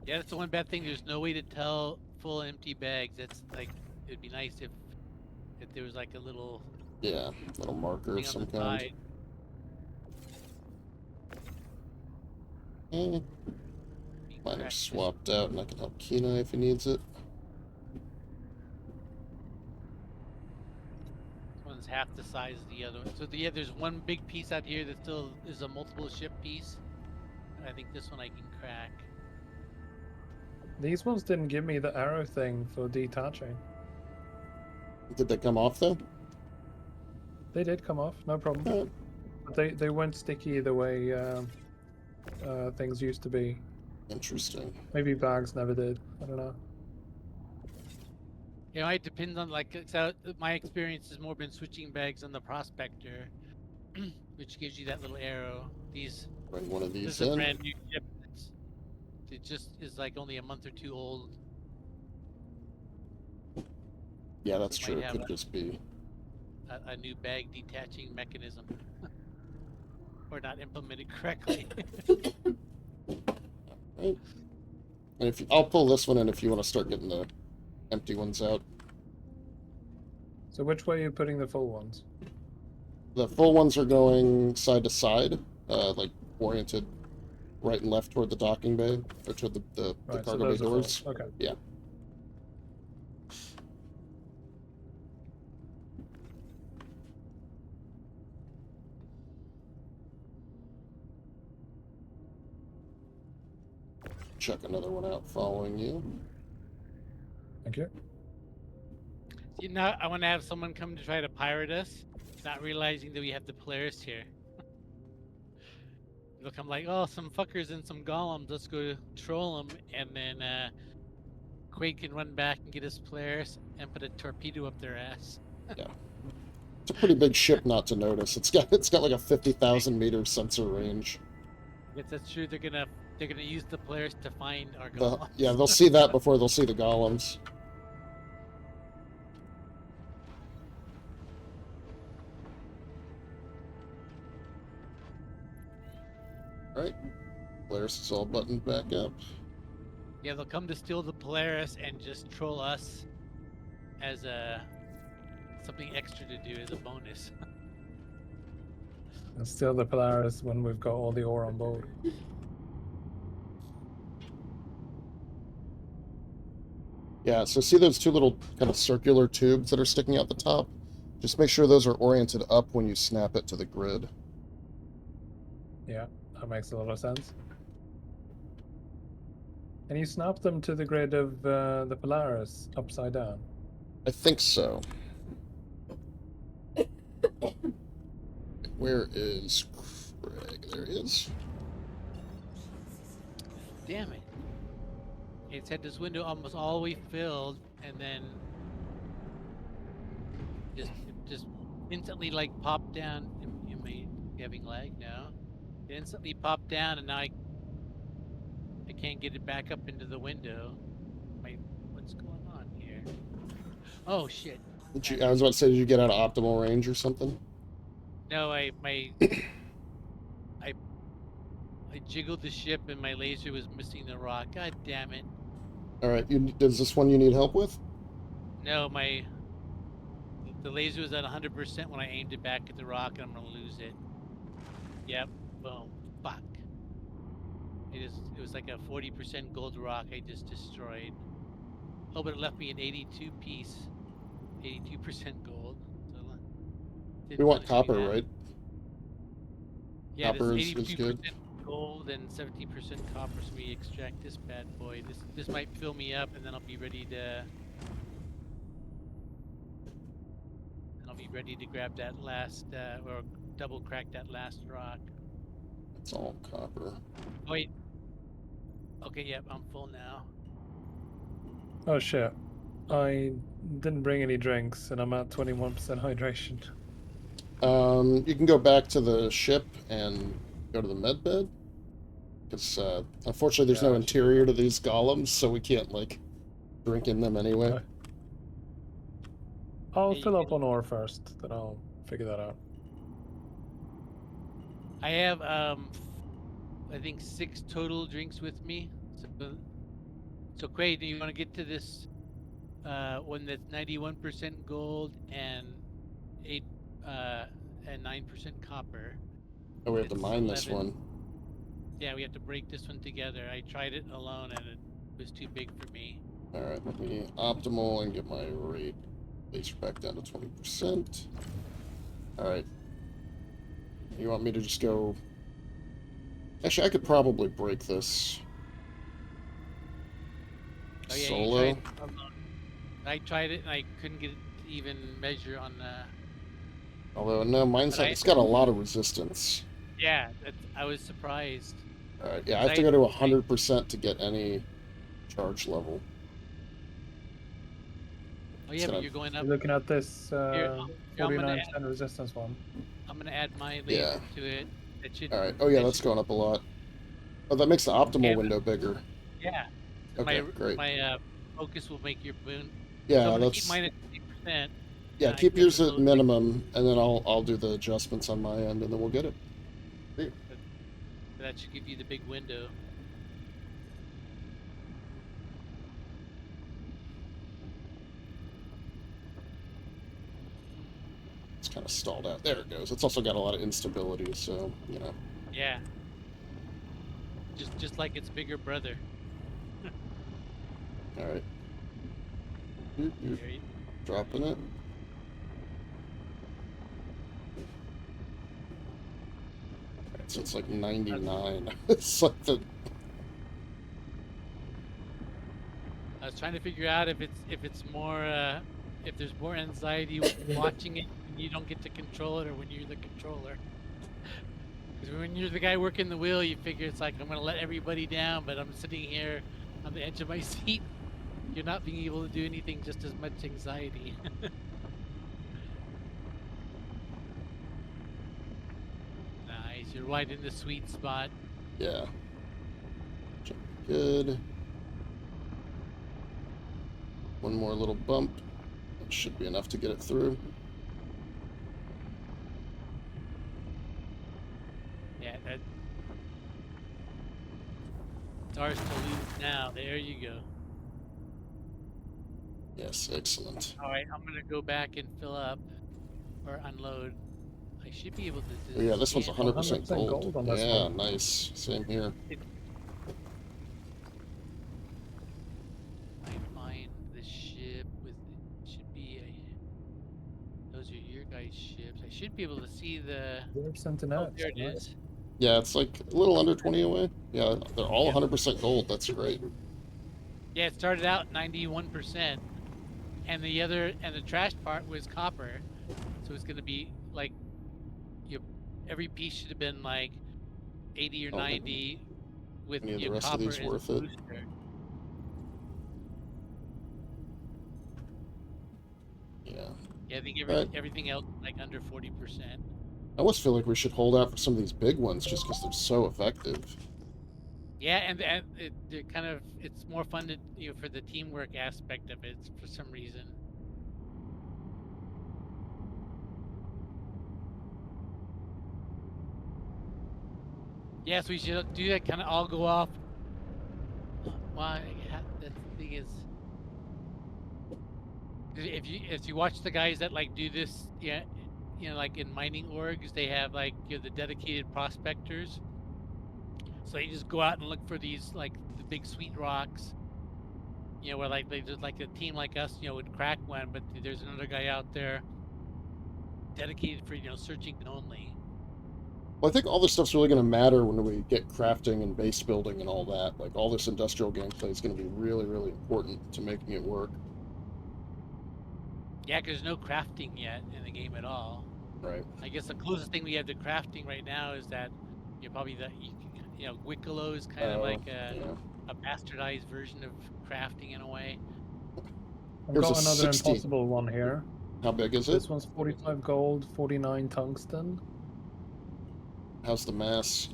Yeah, that's the one bad thing. There's no way to tell full empty bags. That's like it'd be nice if there was like a little Yeah, little marker thing of on some the kind. side. Eh, being mine are cracked. swapped out, and I can help Kienai if he needs it. This one's half the size of the other one. So yeah, there's one big piece out here that still is a multiple ship piece. And I think this one I can crack. These ones didn't give me the arrow thing for detaching. Did they come off though? They did come off, no problem. Alright. But they weren't sticky the way things used to be. Interesting. Maybe bags never did. I don't know. You know, it depends on so my experience has more been switching bags on the prospector, which gives you that little arrow. Bring one of This these is a in. brand new ship. It just is like only a month or two old. Yeah, that's It true. might It have could just be. a new bag detaching mechanism, or not implemented correctly. Right. And if I'll pull this one in if you want to start getting the empty ones out. So which way are you putting the full ones? The full ones are going side to side, like oriented right and left toward the docking bay, or toward the Right, so cargo bay those are full. doors. Okay. Yeah. Check another one out following you. Thank you. See, now I want to have someone come to try to pirate us, not realizing that we have the Polaris here. They'll come like, oh, some fuckers and some golems, let's go troll them, and then Quade can run back and get his Polaris and put a torpedo up their ass. Yeah. It's a pretty big ship not to notice. It's got like a 50,000 meter sensor range. I guess that's true. They're gonna use the Polaris to find our golems. Yeah, they'll see that before they'll see the golems. Right. Polaris is all buttoned back up. Yeah, they'll come to steal the Polaris and just troll us as something extra to do as a bonus. And steal the Polaris when we've got all the ore on board. Yeah, so see those two little kind of circular tubes that are sticking out the top? Just make sure those are oriented up when you snap it to the grid. Yeah, that makes a lot of sense. Can you snap them to the grid of the Polaris upside down? I think so. Where is Kraig? There he is. Damn it! It's had this window almost all the way filled, and then just instantly like popped down. Am I having lag now? It instantly popped down, and now I can't get it back up into the window. What's going on here? Oh shit! I was about to say, did you get out of optimal range or something? No, I I jiggled the ship and my laser was missing the rock. God damn it. All right, does this one you need help with? No, the laser was at 100% when I aimed it back at the rock, and I'm gonna lose it. Yep. Boom. Fuck. It was like a 40% gold rock I just destroyed. Oh, but it left me an 82 piece, 82% gold. So We didn't want punish me copper, that. right? Yeah, Copper this is 82% good. gold and 17% copper. So we extract this bad boy. This might fill me up, and then I'll be ready to. And I'll be ready to grab that last or double crack that last rock. It's all copper. Oh, wait. Okay, yep, I'm full now. Oh shit. I didn't bring any drinks and I'm at 21% hydration. You can go back to the ship and go to the med bed. Because, unfortunately, there's no Yeah, I should do interior that. to these golems, so we can't, like, drink in them anyway. Okay. I'll Yeah, you fill up can- on ore first, then I'll figure that out. I have I think 6 total drinks with me. So Quade, do you want to get to this one that's 91% gold and 8 and 9% copper? Oh, we have to It's mine this 11. one. Yeah, we have to break this one together. I tried it alone and it was too big for me. Alright, let me optimal and get my rate laser back down to 20%. Alright. You want me to just go... Actually, I could probably break this. Oh yeah, Solo. you tried alone. I tried it and I couldn't get it to even measure on the. Although, no, mine's But like, it's got a lot of resistance. Yeah, I was surprised. Alright, yeah, I have to go to 100% to get any charge level. Oh yeah, but you're going up. You're looking at this Here, I'm gonna 49% resistance one. I'm gonna add my laser Yeah. to it. That should. Alright, oh yeah, that that's should- going up a lot. Oh, that makes the optimal And- window bigger. Yeah. Okay, great. My focus will make your boon. Yeah, so I'm gonna that's... keep mine at 50%. Yeah, keep yours at minimum, and then I'll do the adjustments on my end, and then we'll get it. That should give you the big window. It's kind of stalled out. There it goes. It's also got a lot of instability, so, you know. Yeah. Just like its bigger brother. Alright. There you- Dropping it. Alright, so it's like 99. It's like the... I was trying to figure out if it's more if there's more anxiety watching it when you don't get to control it or when you're the controller. Because when you're the guy working the wheel, you figure it's like I'm gonna let everybody down, but I'm sitting here on the edge of my seat. You're not being able to do anything, just as much anxiety. Nice, you're right in the sweet spot. Yeah. Good. One more little bump. That should be enough to get it through. Yeah, it's ours to lose now. There you go. Yes, excellent. All right, I'm gonna go back and fill up or unload. I should be able to. Oh, yeah, this one's scan- 100% 100% gold. gold on this Yeah, one. nice. Same here. I find the ship with it should be a. Those are your guys' ships. I should be able to see the. 0% in Oh, that. there it is. Yeah, it's like a little under 20 away. Yeah, they're all Yeah. 100% gold. That's great. Yeah, it started out 91%, and the trash part was copper, so it's gonna be like, every piece should have been like 80 or Oh, 90 with any of the your rest of copper these as worth a it? booster. Yeah. Yeah, I think Right. everything else is like under 40%. I almost feel like we should hold out for some of these big ones just because they're so effective. Yeah, and they're kind of, it's more fun to, for the teamwork aspect of it for some reason. Yes, we should do that. Kind of all go off. Why? The thing is, if you watch the guys that like do this, yeah, like in mining orgs, they have like the dedicated prospectors. So you just go out and look for these like the big sweet rocks. Where like they just like a team like us, would crack one, but there's another guy out there dedicated for searching only. Well, I think all this stuff's really going to matter when we get crafting and base building and all that. Like, all this industrial gameplay is going to be really, really important to making it work. Yeah, because there's no crafting yet in the game at all. Right. I guess the closest thing we have to crafting right now is that probably Wicklow is kind of like yeah. a bastardized version of crafting in a way. I've Here's got a another 16. impossible one here. How big is it? This one's 45 gold, 49 tungsten. How's the mass?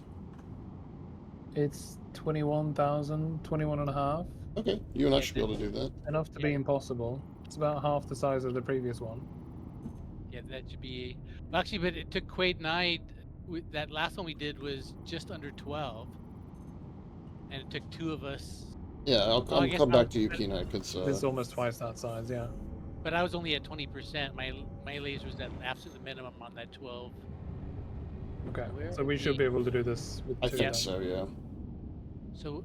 It's 21,000, 21 and a half. Okay, you and I should be able to do that. Enough to be impossible. It's about half the size of the previous one. Yeah, that should be. Well, actually, but it took Quade and I. That last one we did was just under 12, and it took 2 of us. Yeah, I'll come back to you, Kienai, because It's almost twice that size, yeah. But I was only at 20%. My laser was at absolute minimum on that 12. Okay, Where so we are should we? be able to do this with I 2 think then. so, yeah. So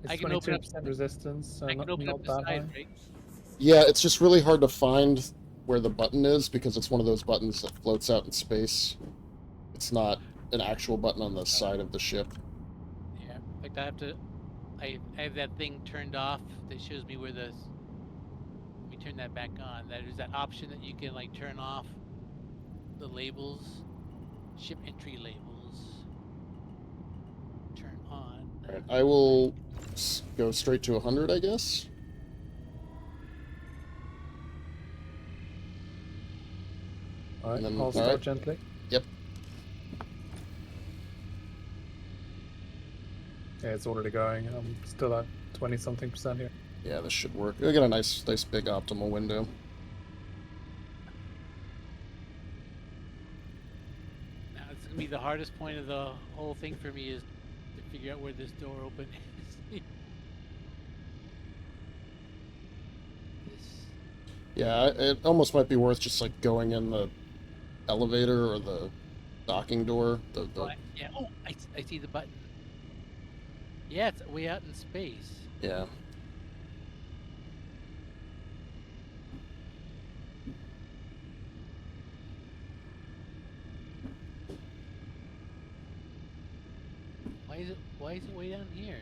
I It's can open up. 22% resistance, so I can open not up the that side, high. right? Yeah, it's just really hard to find where the button is because it's one of those buttons that floats out in space. It's not an actual button on the side of the ship. Yeah. In fact, I have that thing turned off that shows me where the. Let me turn that back on. There's that option that you can like turn off the labels, ship entry labels. Turn on. Alright, I will go straight to 100, I guess. Alright, And then- I'll start alright. gently. Yep. Yeah, it's already going. I'm still at 20-something% here. Yeah, this should work. I got a nice big optimal window. Now it's gonna be the hardest point of the whole thing for me is to figure out where this door open is. This. Yeah, it almost might be worth just like going in the elevator or the docking door. Yeah. Oh, I see the button. Yeah, it's way out in space. Yeah. Why is it way down here?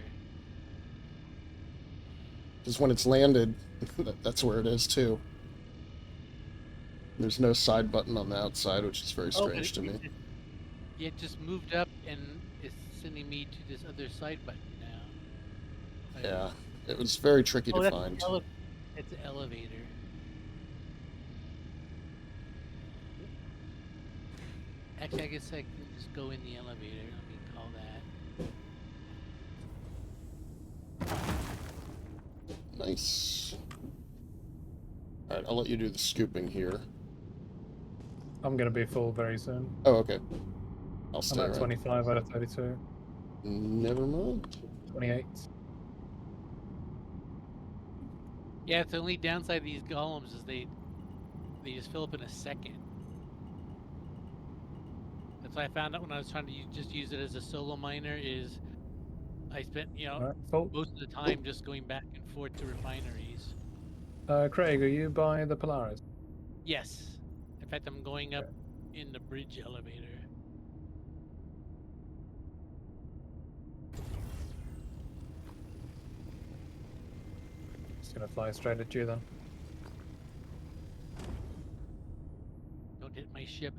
Because when it's landed, that's where it is too. There's no side button on the outside, which is very strange to me. It just moved up and is sending me to this other side button now. Yeah, it was very tricky to that's find. It's an elevator. Actually, I guess I can just go in the elevator. Let me call that. Nice. Alright, I'll let you do the scooping here. I'm gonna be full very soon. Oh, okay. I'll I'm stay at around. 25 out of 32. Never mind. 28. Yeah, it's the only downside of these golems is they just fill up in a second. That's what I found out when I was trying to just use it as a solo miner. Is I spent Alright, full. most of the time just going back and forth to refineries. Craig, are you by the Polaris? Yes. In fact, I'm going up in the bridge elevator. Just gonna fly straight at you then. Don't hit my ship.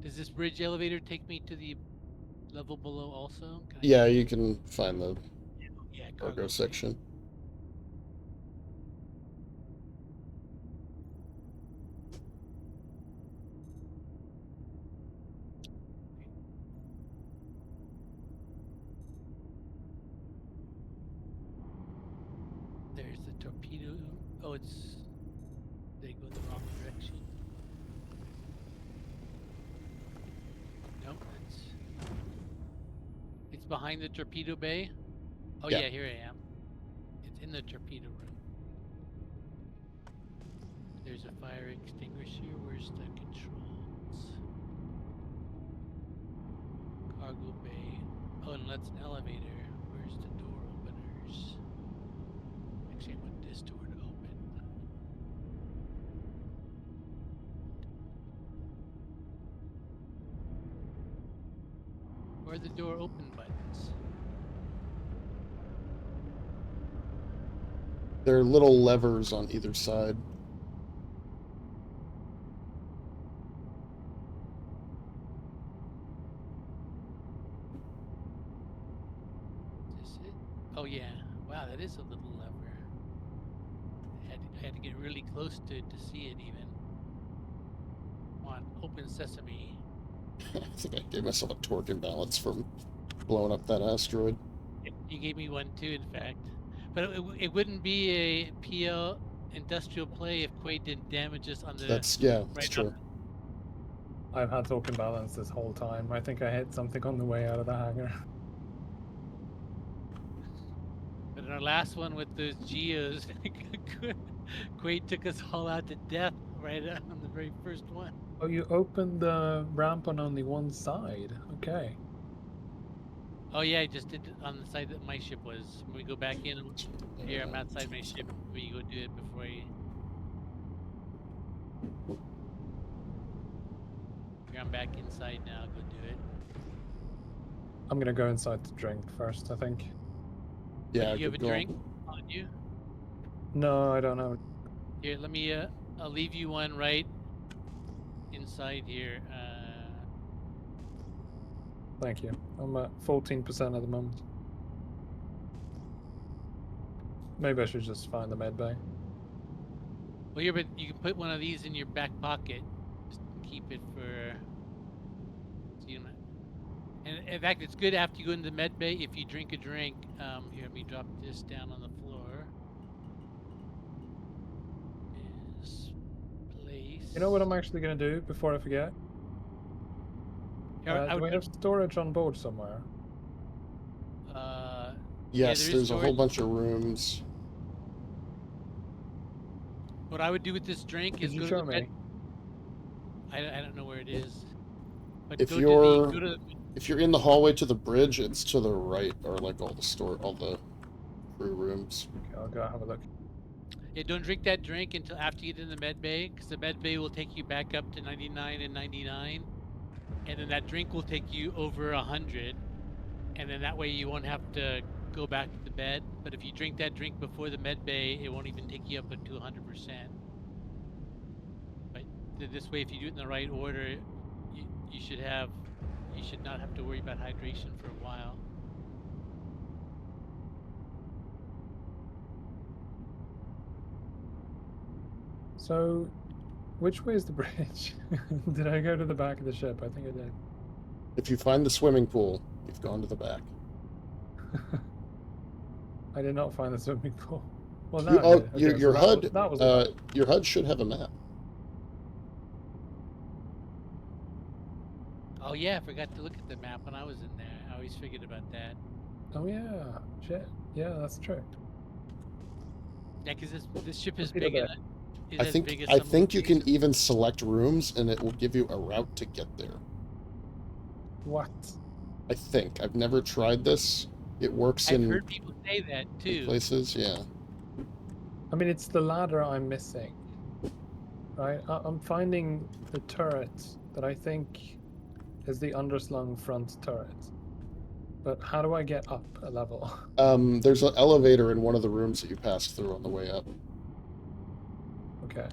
Does this bridge elevator take me to the level below also? Can I Yeah, you can find the yeah, cargo section. There's the torpedo. Oh, they go in the wrong direction. Nope, that's behind the torpedo bay? Oh Yeah. yeah, here I am. It's in the torpedo room. There's a fire extinguisher. Where's the controls? Cargo bay. Oh, and that's an elevator. Where's the door openers? Actually, I want this door to open. Where are the door open buttons? There are little levers on either side. Is this it? Oh yeah. Wow, that is a little lever. I had to get really close to it to see it even. Come on, open sesame. I think I gave myself a torque imbalance from blowing up that asteroid. You gave me one too, in fact. But it wouldn't be a PL industrial play if Quade didn't damage us on the. That's true. I've had torque imbalance this whole time. I think I hit something on the way out of the hangar. But in our last one with those geos, Quade took us all out to death right on the very first one. Oh, you opened the ramp on only one side. Okay. Oh yeah, I just did it on the side that my ship was. When we go back in, here I'm outside my ship. We go do it before you. Here I'm back inside now. Go do it. I'm gonna go inside to drink first, I think. Yeah, Do you have a good going. drink on you? No, I don't know. Here, let me. I'll leave you one right inside here. Thank you. I'm at 14% at the moment. Maybe I should just find the med bay. Well, here, but you can put one of these in your back pocket. Just keep it for. So you don't. And in fact, it's good after you go into the med bay if you drink a drink. Here, let me drop this down on the floor. Is place. You know what I'm actually gonna do before I forget? Here, Do we have storage on board somewhere? Yes, there is there's a whole storage. bunch of rooms. What I would do with this drink Could is you go to show the med. me? I don't know where it is. But If go you're to the, if you're in the hallway to the bridge, it's to the right, or like all the crew rooms. Okay, I'll go have a look. Yeah, don't drink that drink until after you get in the med bay, because the med bay will take you back up to 99 and 99, and then that drink will take you over 100, and then that way you won't have to go back to the bed. But if you drink that drink before the med bay, it won't even take you up to 100%. But this way, if you do it in the right order, you should not have to worry about hydration for a while. So, which way is the bridge? Did I go to the back of the ship? I think I did. If you find the swimming pool, you've gone to the back. I did not find the swimming pool. Well, You- now I oh, did. your Okay, your so HUD that was the way. your HUD should have a map. Oh yeah, I forgot to look at the map when I was in there. I always forget about that. Oh yeah, shit. Yeah, that's true. Yeah, because this ship is Torpedo big bay. enough. I think you can even select rooms, and it will give you a route to get there. What? I think I've never tried this. It works I've in heard people say that too. places. Yeah. I mean, it's the ladder I'm missing. Right? I'm finding the turret that I think is the underslung front turret. But how do I get up a level? There's an elevator in one of the rooms that you pass through on the way up. Okay.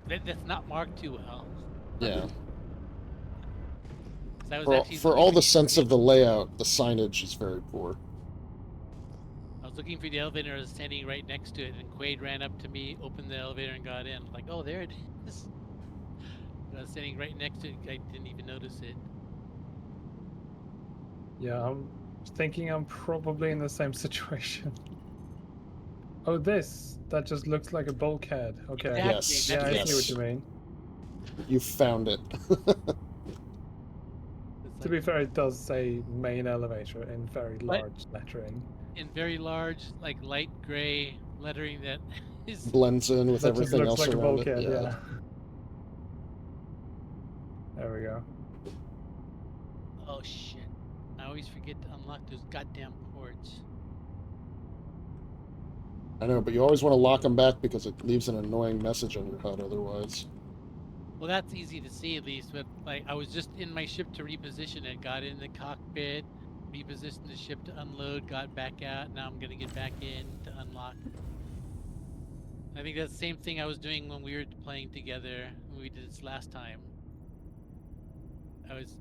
That's not marked too well. Yeah. 'Cause I was For, actually for all the looking sense of the layout, the signage is very poor. I was looking for the elevator. I was standing right next to it, and Quade ran up to me, opened the elevator, and got in. Like, oh, there it is. But I was standing right next to it. I didn't even notice it. Yeah, I'm thinking I'm probably in the same situation. Oh, that just looks like a bulkhead. Okay. Exactly, Yes, Yeah, I that's see it. what you mean. You found it. The To be fair, it does say main elevator in very large lettering. in very large, like light gray lettering that is. Blends in with That just everything looks else like a around it. bulkhead, Yeah. yeah. There we go. Oh shit! I always forget to unlock those goddamn ports. I know, but you always want to lock them back because it leaves an annoying message on your HUD otherwise. Well, that's easy to see at least. But like, I was just in my ship to reposition it. Got in the cockpit, repositioned the ship to unload. Got back out. Now I'm gonna get back in to unlock. I think that's the same thing I was doing when we were playing together when we did this last time.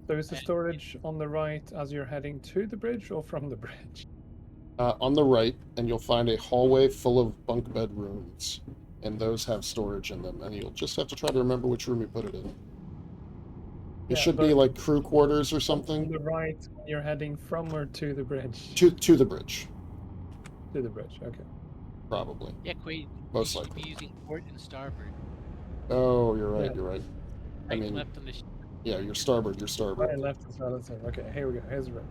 There is the storage on the right as you're heading to the bridge or from the bridge? On the right, and you'll find a hallway full of bunk bed rooms, and those have storage in them, and you'll just have to try to remember which room you put it in. It should be like crew quarters or something. On the right, you're heading from or to the bridge? To the bridge. To the bridge, okay. Probably. Yeah, Quade. Most you should likely. be using port and starboard. Oh, you're right. Yeah. You're right. Right I mean, and left on the ship. yeah, you're starboard. You're Right starboard. and left is relative. Okay, here we go. Here's the room.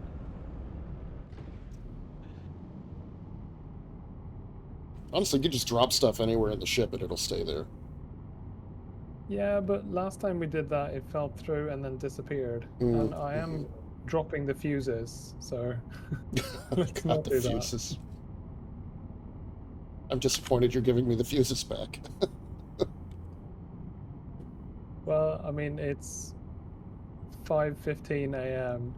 Honestly, you can just drop stuff anywhere in the ship and it'll stay there. Yeah, but last time we did that, it fell through and then disappeared. And I am dropping the fuses, so let's Got not the do that. fuses. I'm disappointed you're giving me the fuses back. Well, I mean, it's 5:15 a.m.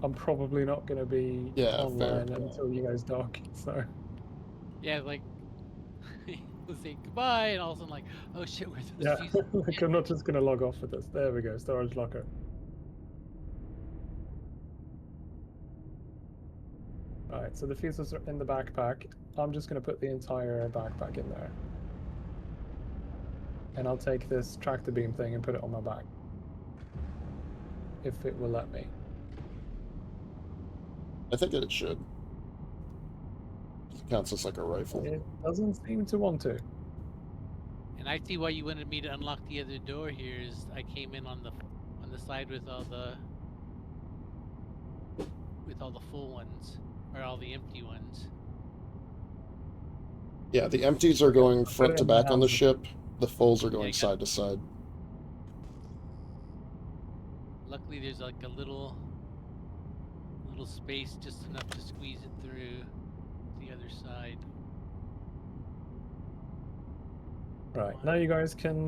I'm probably not going to be online until you guys dock, so... Yeah, like, we'll say goodbye, and all of a sudden, like, oh shit, where's this Yeah, fuse? like, I'm not just going to log off with this. There we go, storage locker. Alright, so the fuses are in the backpack. I'm just going to put the entire backpack in there. And I'll take this tractor beam thing and put it on my back. If it will let me. I think it should. It counts as like a rifle. It doesn't seem to want to. And I see why you wanted me to unlock the other door here. Is I came in on the side with all the full ones or all the empty ones. Yeah, the empties are going front to back on the ship. The fulls are going side to side. Luckily, there's like a little space, just enough to squeeze it through the other side. Right, now you guys can,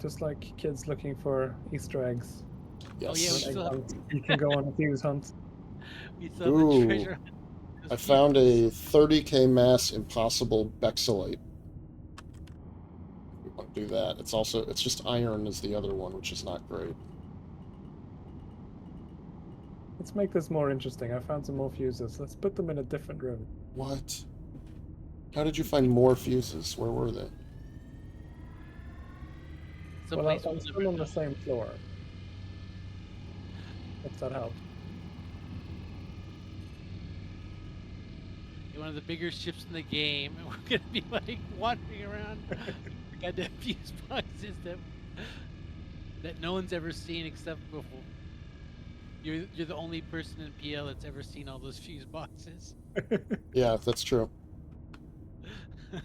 just like kids looking for Easter eggs. Yes. Oh yeah, we still have... You can go on a fuse hunt. We still have a treasure hunt. I found a 30k mass impossible Bexelite. We want to do that. It's just iron as the other one, which is not great. Let's make this more interesting. I found some more fuses. Let's put them in a different room. What? How did you find more fuses? Where were they? Well, I'm still on the same floor. If that helps. You're one of the bigger ships in the game, and we're gonna be like wandering around goddamn fuse boxes that no one's ever seen except before. You're the only person in PL that's ever seen all those fuse boxes. Yeah, that's true.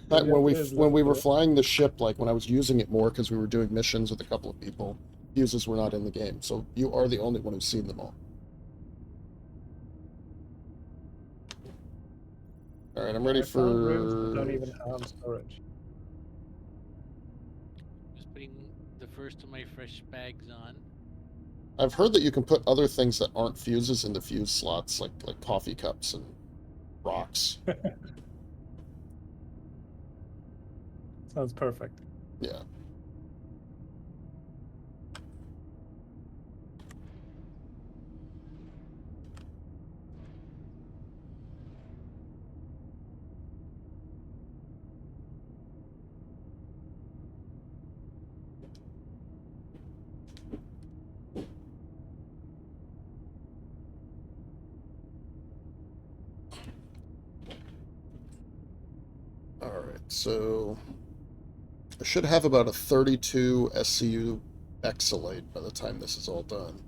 When we were flying the ship, like when I was using it more because we were doing missions with a couple of people, fuses were not in the game. So you are the only one who's seen them all. All right, I'm ready for. Rooms that don't even have storage. Just putting the first of my fresh bags on. I've heard that you can put other things that aren't fuses in the fuse slots, like coffee cups and rocks. Sounds perfect. Yeah. Alright, so I should have about a 32 SCU Bexelite by the time this is all done.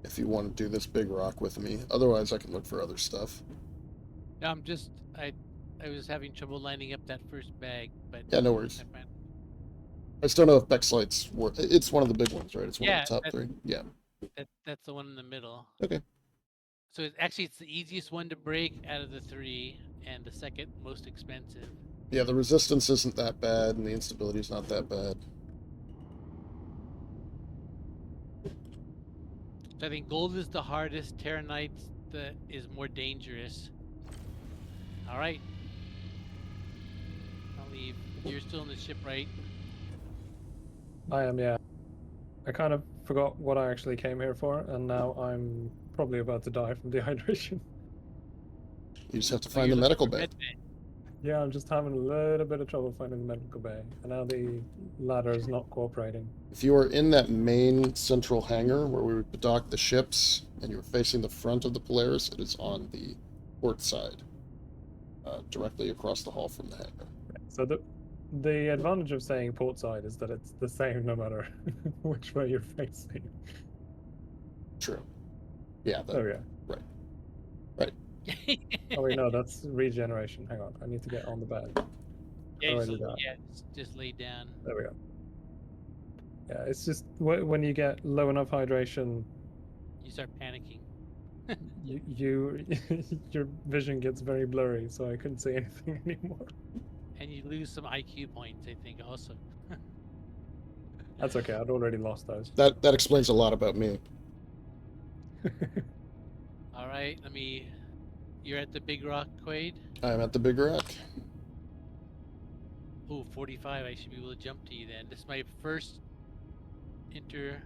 if you want to do this big rock with me. Otherwise, I can look for other stuff. No, I was having trouble lining up that first bag, but Yeah, no worries. I found, I just don't know if Bexlight's worth. It's one of the big ones, right? It's one yeah, of the top 3. Yeah. that's the one in the middle. Okay. So it's the easiest one to break out of the 3, and the second most expensive. Yeah, the resistance isn't that bad, and the instability is not that bad. So I think gold is the hardest. Terranite is more dangerous. All right. I'll leave. You're still in the ship, right? I am, yeah. I kind of forgot what I actually came here for, and now I'm probably about to die from dehydration. You just have to Oh, find you're the looking medical for bay. med bay. Yeah, I'm just having a little bit of trouble finding the medical bay, and now the ladder is not cooperating. If you are in that main central hangar where we would dock the ships, and you're facing the front of the Polaris, it is on the port side, directly across the hall from the hangar. So the advantage of saying port side is that it's the same no matter which way you're facing. True. Yeah. Oh yeah. Right. Right. Oh wait, no, that's regeneration. Hang on, I need to get on the bed. Yeah, How do I so, do that? yeah, just lay down. There we go. Yeah, it's just when you get low enough hydration, You start panicking. you your vision gets very blurry, so I couldn't see anything anymore. And you lose some IQ points, I think, also. That's okay. I'd already lost those. That explains a lot about me. All right, you're at the big rock, Quade? I'm at the big rack. Oh, 45, I should be able to jump to you then. This is my first enter.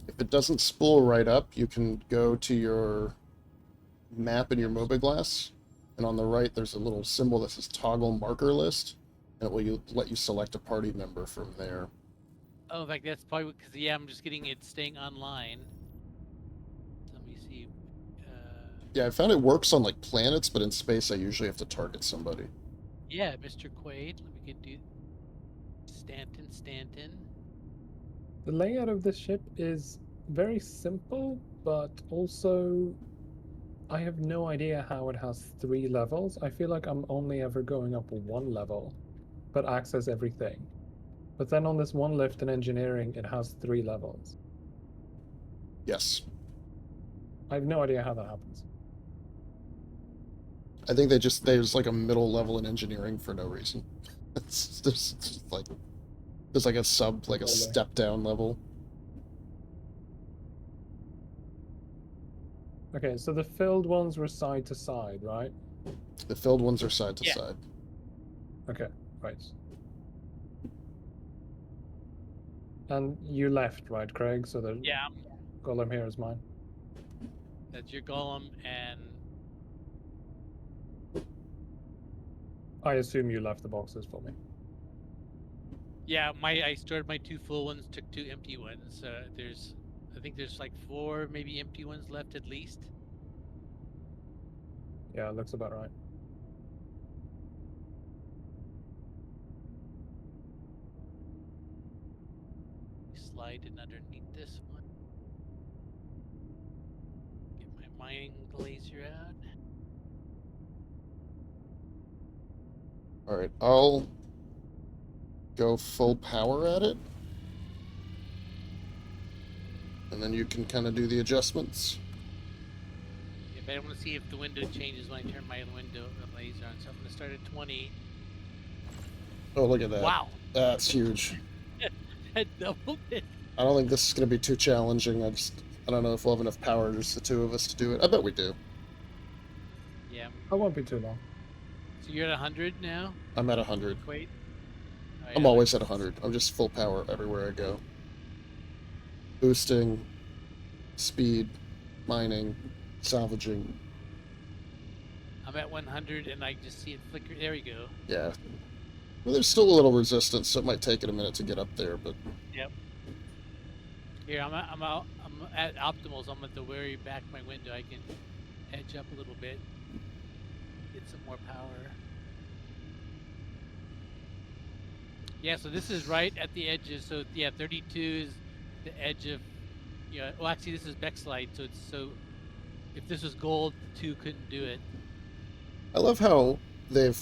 If it doesn't spool right up, you can go to your map in your Mobiglass, and on the right there's a little symbol that says toggle marker list, and it will let you select a party member from there. Oh, in fact, that's probably because, yeah, I'm just getting it staying online. So let me see. Yeah, I found it works on like planets, but in space I usually have to target somebody. Yeah, Mr. Quade. Let me get do Stanton. The layout of this ship is very simple, but also I have no idea how it has 3 levels. I feel like I'm only ever going up 1 level, but access everything. But then on this one lift in engineering, it has 3 levels. Yes. I have no idea how that happens. I think there's like a middle level in engineering for no reason. There's like a step down level. Okay, so the filled ones were side to side, right? The filled ones are side to Yeah. side. Okay, right. And you left, right, Kraig? So the Yeah, golem here is mine. that's your golem, and I assume you left the boxes for me. yeah, I stored my 2 full ones, took 2 empty ones. I think there's like 4 maybe empty ones left at least. Yeah, it looks about right. Slide in underneath this one. Get my mining glacier out. All right, I'll go full power at it, and then you can kind of do the adjustments. Yeah, but I want to see if the window changes when I turn my window laser on. So I'm going to start at 20. Oh, look at that. Wow, That's huge. that doubled it. I don't think this is going to be too challenging. I don't know if we'll have enough power, just the 2 of us, to do it. I bet we do. Yeah. I won't be too long. So you're at 100 now? I'm at 100. Wait. Oh, I'm yeah, always at 100. I'm just full power everywhere I go. Boosting, speed, mining, salvaging. I'm at 100 and I just see it flicker. There we go. Yeah. Well, there's still a little resistance, so it might take it a minute to get up there, but... Yep. Here, I'm at optimals. I'm at the very back of my window. I can edge up a little bit. Get some more power. Yeah, so this is right at the edges. So yeah, 32 is the edge of Yeah. Well, actually, this is Bexlite, so it's so. If this was gold, the 2 couldn't do it. I love how they've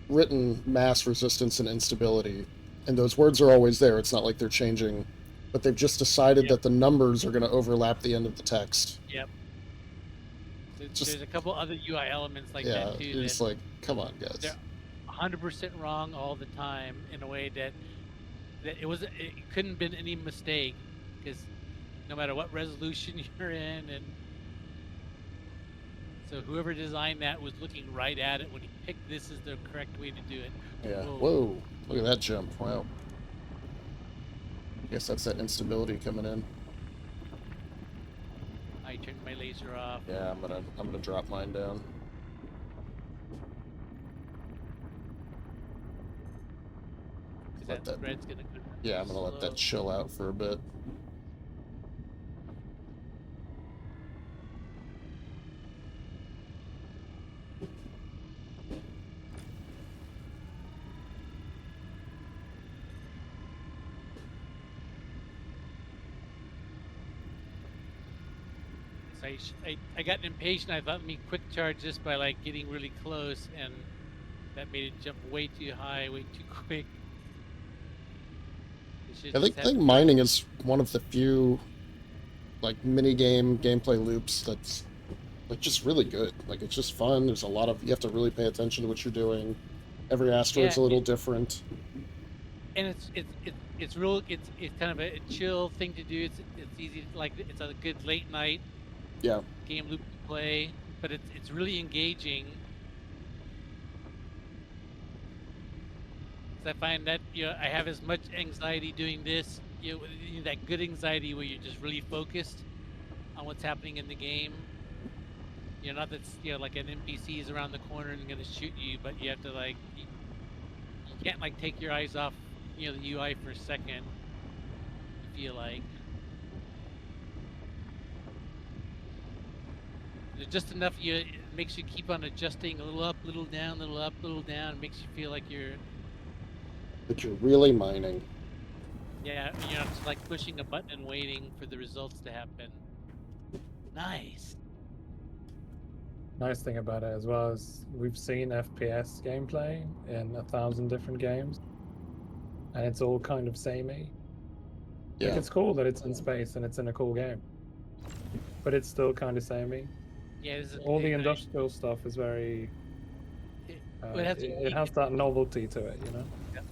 written mass resistance and instability, and those words are always there. It's not like they're changing, but they've just decided that the numbers are going to overlap the end of the text. Yep. Just, There's a couple other UI elements like yeah, that too. you're just That like, come on, guys. they're 100% wrong all the time in a way that it couldn't have been any mistake, because no matter what resolution you're in, and so whoever designed that was looking right at it when he picked this as the correct way to do it. Yeah. Whoa. Whoa. Look at that jump. Wow. I guess that's that instability coming in. I turned my laser off. Yeah, I'm gonna drop mine down. Let that, red's gonna go yeah, I'm gonna let that chill out for a bit. I got impatient. I thought, let me quick charge this by like getting really close, and that made it jump way too high, way too quick. I think mining is one of the few like gameplay loops that's like just really good. Like it's just fun. There's a lot of, you have to really pay attention to what you're doing. Every asteroid's a little different. And it's kind of a chill thing to do. It's easy, like it's a good late night game loop to play, but it's really engaging. I find that I have as much anxiety doing this, that good anxiety where you're just really focused on what's happening in the game. Not that's like an NPC is around the corner and gonna shoot you, but you have to like you can't like take your eyes off the UI for a second. You feel like there's just enough. It makes you keep on adjusting, a little up, little down, little up, little down. It makes you feel like you're really mining. Yeah, you're not just like pushing a button and waiting for the results to happen. Nice. Nice thing about it as well is we've seen FPS gameplay in 1,000 different games, and it's all kind of samey. Yeah. Like, it's cool that it's in space and it's in a cool game, but it's still kind of samey. Yeah, all the industrial stuff is very. It has that novelty to it, Yep.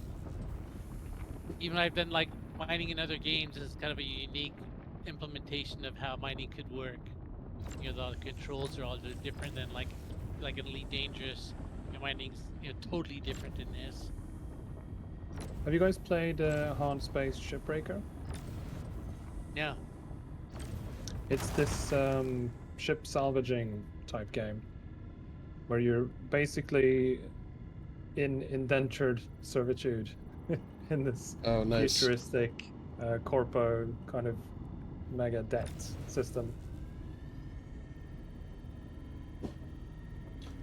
Even I've been like mining in other games is kind of a unique implementation of how mining could work. The controls are all different than like an Elite Dangerous. Mining's totally different in this. Have you guys played Hard Space Shipbreaker? No. It's this ship salvaging type game where you're basically in indentured servitude in this futuristic corpo kind of mega debt system.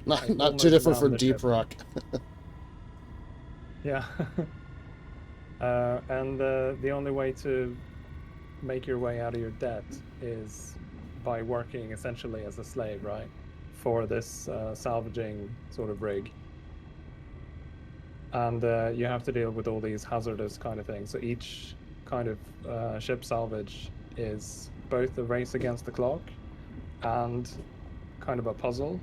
Not too different from Deep Rock. Yeah. And the only way to make your way out of your debt is by working essentially as a slave, right? For this salvaging sort of rig. And you have to deal with all these hazardous kind of things. So each kind of ship salvage is both a race against the clock and kind of a puzzle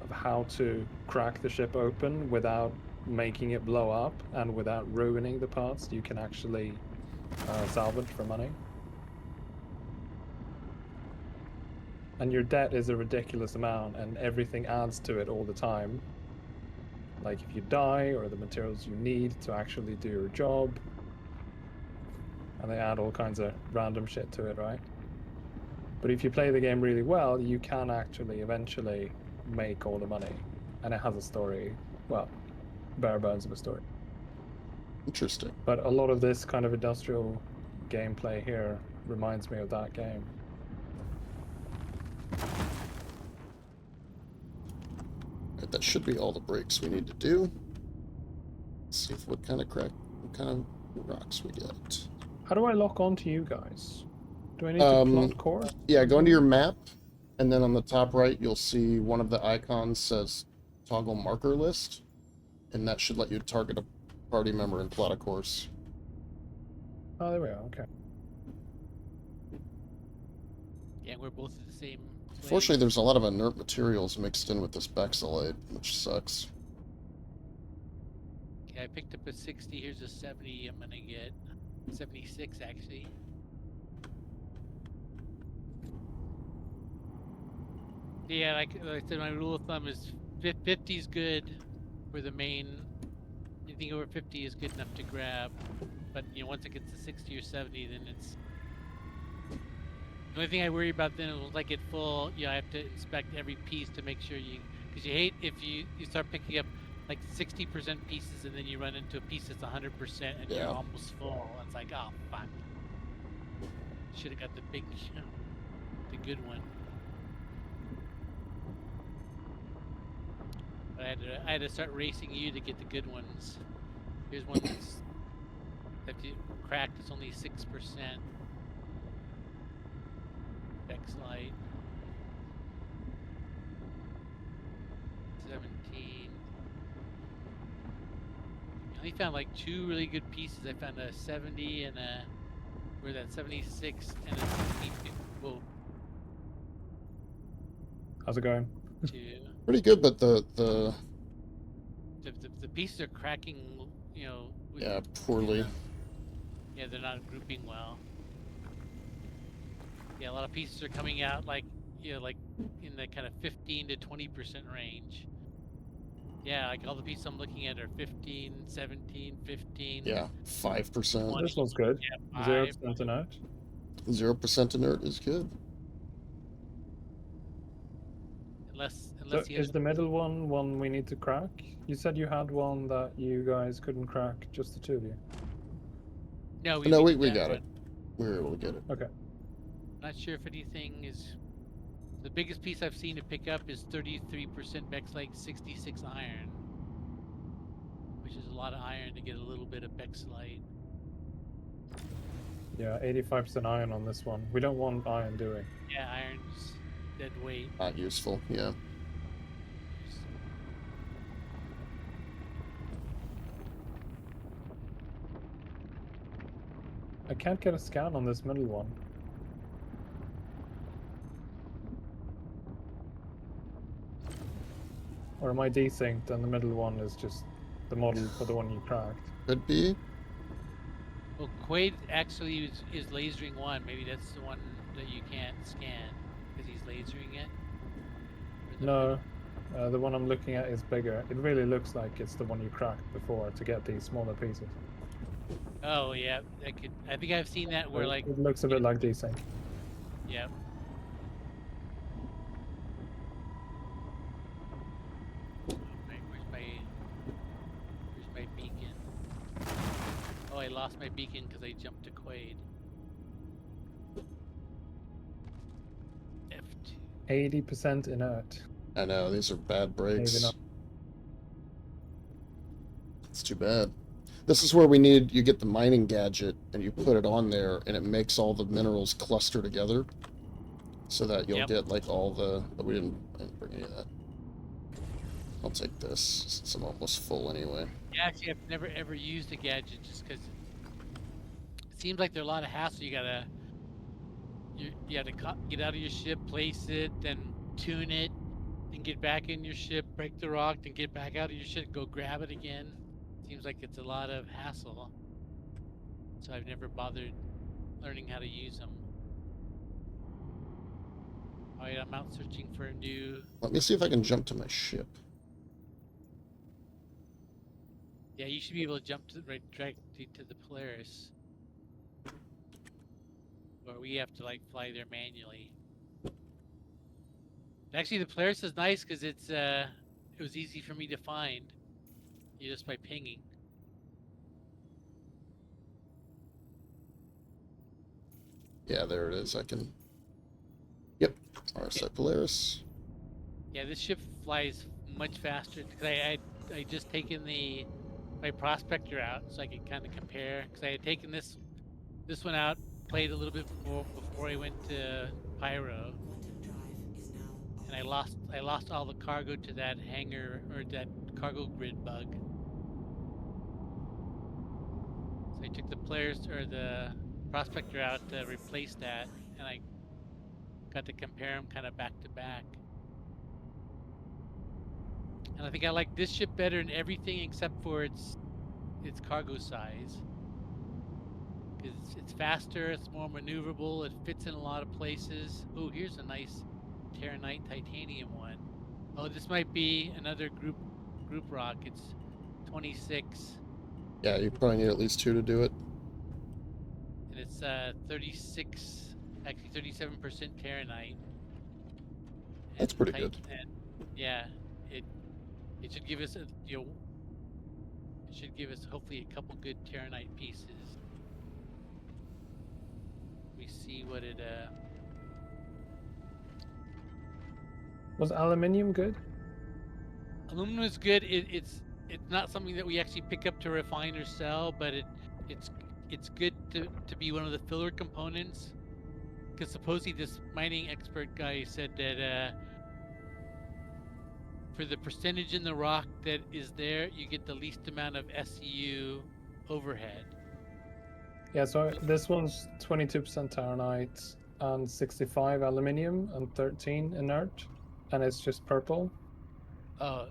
of how to crack the ship open without making it blow up and without ruining the parts you can actually salvage for money. And your debt is a ridiculous amount, and everything adds to it all the time. Like if you die, or the materials you need to actually do your job. And they add all kinds of random shit to it, right? But if you play the game really well, you can actually eventually make all the money. And it has a story, well, bare bones of a story. Interesting. But a lot of this kind of industrial gameplay here reminds me of that game. That should be all the breaks we need to do. Let's see what kind of rocks we get. How do I lock on to you guys? Do I need to plot course? Yeah, go into your map, and then on the top right, you'll see one of the icons says toggle marker list, and that should let you target a party member and plot a course. Oh, there we are. Okay. Yeah, we're both at the same place. Fortunately, there's a lot of inert materials mixed in with this Bexalite, which sucks. Okay, I picked up a 60. Here's a 70. I'm gonna get 76 actually. Yeah, like I said, my rule of thumb is 50 is good for the main. Anything over 50 is good enough to grab, but you know, once it gets to 60 or 70, then it's. The only thing I worry about then is once I get full, I have to inspect every piece to make sure because you hate if you start picking up like 60% pieces and then you run into a piece that's 100% and you're almost full. It's like, oh fuck, should have got the big, the good one. But I had to start racing you to get the good ones. Here's one that's if you cracked, it's only 6%. Light 17. I only found like 2 really good pieces. I found a 70 and where's that 76 and a 62. Whoa. How's it going? Pretty good, but the pieces are cracking, yeah, poorly. Yeah, they're not grouping well. Yeah, a lot of pieces are coming out like like in the kind of 15 to 20% range. Yeah, like all the pieces I'm looking at are 15, 17, 15. Yeah, 5%. This one's good. Yeah, 0% inert. 0% inert is good. Unless So is the middle one we need to crack? You said you had one that you guys couldn't crack, just the two of you. No, we got it. We were able to get it. Okay. Not sure if anything is. The biggest piece I've seen to pick up is 33% Bexlite, 66 iron, which is a lot of iron to get a little bit of Bexlite. Yeah, 85% iron on this one. We don't want iron, do we? Yeah, iron's dead weight. Not useful, yeah. I can't get a scan on this middle one. Or am I desynced and the middle one is just the model for the one you cracked? Could be. Well, Quade actually is lasering one. Maybe that's the one that you can't scan because he's lasering it. No, the one I'm looking at is bigger. It really looks like it's the one you cracked before to get these smaller pieces. Oh yeah, I think I've seen that where like it looks a bit like desync. Yeah. Where's my beacon? Oh, I lost my beacon because I jumped to Quade. F2. 80% inert. I know, these are bad breaks. Maybe not. It's too bad. This is where you get the mining gadget and you put it on there and it makes all the minerals cluster together so that you'll get like all the, but I didn't bring any of that. I'll take this since I'm almost full anyway. Yeah, actually I've never ever used a gadget just because it seems like there's a lot of hassle. You gotta get out of your ship, place it, then tune it, then get back in your ship, break the rock, then get back out of your ship, go grab it again. Seems like it's a lot of hassle, so I've never bothered learning how to use them. Alright, I'm out searching for a new... Let me see if I can jump to my ship. Yeah, you should be able to jump to directly to the Polaris. Or we have to like fly there manually. Actually, the Polaris is nice because it was easy for me to find. Just by pinging. Yeah, there it is. I can. Yep. RSI Polaris. Yeah, this ship flies much faster because I just taken my prospector out so I could kind of compare because I had taken this one out played a little bit before I went to Pyro, and I lost all the cargo to that hangar or that cargo grid bug. So I took the players or the prospector out to replace that, and I got to compare them kind of back to back. And I think I like this ship better in everything except for its cargo size. Because it's faster, it's more maneuverable, it fits in a lot of places. Oh, here's a nice Terranite titanium one. Oh, this might be another group rock. It's 26. Yeah, you probably need at least 2 to do it. And it's 36, actually 37% Terranite. That's pretty good. And yeah, it should give us it should give us hopefully a couple good Terranite pieces. We see what it Was aluminium good? Aluminum is good. It's not something that we actually pick up to refine or sell, but it's good to be one of the filler components. Because supposedly this mining expert guy said that for the percentage in the rock that is there, you get the least amount of SEU overhead. Yeah, so this one's 22% Terranite and 65 aluminium and 13 inert, and it's just purple. Oh,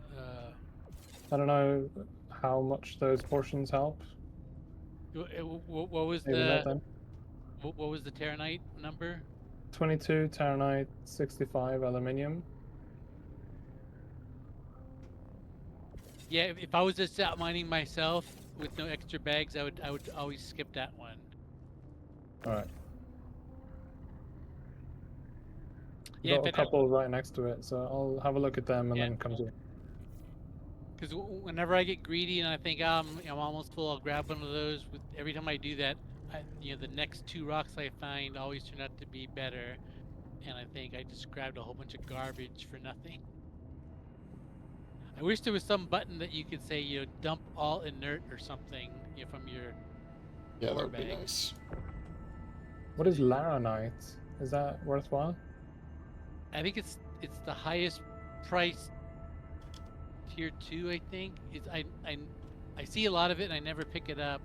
I don't know how much those portions help. what was Maybe not then. what was the Terranite number? 22 Terranite, 65 aluminium. Yeah, if I was just out mining myself with no extra bags, I would always skip that one. All right. Yeah, Got a couple right next to it, so I'll have a look at them and then come to you. Because whenever I get greedy and I think I'm almost full, I'll grab one of those. With every time I do that, the next 2 rocks I find always turn out to be better, and I think I just grabbed a whole bunch of garbage for nothing. I wish there was some button that you could say, dump all inert or something, from your Yeah, that ore would be bag. nice. What is Laranite? Is that worthwhile? I think it's the highest price tier 2. I think I see a lot of it and I never pick it up.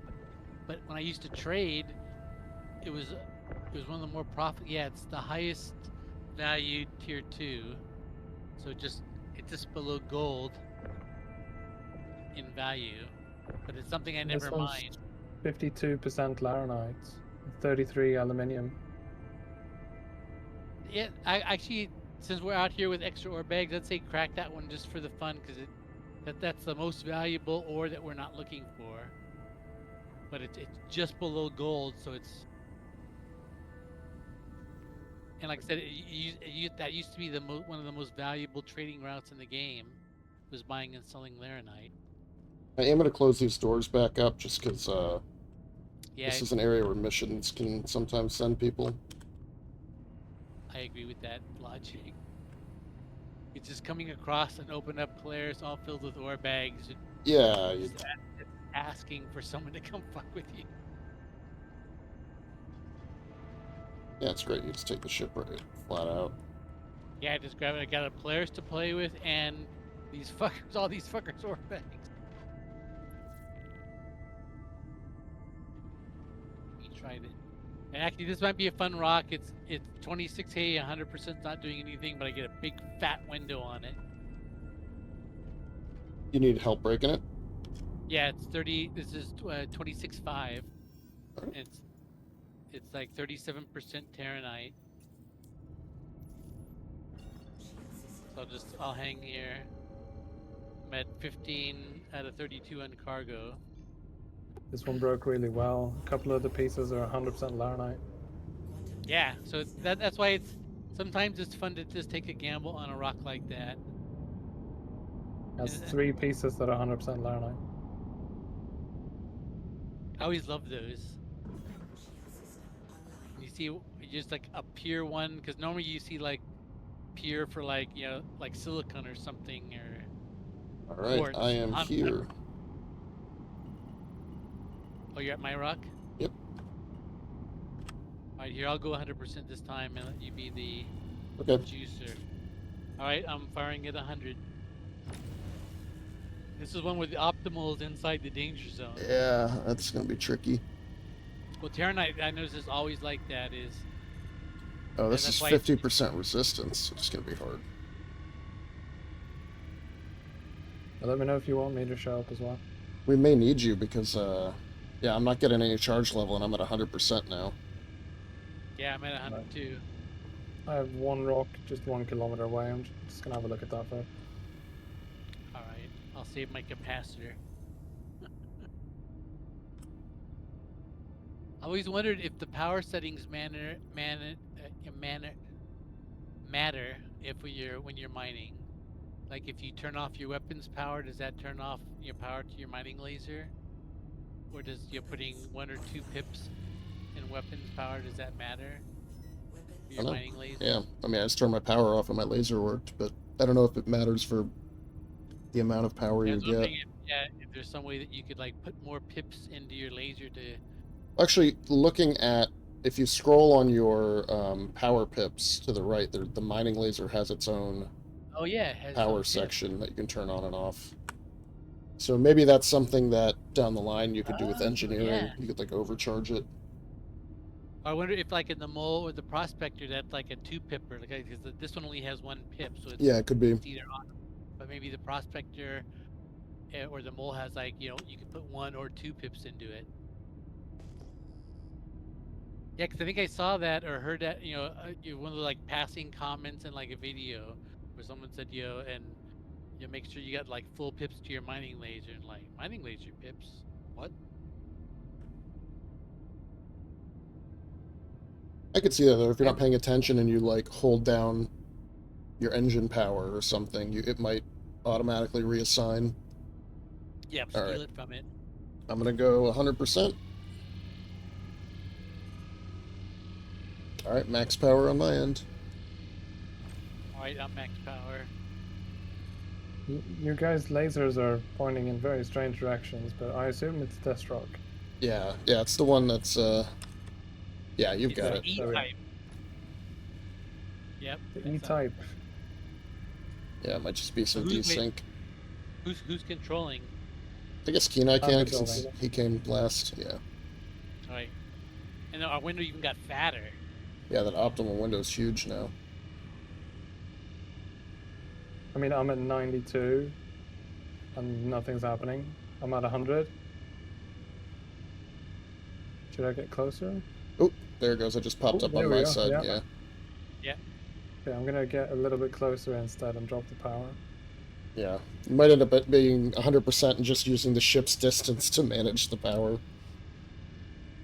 But when I used to trade, it was one of the more profit. Yeah, it's the highest valued tier 2. So it's just below gold in value, but it's something I never mind. 52% Laranite, 33 aluminium. Yeah, I actually, since we're out here with extra ore bags, I'd say crack that one just for the fun, because that's the most valuable ore that we're not looking for. But it's just below gold, so it's. And like I said, that used to be one of the most valuable trading routes in the game, was buying and selling Laranite. I am going to close these doors back up just because Yeah, this is an area where missions can sometimes send people. I agree with that logic. It's just coming across and open up Polaris all filled with ore bags. Yeah, Just asking for someone to come fuck with you. yeah, it's great. You just take the ship right flat out. Yeah, I just grab it. I got a Polaris to play with, and all these fuckers ore bags. We tried it. And actually, this might be a fun rock. It's 26K, 100% not doing anything, but I get a big fat window on it. You need help breaking it? Yeah, it's 30. This is 26.5. Right. It's like 37% Terranite. So I'll hang here. I'm at 15 out of 32 on cargo. This one broke really well. A couple of the pieces are 100% Laranite. Yeah, so that's why sometimes it's fun to just take a gamble on a rock like that. Has 3 pieces that are 100% Laranite. I always love those. You see just like a pure one, because normally you see like pure for like silicon or something, or all right, quartz. I am here. Oh, you're at my rock? Yep. Alright, here, I'll go 100% this time and let you be the Okay. juicer. Alright, I'm firing at 100. This is one where the optimal is inside the danger zone. Yeah, that's gonna be tricky. Well, Terranite, I noticed is always like that. Oh, this that's is why it's- 50% resistance. It's gonna be hard. Let me know if you want me to show up as well. We may need you because, yeah, I'm not getting any charge level and I'm at 100% now. Yeah, I'm at 102. I have one rock just 1 kilometer away. I'm just gonna have a look at that first. Alright, I'll save my capacitor. I always wondered if the power settings matter if when you're mining. Like if you turn off your weapons power, does that turn off your power to your mining laser? Or does you putting 1 or 2 pips in weapons power, does that matter? For your I don't know. mining laser? Yeah, I mean, I just turned my power off and my laser worked, but I don't know if it matters for the amount of power Yeah, I you was get. wondering if there's some way that you could like put more pips into your laser to. Actually, looking at, if you scroll on your power pips to the right, the mining laser has its own Oh yeah, it has power some pip. section that you can turn on and off. So maybe that's something that down the line you could do with Oh, engineering. yeah. You could like overcharge it. I wonder if like in the mole or the prospector that's like a 2 pipper, like because this one only has 1 pip, so it's, Yeah, it could be. it's either on, but maybe the prospector or the mole has like you can put 1 or 2 pips into it. Yeah, because I think I saw that or heard that one of the like passing comments in like a video where someone said and make sure you got like full pips to your mining laser and like mining laser pips. What? I could see that though. If you're not Yeah. paying attention and you like hold down your engine power or something, it might automatically reassign. Yep, All steal right. it from it. I'm gonna go 100%. All right, max power on my end. All right, I'm max power. You guys' lasers are pointing in very strange directions, but I assume it's Deathstroke. Yeah, it's the one that's yeah, you've It's got the it. E-type. Yep. The that's E-type. Yeah, it might just be some who's- wait. desync. Who's controlling? I guess Kienai can controlling. since he came last. Yeah. All right. And our window even got fatter. Yeah, that optimal window's huge now. I mean, I'm at 92, and nothing's happening. I'm at 100. Should I get closer? Oh, there it goes. It just popped Oh, up there on we my go, side. yeah. Yeah. Okay, I'm gonna get a little bit closer instead and drop the power. Yeah. You might end up at being 100% and just using the ship's distance to manage the power.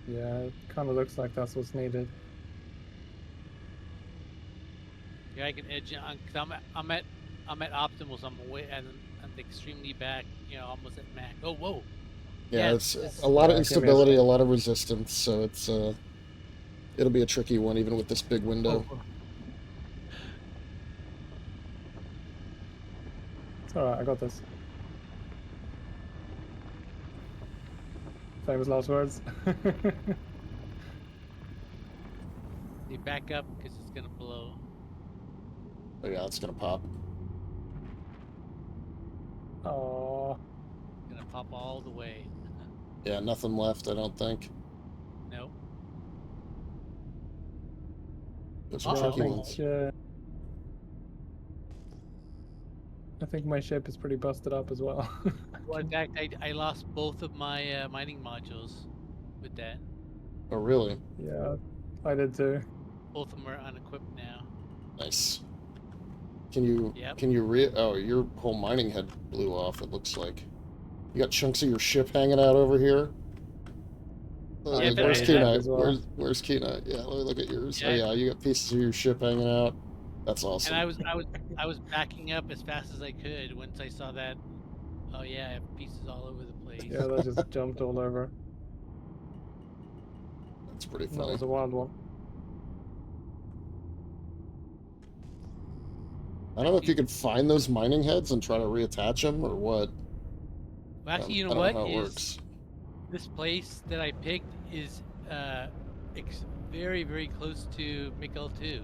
Yeah, it kind of looks like that's what's needed. Yeah, I can edge it on because I'm at optimal, so I'm way and I'm extremely back. Almost at max. Oh, whoa. Yeah, Yeah, it's it's- a lot of Yeah, give me a instability, a second. lot of resistance, so it's it'll be a tricky one even with this big window. Oh. It's alright, I got this. Famous last words. You back up because it's gonna blow. Oh yeah, it's gonna pop. Oh, It's gonna pop all the way. Yeah, nothing left, I don't think. Nope. Those yeah, are I tricky think, ones. I think my ship is pretty busted up as well. Well, in fact, I lost both of my mining modules with that. Oh really? Yeah, I did too. Both of them are unequipped now. Nice. Can you Yep. oh, your whole mining head blew off, it looks like. You got chunks of your ship hanging out over here? Oh, Yeah, like, but where's I- Kienai? as well. Where's Kienai? Yeah, let me look at yours. Yeah. Oh yeah, you got pieces of your ship hanging out. That's awesome. And I was backing up as fast as I could once I saw that. Oh yeah, I have pieces all over the place. Yeah, that just jumped all over. That's pretty That funny. was a wild one. I don't know if you could find those mining heads and try to reattach them or what. Well, actually, you I know don't what know how it is works. this place that I picked is very, very close to McL2.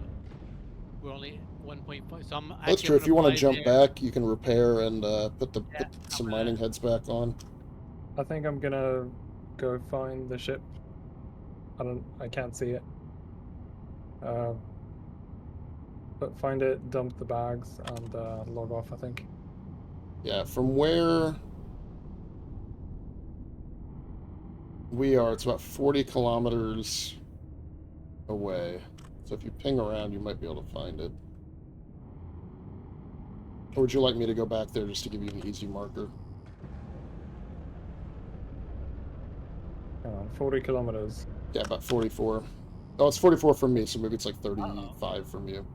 We're only 1.5, so I'm That's actually true. I'm If you gonna want to fly jump there. back, you can repair and put Yeah, some I'm mining gonna. heads back on. I think I'm gonna go find the ship. I can't see it. But find it, dump the bags, and log off, I think. Yeah, from where we are, it's about 40 kilometers away. So if you ping around, you might be able to find it. Or would you like me to go back there just to give you an easy marker? Hang on, 40 kilometers. Yeah, about 44. Oh, it's 44 from me, so maybe it's like Uh-oh. 35 from you.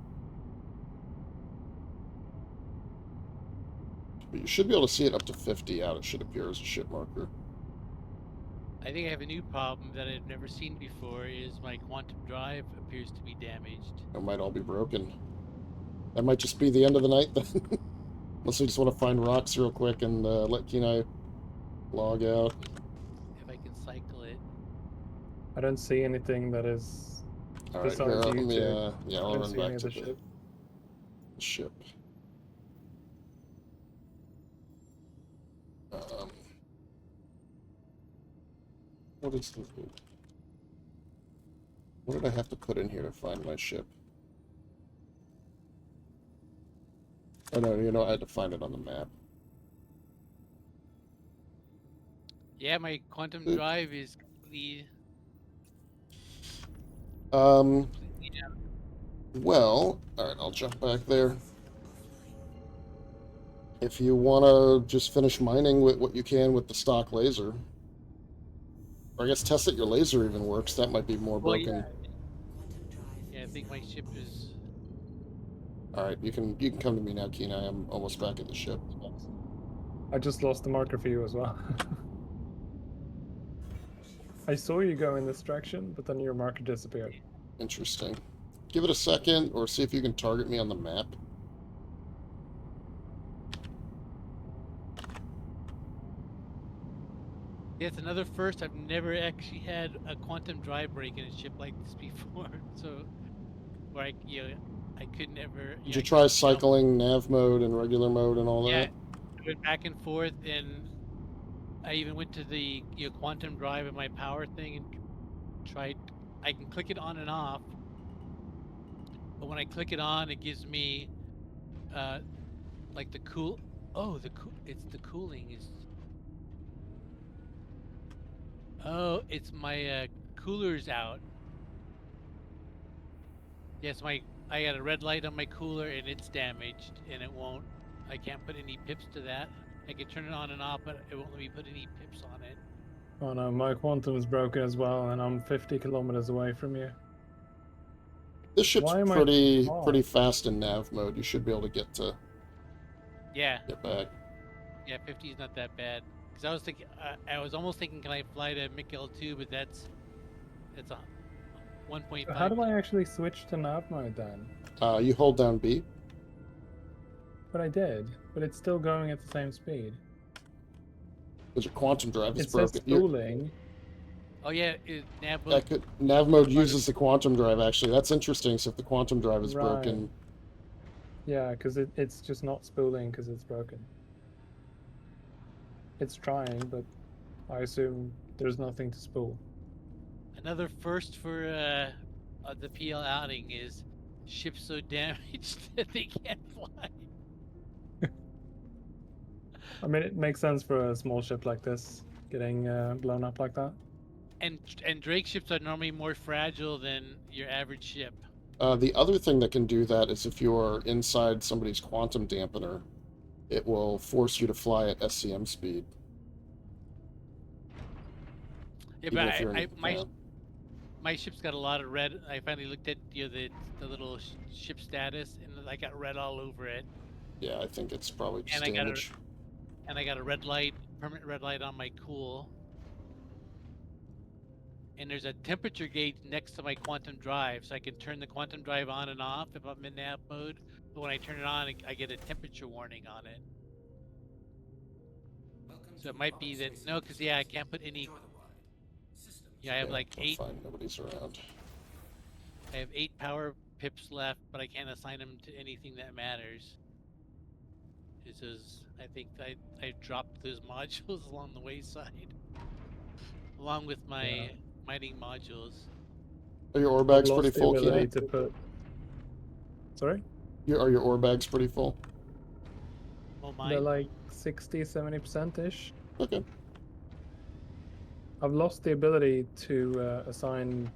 But you should be able to see it up to 50 out. It should appear as a ship marker. I think I have a new problem that I've never seen before. Is my quantum drive appears to be damaged. It might all be broken. That might just be the end of the night then. Unless we just want to find rocks real quick and let Kienai log out. If I can cycle it. I don't see anything that is All right, here, besides let you me, two. yeah, I I'll don't run see back any of to the ship. the ship. What is the... What did I have to put in here to find my ship? Oh no, you know, I had to find it on the map. Yeah, my quantum drive is completely Um, down. well, alright, I'll jump back there. If you want to just finish mining with what you can with the stock laser. Or I guess test that your laser even works. That might be more Well, broken. yeah, I think my ship is. Alright, you can come to me now, Kienai. I'm almost back at the ship. I just lost the marker for you as well. I saw you go in this direction, but then your marker disappeared. Interesting. Give it a second, or see if you can target me on the map. Yeah, it's another first. I've never actually had a quantum drive break in a ship like this before. So, where I could never. Did Yeah, you I try couldn't jump. cycling nav mode and regular mode and all Yeah, that? I went back and forth, and I even went to the quantum drive in my power thing and tried. I can click it on and off, but when I click it on, it gives me uh like the cool. Oh, it's the cooling is. Oh, it's my cooler's out. Yes, I got a red light on my cooler and it's damaged and it won't. I can't put any pips to that. I can turn it on and off, but it won't let me put any pips on it. Oh no, my quantum's broken as well, and I'm 50 kilometers away from you. This ship's Why am I pretty off? fast in nav mode. You should be able to get Yeah, back. yeah, 50 is not that bad. Because I was thinking, I was almost thinking, can I fly to McL2? But that's a 1.5. How do I actually switch to nav mode then? You hold down B. But I did, but it's still going at the same speed. Because your quantum drive is It says broken. spooling. Oh yeah, nav mode. Nav mode uses the quantum drive, actually. That's interesting. So if the quantum drive is Right. broken... Yeah, because it's just not spooling because it's broken. It's trying, but I assume there's nothing to spool. Another first for the PL outing is ships so damaged that they can't fly. I mean, it makes sense for a small ship like this getting blown up like that. And Drake ships are normally more fragile than your average ship. The other thing that can do that is if you're inside somebody's quantum dampener, it will force you to fly at SCM speed. Yeah, Even but if you're in, my ship's got a lot of red. I finally looked at the little ship status, and I got red all over it. yeah, I think it's probably just And damage. I got a red light, permanent red light on my cool. And there's a temperature gauge next to my quantum drive, so I can turn the quantum drive on and off if I'm in nav mode. But when I turn it on, I get a temperature warning on it. So it might be that no, because yeah, I can't put any. Yeah, I have like I'm 8. fine, nobody's around. I have 8 power pips left, but I can't assign them to anything that matters. It says I think I dropped those modules along the wayside, along with my mining modules. Are your ore I've bags pretty lost the full, ability Kienai? to put. Sorry? Are your ore bags pretty full? Well, They're mine. like 60-70% ish. Okay. I've lost the ability to assign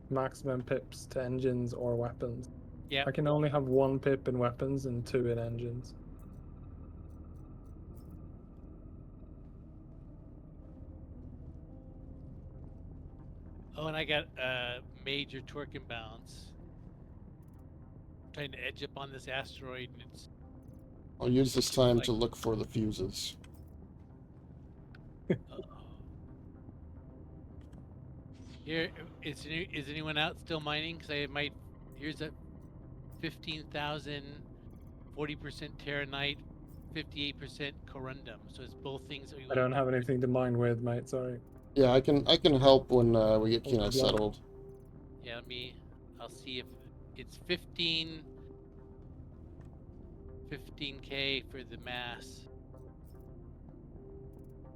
maximum pips to engines or weapons. Yeah. I can only have 1 pip in weapons and 2 in engines. Oh, and I got major torque imbalance. Trying to edge up on this asteroid, and it's I'll use this time like- to look for the fuses. Here, is anyone out still mining? Because I might. Here's a 15,000, 40% Terranite, 58% corundum. So it's both things that we. I don't have anything to mine with, mate. Sorry. Yeah, I can help when we get Oh, Kienai good luck. settled. Yeah, I'll see if it's 15K for the mass.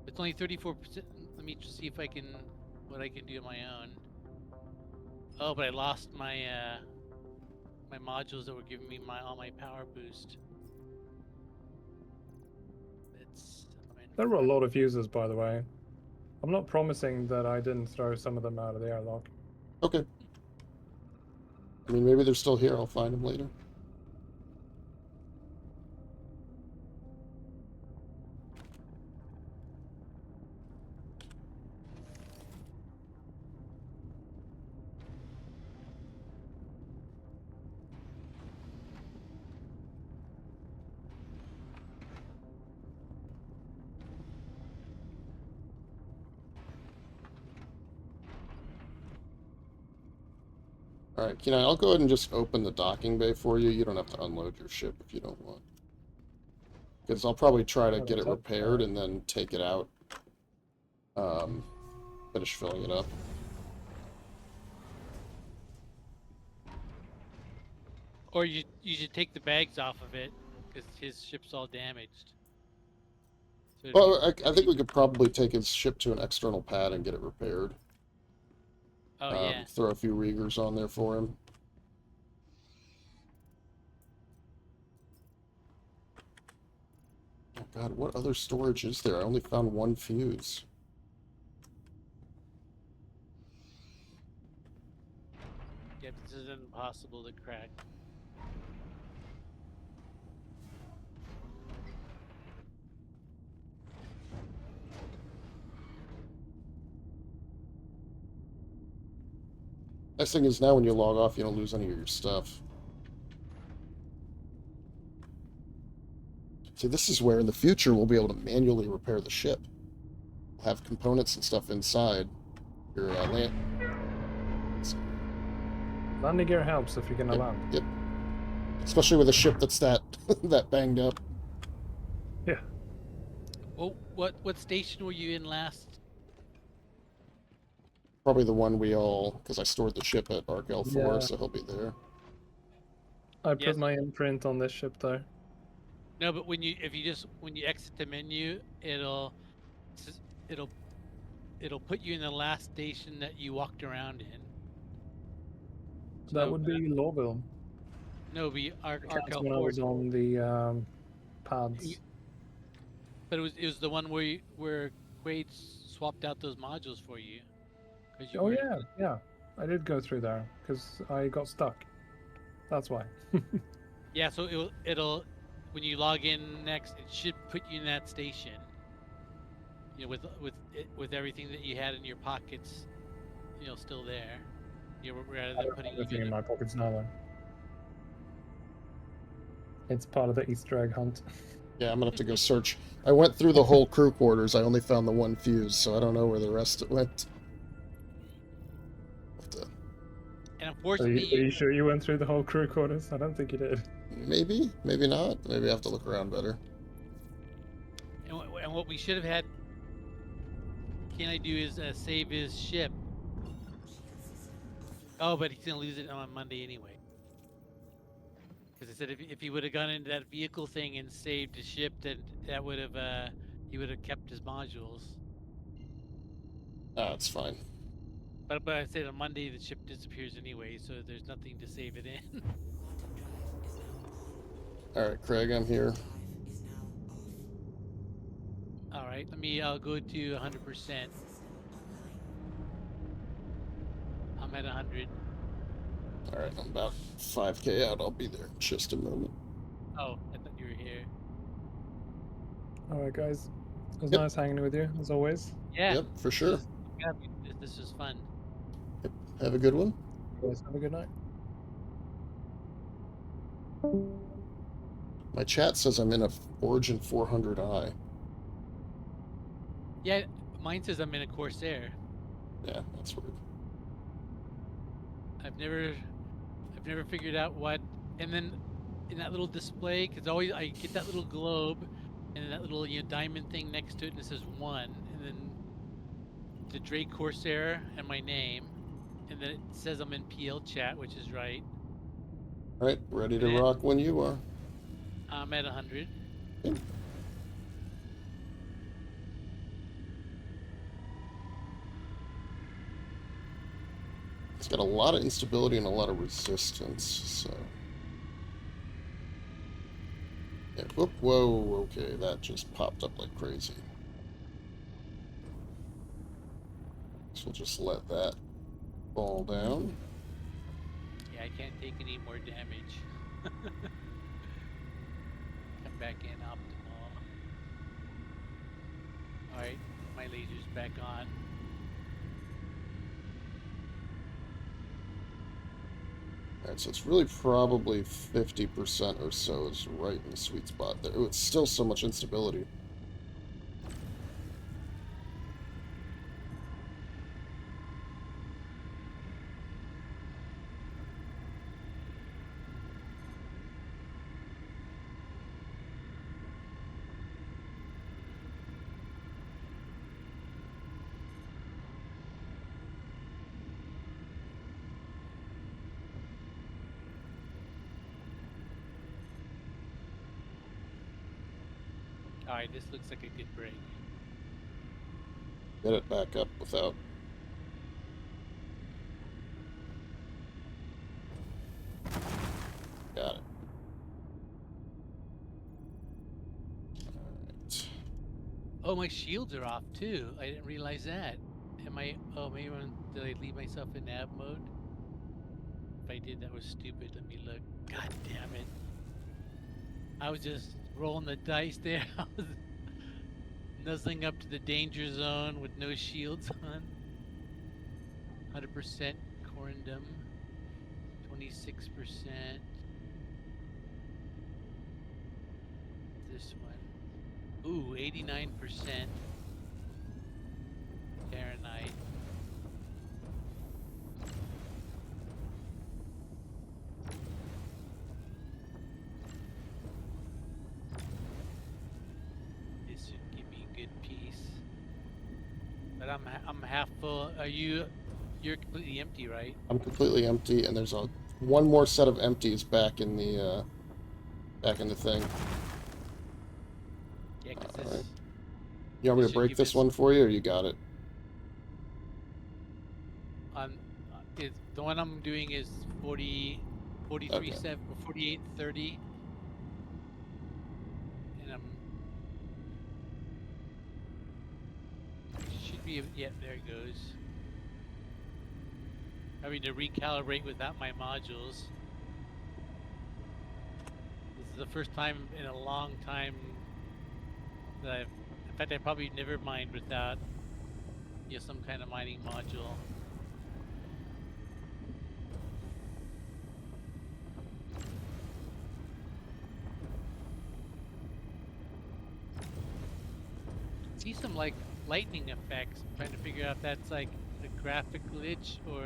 It's only 34%. Let me just see if what I can do on my own. Oh, but I lost my my modules that were giving me all my power boost. There were a lot of fuses, by the way. I'm not promising that I didn't throw some of them out of the airlock. Okay. I mean, maybe they're still here. I'll find them later. Alright, Kienai, I'll go ahead and just open the docking bay for you. You don't have to unload your ship if you don't want. Because I'll probably try to get it repaired and then take it out. Finish filling it up. Or you should take the bags off of it because his ship's all damaged. So Well, I think we could probably take his ship to an external pad and get it repaired. oh yeah. Throw a few riggers on there for him. Oh god, what other storage is there? I only found 1 fuse. Yeah, this is impossible to crack. Nice thing is now when you log off, you don't lose any of your stuff. See, this is where in the future we'll be able to manually repair the ship. We'll have components and stuff inside your land. Landing gear helps if you can land. Yep. Especially with a ship that's that that banged up. Yeah. Oh, what station were you in last? Probably the one we all, because I stored the ship at Arc L4, Yeah. so he'll be there. I put Yes. my imprint on this ship though. No, but when you exit the menu, it'll put you in the last station that you walked around in. That So, would be Lawville. No, be Arc That's when I was L4. on the pads. But it was the one where Quade swapped out those modules for you. 'Cause you Oh weren't- yeah. I did go through there because I got stuck. That's why. Yeah, so it'll when you log in next, it should put you in that station. You know, with everything that you had in your pockets, you know, still there. You know, rather I than don't have putting anything you in my pockets now though. It's part of the Easter egg hunt. Yeah, I'm gonna have to go search. I went through the whole crew quarters. I only found the 1 fuse, so I don't know where the rest went. And Are unfortunately, you sure you went through the whole crew quarters? I don't think you did. Maybe, maybe not. Maybe I have to look around better. and what we should have had Kienai do is save his ship. Oh, but he's gonna lose it on Monday anyway. Because I said if he would have gone into that vehicle thing and saved his ship, then that would have he would have kept his modules. Ah, it's fine. But I said on Monday the ship disappears anyway, so there's nothing to save it in. All right, Craig, I'm here. All right, I'll go to 100%. I'm at 100. All right, I'm about 5K out. I'll be there in just a moment. Oh, I thought you were here. All right, guys. It was Yep. nice hanging with you as always. Yeah. Yep, for sure. This was fun. Yep. Have a good one. You guys have a good night. My chat says I'm in a Origin 400i. Yeah, mine says I'm in a Corsair. Yeah, that's weird. I've never figured out what. And then in that little display, because always I get that little globe, and then that little diamond thing next to it, and it says 1, and then the Drake Corsair and my name, and then it says I'm in PL chat, which is right. All right, ready to Yeah. rock when you are. I'm at 100. Yep. It's got a lot of instability and a lot of resistance, so... Yeah, whoop, whoa, okay, that just popped up like crazy. So we'll just let that fall down. Yeah, I can't take any more damage. Come back in optimal. Alright, my laser's back on. Alright, so it's really probably 50% or so is right in the sweet spot there. Ooh, it's still so much instability. Alright, this looks like a good break. Get it back up without... Got it. Alright. Oh, my shields are off too. I didn't realize that. Am I? Oh, maybe did I leave myself in nav mode? If I did, that was stupid. Let me look. God damn it! I was just rolling the dice there. I was nuzzling up to the danger zone with no shields on. 100% corundum. 26%. This one. Ooh, 89%. Fahrenheit. This should give me a good piece. But I'm half full. You're completely empty, right? I'm completely empty, and there's one more set of empties back in the thing. Yeah, because Alright. this. You want me This to should break give this us- one for you, or you got it? The one I'm doing is 43.7 or 48.30, and should be, yeah, there it goes. Having to recalibrate without my modules. This is the first time in a long time that in fact, I probably never mined without some kind of mining module. See some like lightning effects. I'm trying to figure out if that's like a graphic glitch or.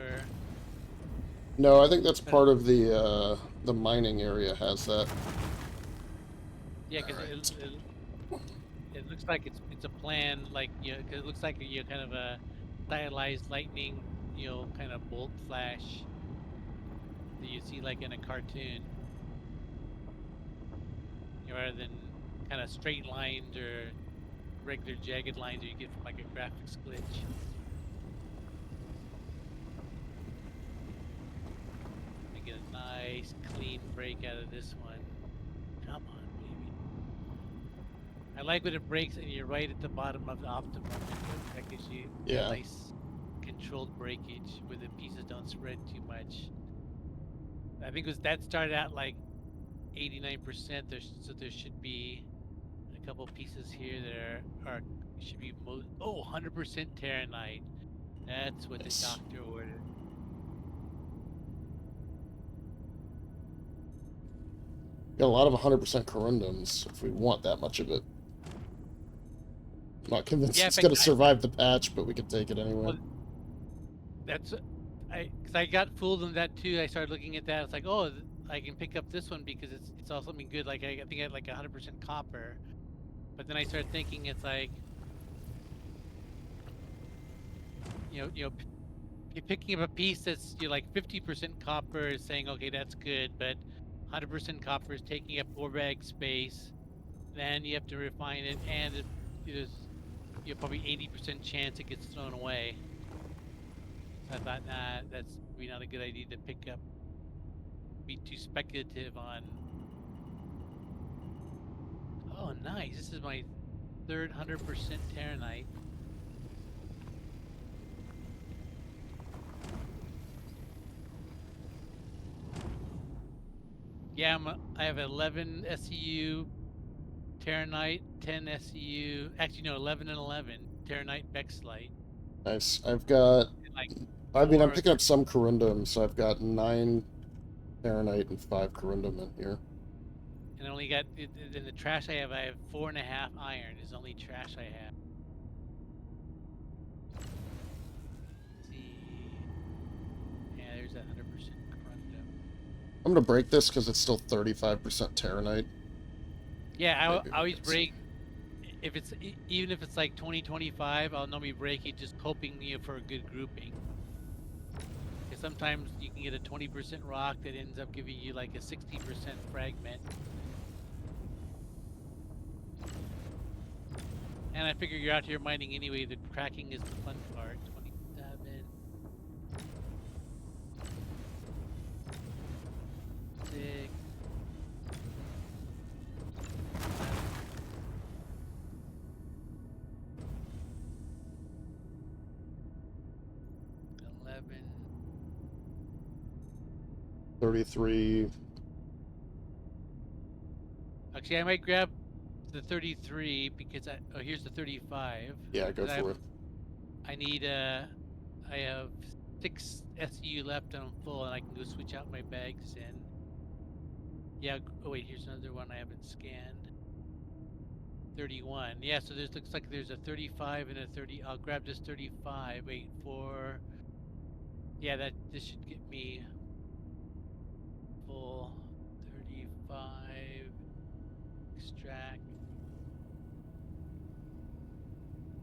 No, I think that's part of the mining area has that. Yeah, because it looks like it's a plan, like because it looks like kind of a stylized lightning, kind of bolt flash. that you see like in a cartoon, rather than kind of straight lines or regular jagged lines that you get from like a graphics glitch. I get a nice clean break out of this one. Come on, baby. I like when it breaks and you're right at the bottom of the optimum. That gives you Yeah. a nice controlled breakage where the pieces don't spread too much. I think that started out like 89%. So there should be a couple pieces here that are should be 100% Terranite. That's what the doctor ordered. Got a lot of 100% corundums if we want that much of it. I'm not convinced it's going to survive the patch, but we could take it anyway. Well, because I got fooled on that too. I started looking at that. It's like, oh, I can pick up this one because it's all something good. Like I think I had like 100% copper, but then I started thinking it's like, you're picking up a piece that's like 50% copper is saying, okay, that's good, but 100% copper is taking up ore bag space. Then you have to refine it, and there's probably 80% chance it gets thrown away. So I thought, nah, that's probably not a good idea to pick up. Be too speculative on. Oh, nice! This is my third 100% Terranite. Yeah, I have 11 SEU Terranite, 10 SEU. Actually, no, 11 and 11 Terranite Bexlite. Nice. I've got. Like I'm picking up some corundum, so I've got 9 Terranite and 5 corundum in here. And I only got in the trash I have 4.5 iron. Is the only trash I have. Let's see. Yeah, there's that 100% corundum. I'm gonna break this because it's still 35% Terranite. Yeah, I always break. If it's even if it's like 20-25, I'll normally break it just hoping for a good grouping. Because sometimes you can get a 20% rock that ends up giving you like a 60% fragment. And I figure you're out here mining anyway. The cracking is the fun part. 27. 6. 11. 33. Actually, I might grab the 33 because here's the 35. Yeah, go for it. I need I have 6 SU left and I'm full, and I can go switch out my bags in. Yeah. Oh wait, here's another one I haven't scanned. 31. Yeah. So looks like there's a 35 and a 30. I'll grab this 35. Wait for. Yeah, this should get me full. 35. Extract.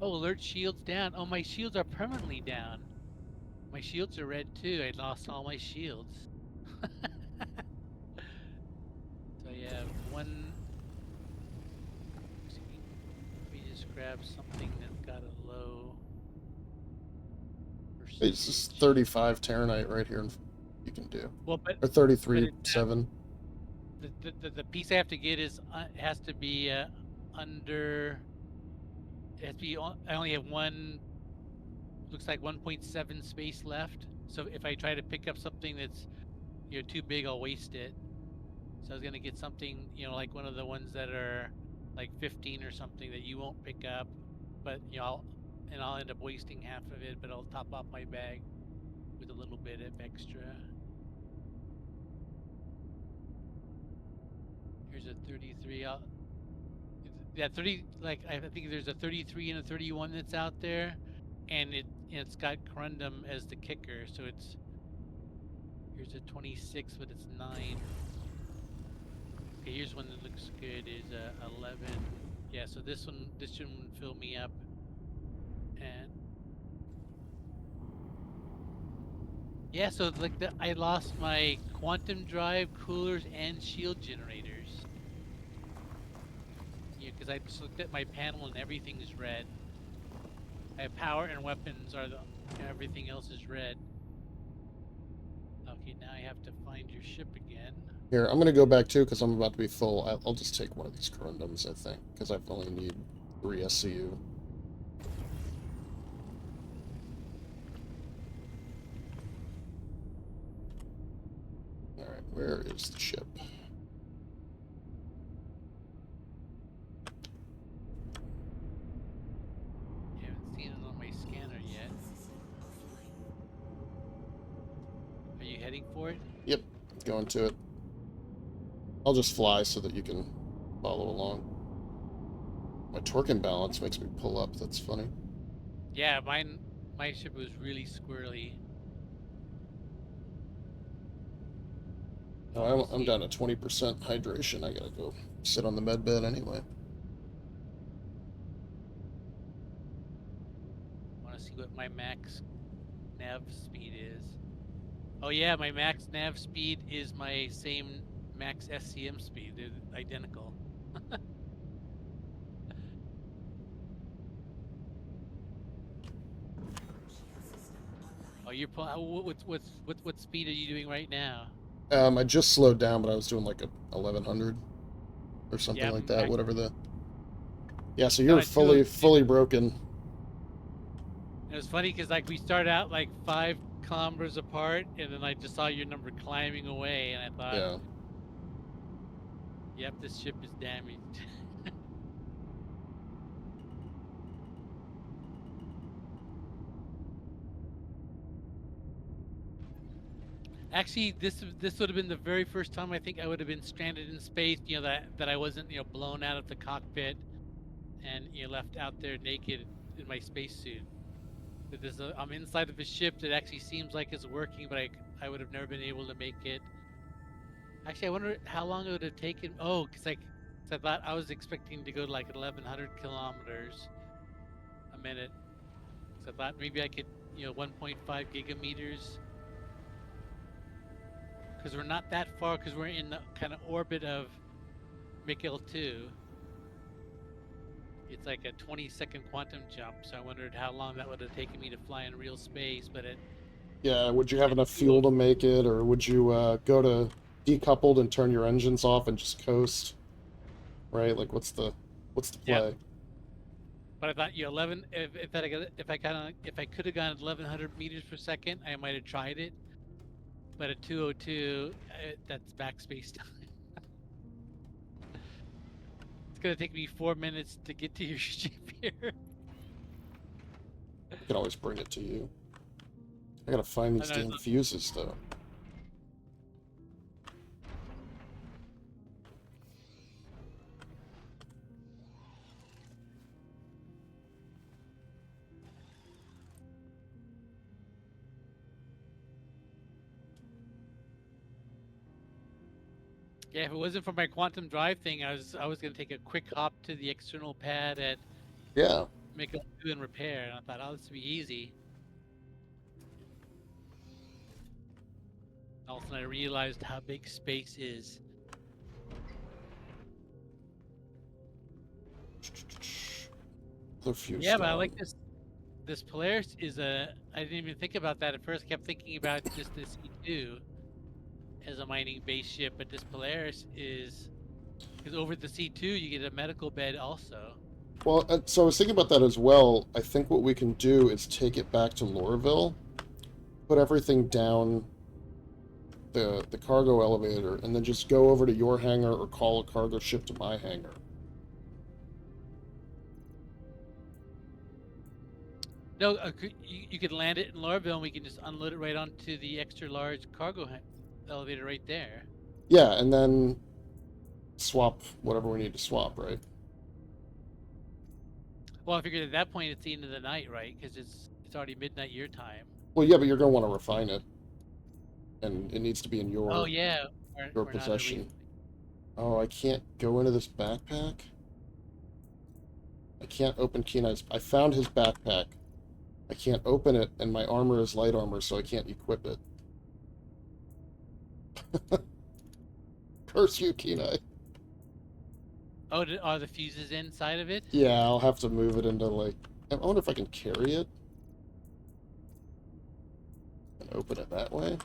Oh, alert shields down. Oh, my shields are permanently down. My shields are red too. I lost all my shields. So I have one. Let me just grab something that's got a low percentage. It's just 35 Terranite right here. You can do. Well, but or 33.7. The piece I have to get is has to be under. It has to be. I only have one. Looks like 1.7 space left. So if I try to pick up something that's too big, I'll waste it. So I was gonna get something like one of the ones that are like 15 or something that you won't pick up, but I'll end up wasting half of it, but I'll top off my bag with a little bit of extra. Here's a 33. Yeah, 30. Like I think there's a 33 and a 31 that's out there, and it's got corundum as the kicker. So here's a 26, but it's 9. Okay, here's one that looks good. Is 11. Yeah, so this shouldn't fill me up. And Yeah, so it's like I lost my quantum drive, coolers, and shield generators. Yeah, because I just looked at my panel and everything is red. I have power and weapons are the everything else is red. Okay, now I have to find your ship again. Here, I'm gonna go back too because I'm about to be full. I'll just take one of these corundums, I think, because I only need 3 SCU. Alright, where is the ship? I haven't seen it on my scanner yet. Are you heading for it? Yep, going to it. I'll just fly so that you can follow along. My torque imbalance makes me pull up. That's funny. Yeah, my ship was really squirrely. Oh, I'm down to 20% hydration. I gotta go sit on the med bed anyway. Want to see what my max nav speed is? Oh yeah, my max nav speed is my same max SCM speed. They're identical. Oh, you're what speed are you doing right now? I just slowed down, but I was doing like a 1100 or something like that. Whatever the. Yeah, so you're fully broken. It was funny because like we started out like 5 kilometers apart, and then I just saw your number climbing away, and I thought, Yeah. yep, this ship is damaged. Actually, this would have been the very first time I think I would have been stranded in space. You know that I wasn't blown out of the cockpit and left out there naked in my spacesuit. That I'm inside of a ship that actually seems like it's working, but I would have never been able to make it. Actually, I wonder how long it would have taken. Oh, because I thought I was expecting to go to like 1,100 kilometers a minute. So I thought maybe I could 1.5 gigameters. Because we're not that far, because we're in the kind of orbit of Mikhail 2. It's like a 20-second quantum jump, so I wondered how long that would have taken me to fly in real space, but it... Yeah, would you have enough fuel to make it, or would you go to decoupled and turn your engines off and just coast? Right? Like, what's the play? Yep. But I thought if I could have gone 1,100 meters per second, I might have tried it. But at 202, that's backspace time. It's gonna take me 4 minutes to get to your ship here. I can always bring it to you. I gotta find these damn fuses, though. Yeah, if it wasn't for my quantum drive thing, I was gonna take a quick hop to the external pad at make a do and repair, and I thought, oh, this would be easy. All of a sudden, I realized how big space is. Yeah, but I like this. This Polaris is I didn't even think about that at first. I kept thinking about just the C2 as a mining base ship, but this Polaris is over the C2 you get a medical bed also. Well, so I was thinking about that as well. I think what we can do is take it back to Lorville, put everything down the cargo elevator, and then just go over to your hangar or call a cargo ship to my hangar. No, you could land it in Lorville, and we can just unload it right onto the extra large cargo elevator right there. Yeah, and then swap whatever we need to swap, right? Well, I figured at that point it's the end of the night, right? Because it's already midnight your time. Well, yeah, but you're gonna want to refine it, and it needs to be in your your possession. Oh, I can't go into this backpack. I can't open Kienai's. I found his backpack. I can't open it, and my armor is light armor, so I can't equip it. Curse you, Kienai. Oh, are the fuses inside of it? Yeah, I'll have to move it into, like... I wonder if I can carry it. And open it that way.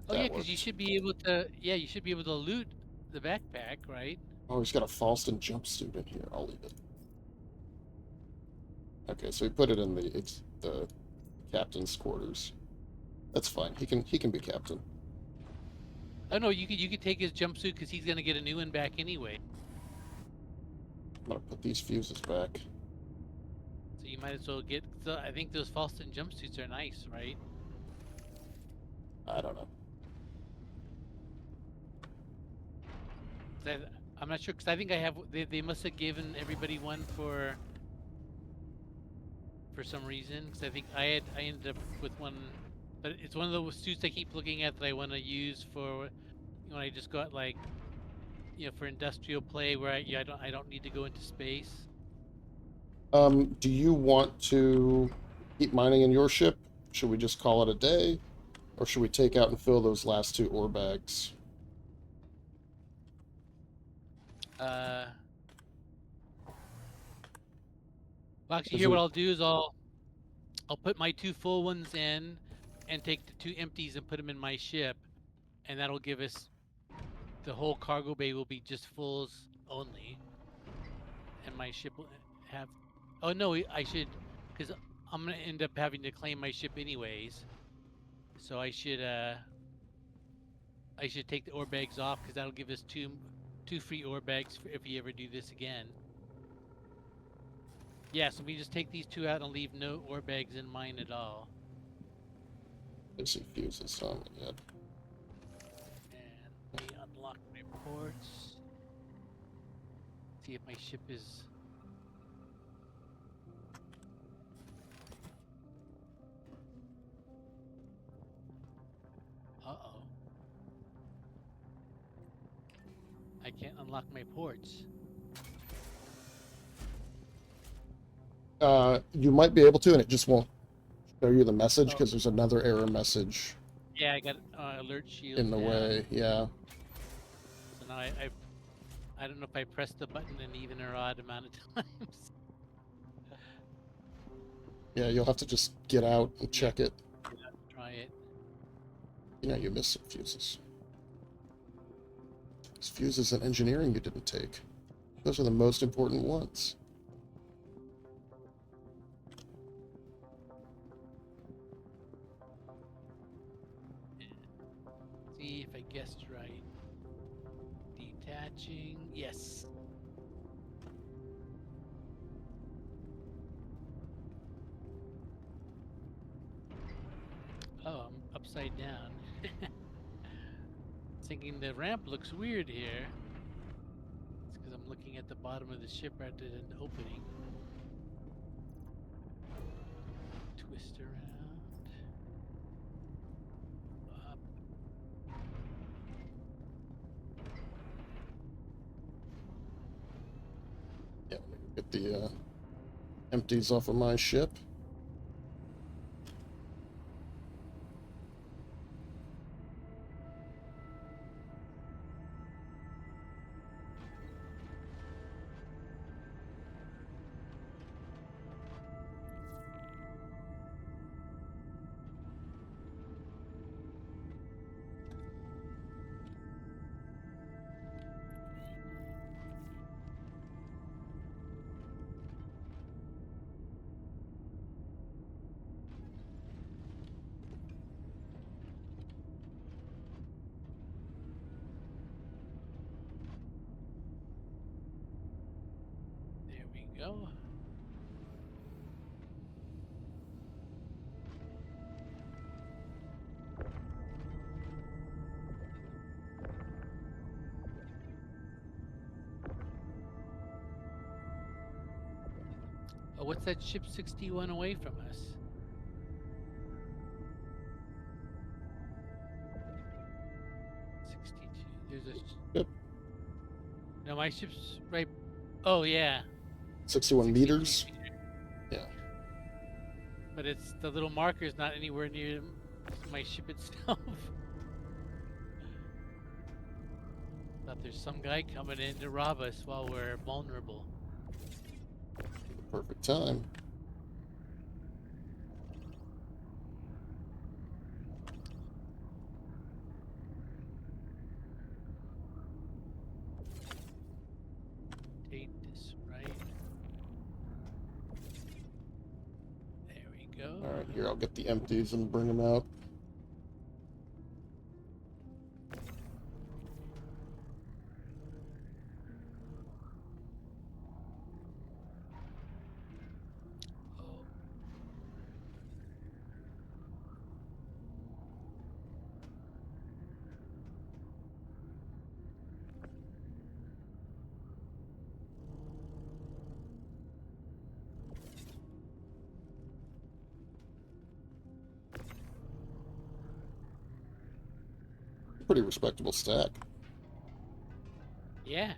Oh That yeah, because you works. should be able to. Yeah, you should be able to loot the backpack, right? Oh, he's got a Falston jumpsuit in here. I'll leave it. Okay, so we put it in the captain's quarters. That's fine. He can be captain. Oh no, you could take his jumpsuit because he's gonna get a new one back anyway. I'm gonna put these fuses back. So you might as well get. So I think those Falston jumpsuits are nice, right? I don't know. 'Cause I'm not sure because I think I have. They must have given everybody one for some reason. Because I think I ended up with one, but it's one of those suits I keep looking at that I want to use for when I just got like, for industrial play where I don't need to go into space. Do you want to keep mining in your ship? Should we just call it a day? Or should we take out and fill those last 2 ore bags? Well, actually, Is here it- what I'll do is I'll put my 2 full ones in, and take the 2 empties and put them in my ship, and that'll give us the whole cargo bay will be just fulls only, and my ship will have. Oh no, I should, because I'm gonna end up having to claim my ship anyways. So I should take the ore bags off because that'll give us two free ore bags if we ever do this again. Yeah, so we just take these 2 out and leave no ore bags in mine at all. There's some fuses on it yet. And let me unlock my ports. See if my ship is. Uh-oh. I can't unlock my ports. You might be able to, and it just won't show you the message because there's another error message Yeah, I got alert shield in the down. way. Yeah. So now I don't know if I pressed the button an even or odd amount of times. Yeah, you'll have to just get out and check it. Try it. You missed some fuses. There's fuses in engineering you didn't take. Those are the most important ones. See if I guessed right. Detaching. Yes. Oh, I'm upside down. Thinking the ramp looks weird here. It's because I'm looking at the bottom of the ship rather than the opening. Twist around. Up. Yeah, let me get the empties off of my ship. There we go. Oh, what's that ship 61 away from us? 62. There's a. Yep. No, my ship's right. Oh yeah. 61 meters. Yeah. but it's the little marker's not anywhere near my ship itself. Thought there's some guy coming in to rob us while we're vulnerable. Perfect time. Take this right. There we go. All right, here, I'll get the empties and bring them out. Oh. Pretty respectable stack. Yeah.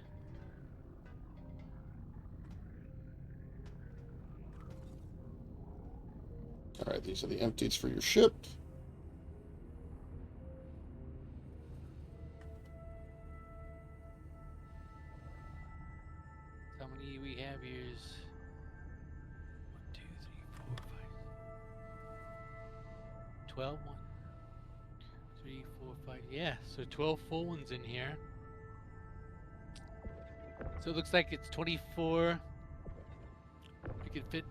All right, these are the empties for your ship. How many we have here is 1, 2, 3, 4, 5, 12. 1, 3, 4, 5. Yeah, so 12 full ones in here. So it looks like it's 24. We could fit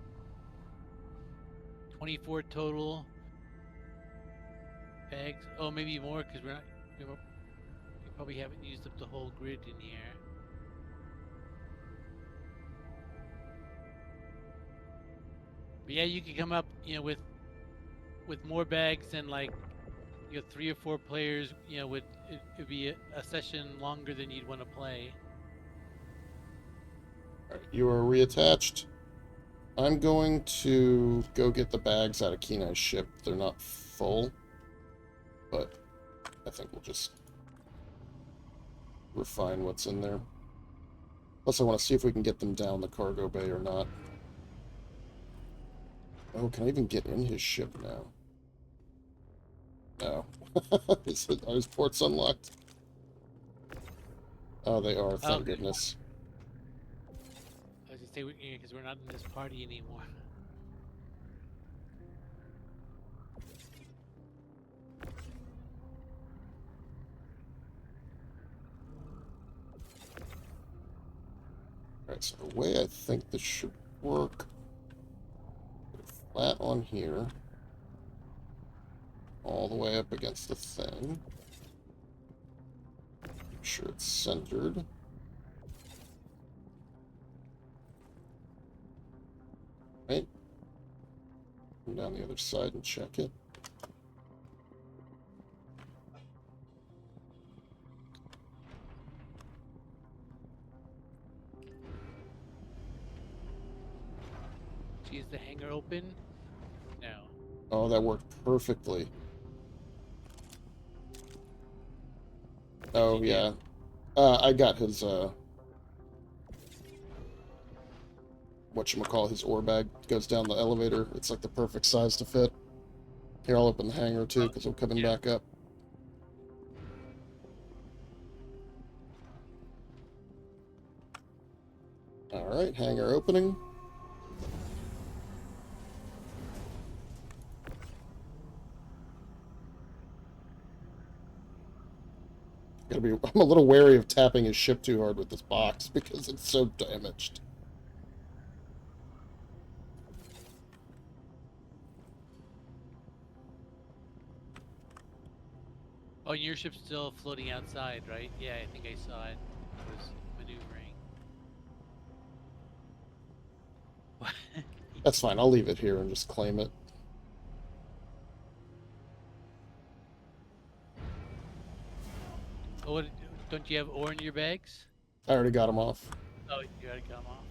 24 total bags. Oh, maybe more because we probably haven't used up the whole grid in here. But yeah, you could come up, with more bags than like 3 or 4 players. It'd be a session longer than you'd want to play. All right, you are reattached. I'm going to go get the bags out of Kienai's ship. They're not full, but I think we'll just refine what's in there. Plus, I want to see if we can get them down the cargo bay or not. Oh, can I even get in his ship now? No. Are his ports unlocked? Oh, they are, thank goodness. I was just saying, because we're not in this party anymore. Alright, so the way I think this should work, put it flat on here, all the way up against the thing. Make sure it's centered. Right. Come down the other side and check it. Is the hangar open? No. Oh, that worked perfectly. Oh, yeah. I got his, whatchamacallit, his ore bag goes down the elevator. It's like the perfect size to fit. Here, I'll open the hangar too, because I'm coming back up. Alright, hangar opening. I'm a little wary of tapping his ship too hard with this box because it's so damaged. Oh, your ship's still floating outside, right? Yeah, I think I saw it. It was maneuvering. That's fine, I'll leave it here and just claim it. Oh, don't you have ore in your bags? I already got them off. Oh, you already got them off.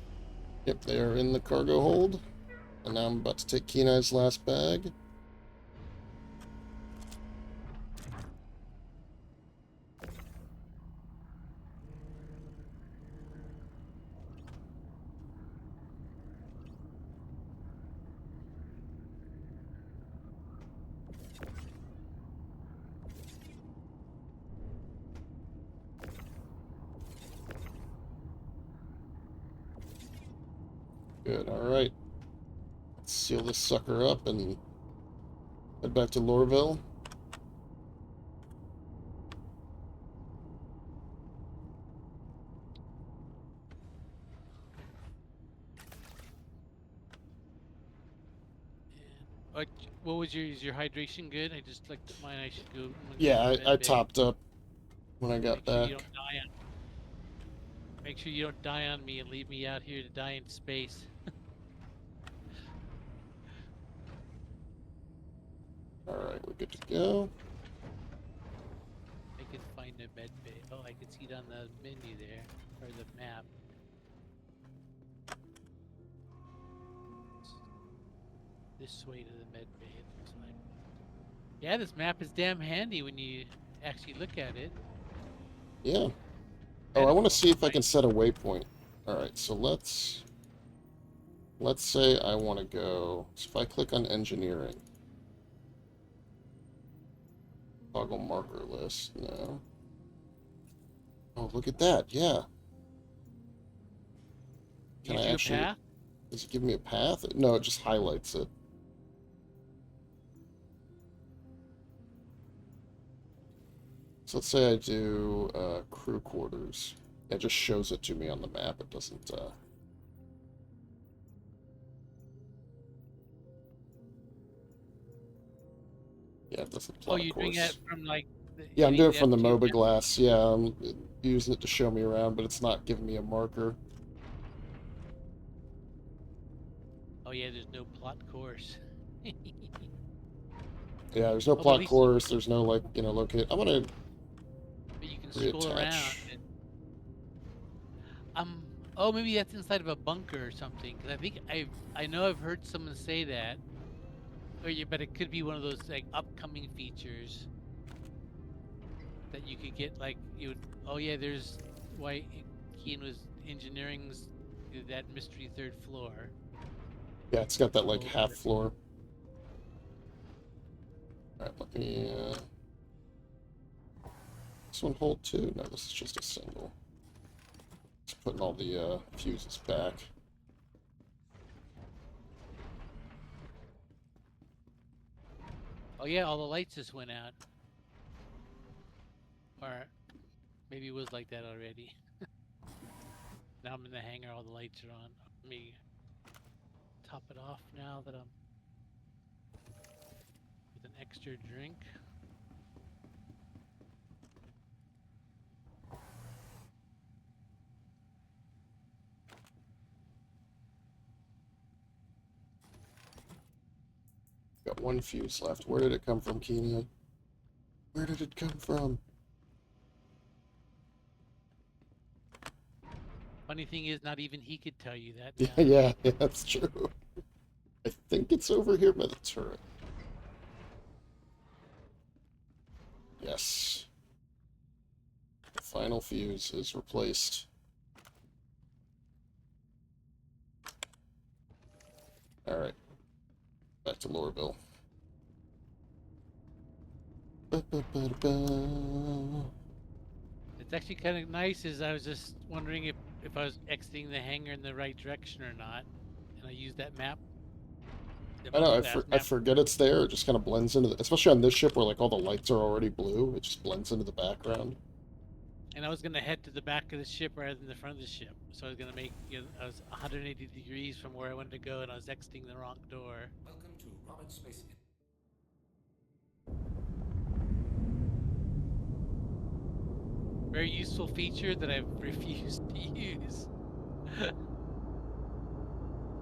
Yep, they are in the cargo hold. And now I'm about to take Kienai's last bag. Good, alright. Let's seal this sucker up and head back to Lorville. What was is your hydration good? I just looked at mine. I should go. I'm gonna Yeah, go to I med bay. topped up when I got Make sure you back. don't die on. Make sure you don't die on me and leave me out here to die in space. Alright, we're good to go. I can find a med bay. Oh, I can see it on the menu there, or the map. This way to the med bay, it looks like. Yeah, this map is damn handy when you actually look at it. Yeah. Oh, I want to see if I can set a waypoint. Alright, so let's say I want to go. So if I click on engineering. Toggle marker list. No. Oh, look at that. Yeah. Can I actually... Path? Does it give me a path? No, it just highlights it. So let's say I do crew quarters. It just shows it to me on the map. It doesn't... Yeah, it doesn't plot Oh, you're doing that from like. Yeah, I'm doing it from the FG MOBA glass. Yeah, I'm using it to show me around, but it's not giving me a marker. Oh yeah, there's no plot course. Yeah, there's no but at plot least- course. There's no, like, locate. I'm gonna But you can scroll reattach. around. And, oh, maybe that's inside of a bunker or something. Because I think I know I've heard someone say that. Or yeah, but it could be one of those like upcoming features that you could get. Like you would. Oh yeah, there's why Kienai was engineering that mystery third floor. Yeah, it's got that, like, half floor. Alright, let me, This one hold too? No, this is just a single. Just putting all the, fuses back. Oh yeah, all the lights just went out. Or maybe it was like that already. Now I'm in the hangar, all the lights are on. Let me top it off now that I'm with an extra drink. Got one fuse left. Where did it come from, Kienai? Where did it come from? Funny thing is, not even he could tell you that. Yeah, Now. yeah, that's true. I think it's over here by the turret. Yes. The final fuse is replaced. Alright. Back to Lorville. It's actually kind of nice. Is I was just wondering if I was exiting the hangar in the right direction or not, and I used that map. I know, I map. forget it's there. It just kind of blends into the... Especially on this ship where, like, all the lights are already blue. It just blends into the background. And I was gonna head to the back of the ship rather than the front of the ship. So I was gonna make, I was 180 degrees from where I wanted to go, and I was exiting the wrong door. Welcome to Robert Space. Very useful feature that I've refused to use.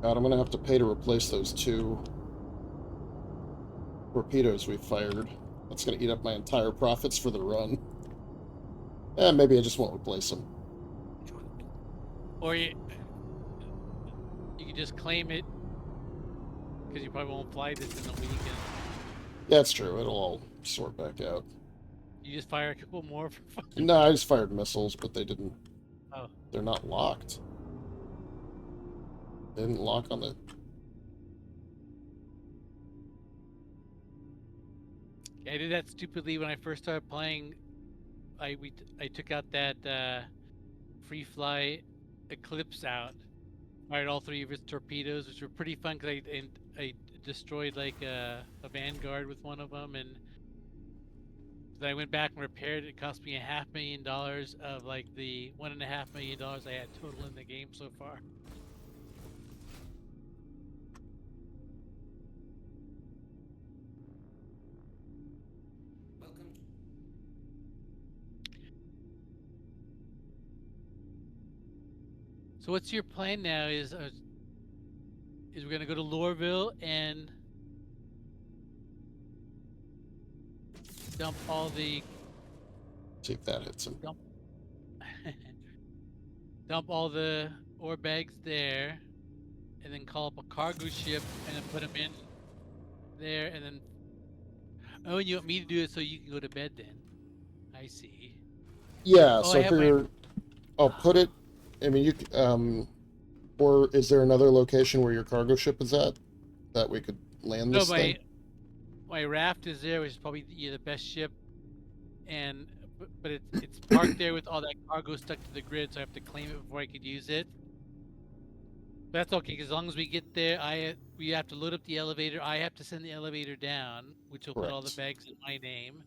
God, I'm gonna have to pay to replace those 2 torpedoes we fired. That's gonna eat up my entire profits for the run. Maybe I just won't replace them. Or you can just claim it, because you probably won't fly this in a week. Yeah, it's true. It'll all sort back out. You just fire a couple more for fun. No, I just fired missiles, but they didn't... Oh. They're not locked. They didn't lock on the... I did that stupidly when I first started playing. I took out that free fly Eclipse out fired all 3 of its torpedoes, which were pretty fun because I destroyed like a Vanguard with one of them, and then I went back and repaired it. It cost me $500,000 of like the $1.5 million I had total in the game so far. Welcome. So what's your plan now? Is we're gonna go to Lorville and dump all the See if that hits him. dump all the ore bags there, and then call up a cargo ship and then put them in there, and then oh, and you want me to do it so you can go to bed then? I see. Yeah, Oh, so I I have my- figure I'll put it. I mean, or is there another location where your cargo ship is at that we could land No, this thing? my raft is there, which is probably the best ship, and but it's parked there with all that cargo stuck to the grid, so I have to claim it before I could use it. But that's okay, 'cause as long as we get there, we have to load up the elevator. I have to send the elevator down, which will put all the Correct. bags in my name,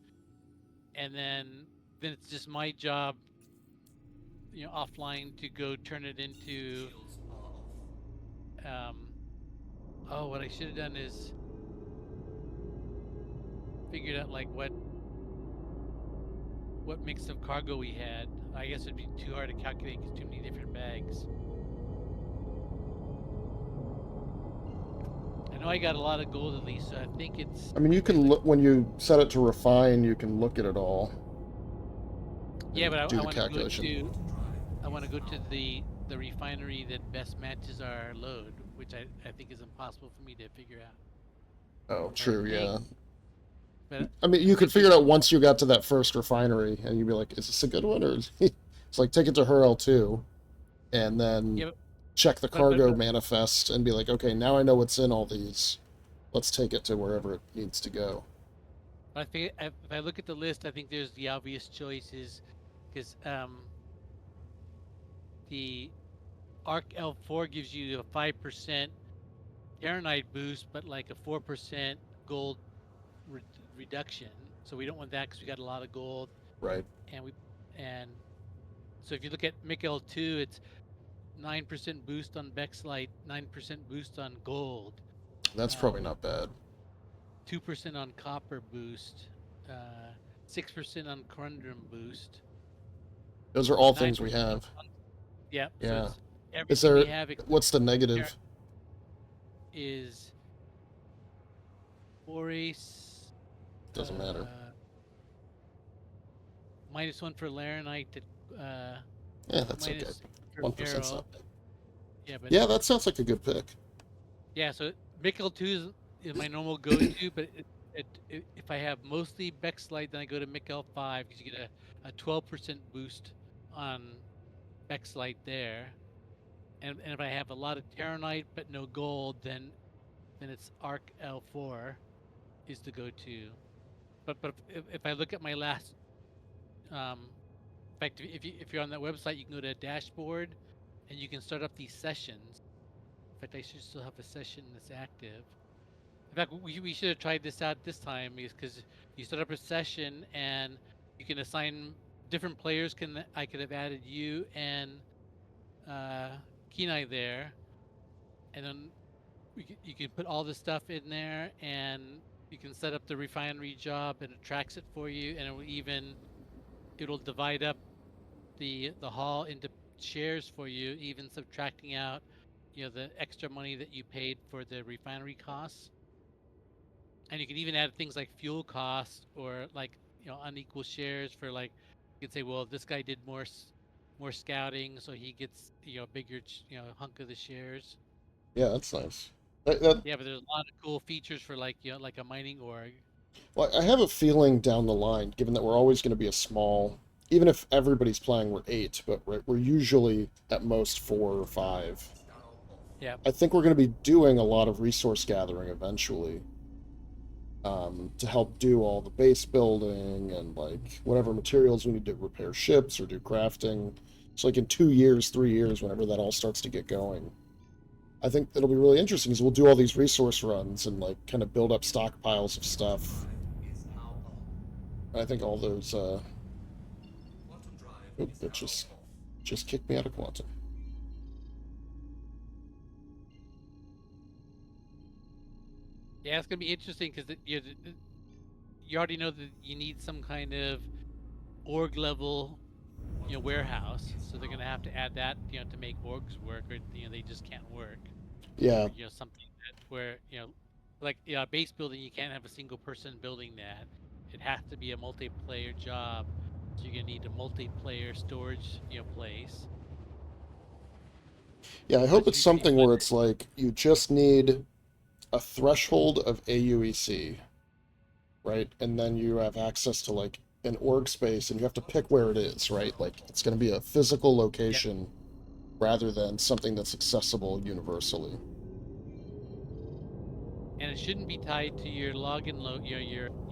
and then it's just my job, offline to go turn it into. Shields are off. Oh, what I should have done is figured out like what mix of cargo we had. I guess it'd be too hard to calculate because too many different bags. I know I got a lot of gold at least, so I think it's. I mean, you can look when you set it to refine. You can look at it all. Yeah, but I do the want to go calculation. to. I want to go to the refinery that best matches our load, which I think is impossible for me to figure out. Oh, true. Yeah. But I mean, you could figure it out once you got to that first refinery, and you'd be like, "Is this a good one?" Or it's like take it to her L2, and then yeah, check the but- cargo manifest, and be like, "Okay, now I know what's in all these. Let's take it to wherever it needs to go." I think if I look at the list, I think there's the obvious choices, because the Arc L4 gives you a 5% Fahrenheit boost, but like a 4% gold reduction. So we don't want that because we got a lot of gold, Right. and so if you look at Mick L2, it's 9% boost on Bexlite, 9% boost on gold, That's probably not bad. 2% on copper boost, 6% on corundum boost. Those are all 9% things we have. Yeah. Yeah. So it's everything Is there? we have What's the negative? is Borace. Doesn't matter. -1 for Laranite. Yeah, that's okay. minus for 1%'s Barrel. not bad. Yeah, but Yeah, that sounds like a good pick. yeah. So Mikkel 2 is my normal go-to, but if I have mostly Bexlite, then I go to Mikkel 5 because you get a 12% boost on Bexlite there. And if I have a lot of Terranite but no gold, then it's Arc L4 is the go-to. But if I look at my last, in fact, if you're on that website, you can go to a dashboard, and you can start up these sessions. In fact, I should still have a session that's active. In fact, we should have tried this out this time, because you start up a session and you can assign different players. I could have added you and Kienai there, and then you can put all the stuff in there, and you can set up the refinery job, and it tracks it for you, and it'll divide up the haul into shares for you, even subtracting out the extra money that you paid for the refinery costs. And you can even add things like fuel costs, or like unequal shares for, like, you could say, well, this guy did more scouting, so he gets a bigger hunk of the shares. Yeah, that's nice. Yeah, but there's a lot of cool features for, like, like a mining org. Well, I have a feeling down the line, given that we're always going to be a small, even if everybody's playing, we're 8, but we're usually at most 4 or 5. Yeah. I think we're going to be doing a lot of resource gathering eventually, to help do all the base building and like whatever materials we need to repair ships or do crafting. So like in 2 years, 3 years, whenever that all starts to get going, I think it'll be really interesting because we'll do all these resource runs and like kind of build up stockpiles of stuff. Is now on. I think all those Quantum drive oop, is it now just off. kicked me out of quantum. Yeah, it's gonna be interesting because you already know that you need some kind of org level, warehouse. So they're gonna have to add that, to make orgs work, or they just can't work. Yeah, Or, something that where like base building, you can't have a single person building that. It has to be a multiplayer job. So you're gonna need a multiplayer storage, place. yeah. I So hope that's it's usually something what. where it's like you just need a threshold of AUEC, right? And then you have access to like an org space, and you have to pick where it is, right? Like it's going to be a physical Yep. location rather than something that's accessible universally. And it shouldn't be tied to your login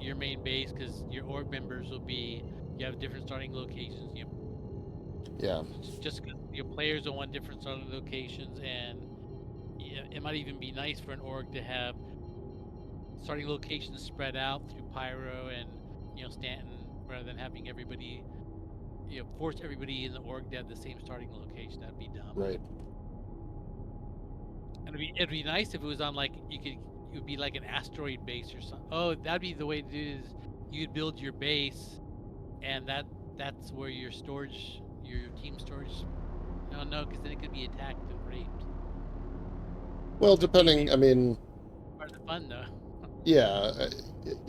your main base, because your org members will be, you have different starting locations. Yeah, Just because your players will want different starting locations, and it might even be nice for an org to have starting locations spread out through Pyro and Stanton, rather than having everybody, force everybody in the org to have the same starting location. That'd be dumb. right. And it'd be nice if it was on, like, it would be like an asteroid base or something. Oh, that'd be the way to do it. Is you'd build your base, and that's where your storage, your team storage. No, no, because then it could be attacked and raped. Well, depending, I mean, Part of the fun, though. yeah,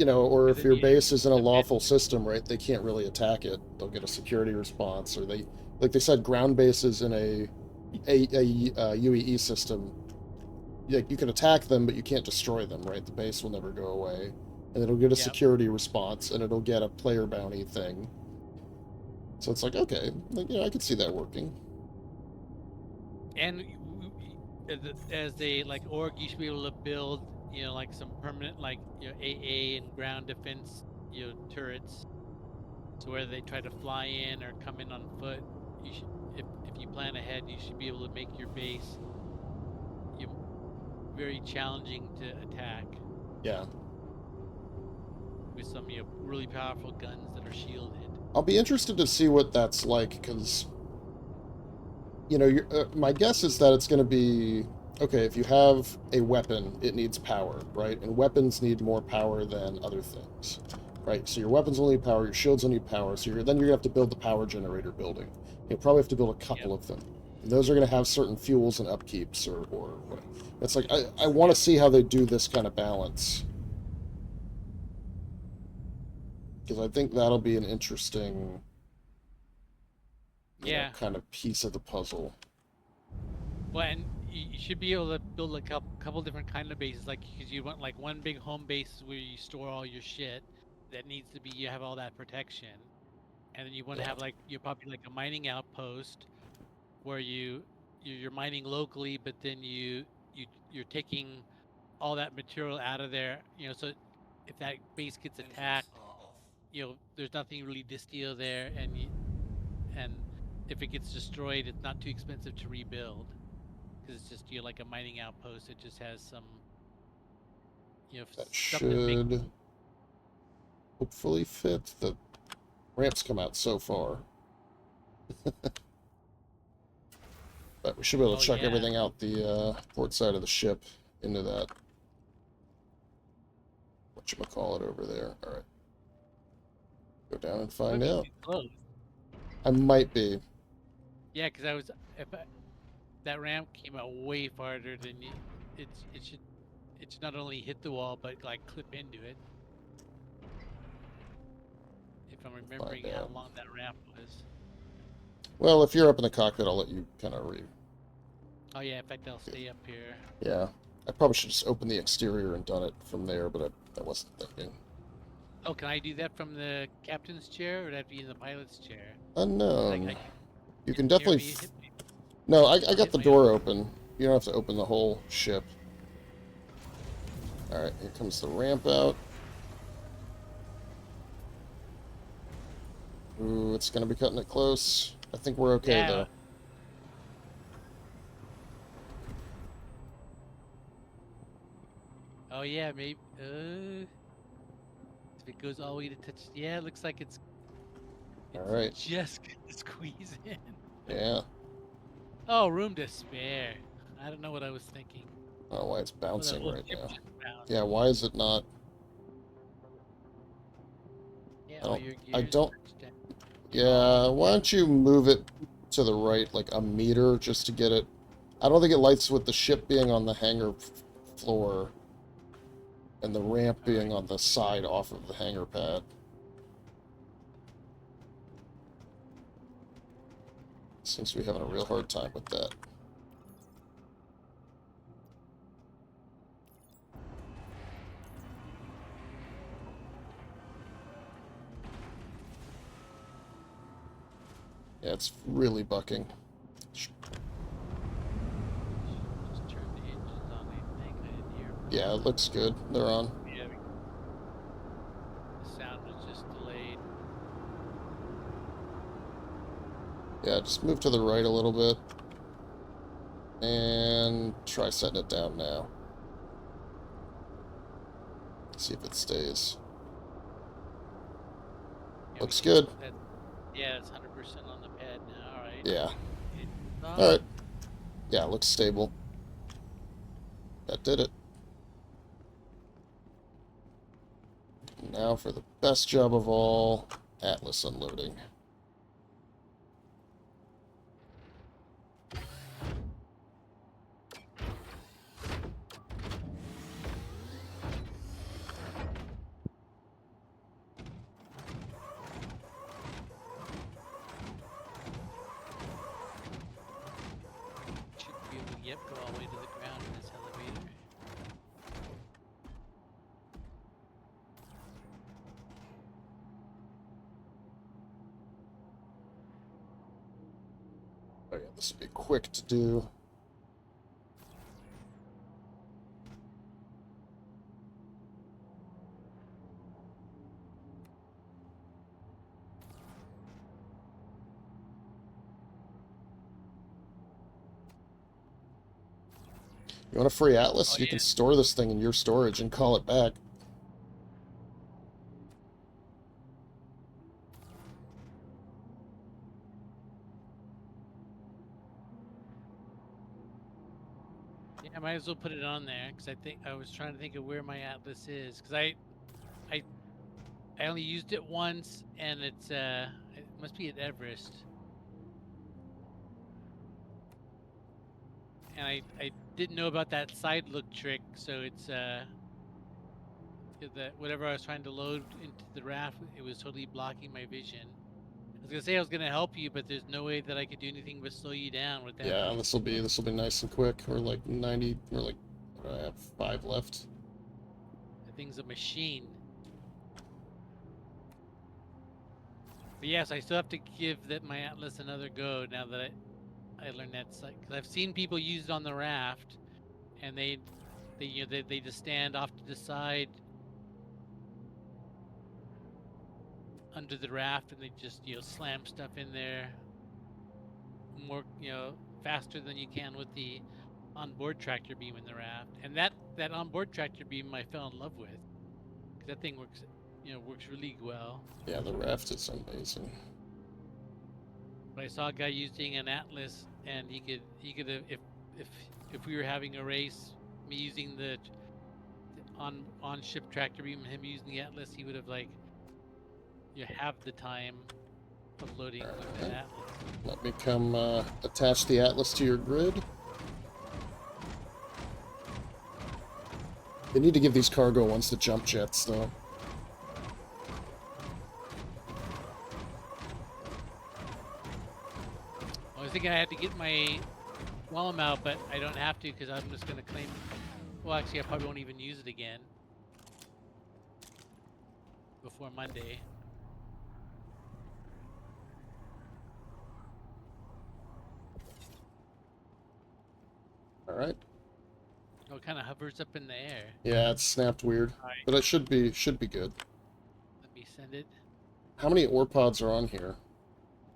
or Because if then your you base is in a defend. lawful system, right, they can't really attack it. They'll get a security response, or they, like they said, ground bases in a UEE system, like you can attack them, but you can't destroy them, right? The base will never go away, and it'll get a Yep. security response, and it'll get a player bounty thing. So it's like, okay, like, I could see that working. And as they like org, you should be able to build, like some permanent, like, AA and ground defense, turrets. So whether they try to fly in or come in on foot, you should, if you plan ahead, you should be able to make your base, very challenging to attack Yeah, with some, really powerful guns that are shielded. I'll be interested to see what that's like, because my guess is that it's going to be okay. If you have a weapon, it needs power, right? And weapons need more power than other things, right? So your weapons will need power, your shields will need power. So then you're going to have to build the power generator building. You'll probably have to build a couple Yep. of them. And those are going to have certain fuels and upkeeps, or what. It's like I want to see how they do this kind of balance, because I think that'll be an interesting, Yeah. kind of piece of the puzzle. Well, and you should be able to build a couple different kind of bases, like, because you want like one big home base where you store all your shit that needs to be, you have all that protection, and then you want to Yeah. have, like, you're probably like a mining outpost where you're mining locally, but then you're taking all that material out of there, so if that base gets Engines attacked, are off. there's nothing really to steal there, and if it gets destroyed, it's not too expensive to rebuild, because it's just, like a mining outpost. It just has some, That stuff that makes. should hopefully fit. The ramps come out so far. But we should be able to Oh chuck yeah. everything out the port side of the ship into that. Whatchamacallit over there. Alright. Go down and find Might be out. too close. I might be. Yeah, because that ramp came out way farther than you. It should not only hit the wall, but like clip into it. If I'm remembering how out. long that ramp was. Well, if you're up in the cockpit, I'll let you kind of read. Oh yeah, in fact, I'll stay up here. Yeah. I probably should just open the exterior and done it from there, but I wasn't thinking. Oh, can I do that from the captain's chair, or would that be in the pilot's chair? Unknown. You can hear definitely... me hit me. No, I I'll got hit the my door own. open. You don't have to open the whole ship. Alright, here comes the ramp out. Ooh, it's going to be cutting it close. I think we're okay, Yeah. though. Oh yeah, maybe. If it goes all the way to touch, yeah, it looks like it's Alright. just gonna squeeze in. Yeah. Oh, room to spare. I don't know what I was thinking. Oh, why it's Oh, that bouncing whole right ship now. just bounced. Yeah, why is it not? Yeah, I all don't- your I gears don't- touched down. Yeah, why don't you move it to the right like a meter just to get it... I don't think it lights with the ship being on the hangar floor and the ramp being on the side off of the hangar pad. Seems to be having a real hard time with that. Yeah, it's really bucking. Just turn the engines on, I think. I didn't hear. Yeah, it looks good. They're on. Yeah, the sound was just delayed. Yeah, just move to the right a little bit. And try setting it down now. See if it stays. Yeah, Looks we- good. That, yeah, it's 100% on the pad now. All right. Yeah. It's on. Alright. Yeah, it looks stable. That did it. Now for the best job of all, Atlas unloading. Should be able to, yep, go all the way to the ground in this elevator. Oh yeah, this will be quick to do. You want a free Atlas? Oh, You yeah. can store this thing in your storage and call it back. Yeah, I might as well put it on there because I was trying to think of where my Atlas is because I only used it once and it must be at Everest. And I didn't know about that side look trick, so it's that whatever I was trying to load into the raft, it was totally blocking my vision. I was gonna say I was gonna help you, but there's no way that I could do anything but slow you down with that. Yeah, this will be nice and quick. We're like 90. We're like, what do I have? 5 left. The thing's a machine. But yes, I still have to give my Atlas another go now that I learned that site. Because I've seen people use it on the raft, and they just stand off to the side under the raft, and they just slam stuff in there more faster than you can with the onboard tractor beam in the raft. And that onboard tractor beam I fell in love with, because that thing works really well. Yeah, the raft is amazing. But I saw a guy using an Atlas, and he could have, if we were having a race, me using the on ship tractor beam and him using the Atlas, he would have have the time of loading with that Atlas. Let me come attach the Atlas to your grid. They need to give these cargo ones the jump jets, though. I was thinking I had to get my Wellum out, but I don't have to because I'm just going to claim. Well, actually, I probably won't even use it again before Monday. All right. Oh, it kind of hovers up in the air. Yeah, it's snapped weird, All right, but it should be good. let me send it. How many ore pods are on here?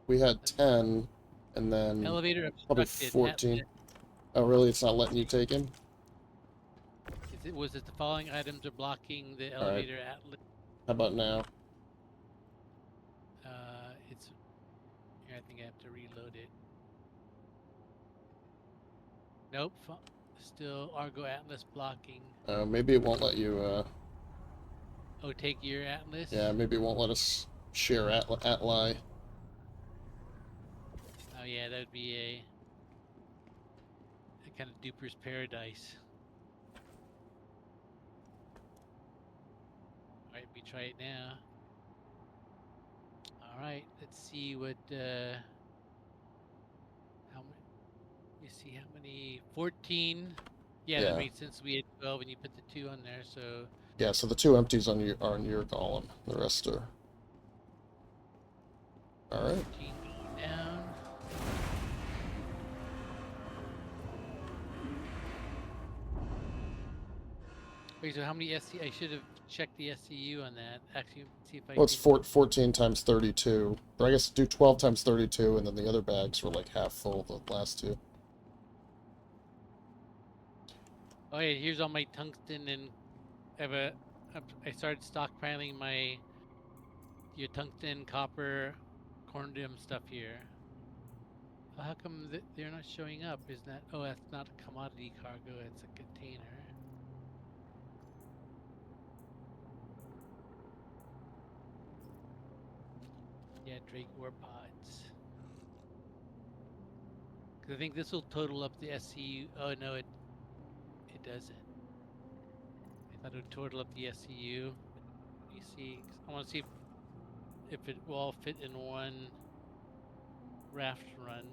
We had 10, and then Elevator probably obstructed. 14. Oh, really? It's not letting you take him? It was it the following items are blocking the right. elevator atlas? How about now? It's here. I think I have to reload it. Nope. Still Argo Atlas blocking. Maybe it won't let you. Oh, take your Atlas. Yeah, maybe it won't let us share Atli. Oh yeah, that would be a kind of duper's paradise. All right, we try it now. All right, let's see what. How many? You see how many? 14. Yeah, Yeah. that makes sense. We had 12, and you put the 2 on there, so. Yeah, so the 2 empties on you are on your column. The rest are. All right. 14 down. Wait, so how many SC? I should have checked the SCU on that. Actually, see if I. Well, it's can... 14 times 32. Or I guess do 12 times 32, and then the other bags were like half full, the last 2. Oh yeah, here's all my tungsten and I started stockpiling your tungsten, copper, corndium stuff here. Well, how come they're not showing up? Isn't that? Oh, that's not a commodity cargo. It's a container. Yeah, Drake ore pods. Because I think this will total up the SCU. Oh no, it doesn't. I thought it would total up the SCU. Let me see. I want to see if it will all fit in one raft run.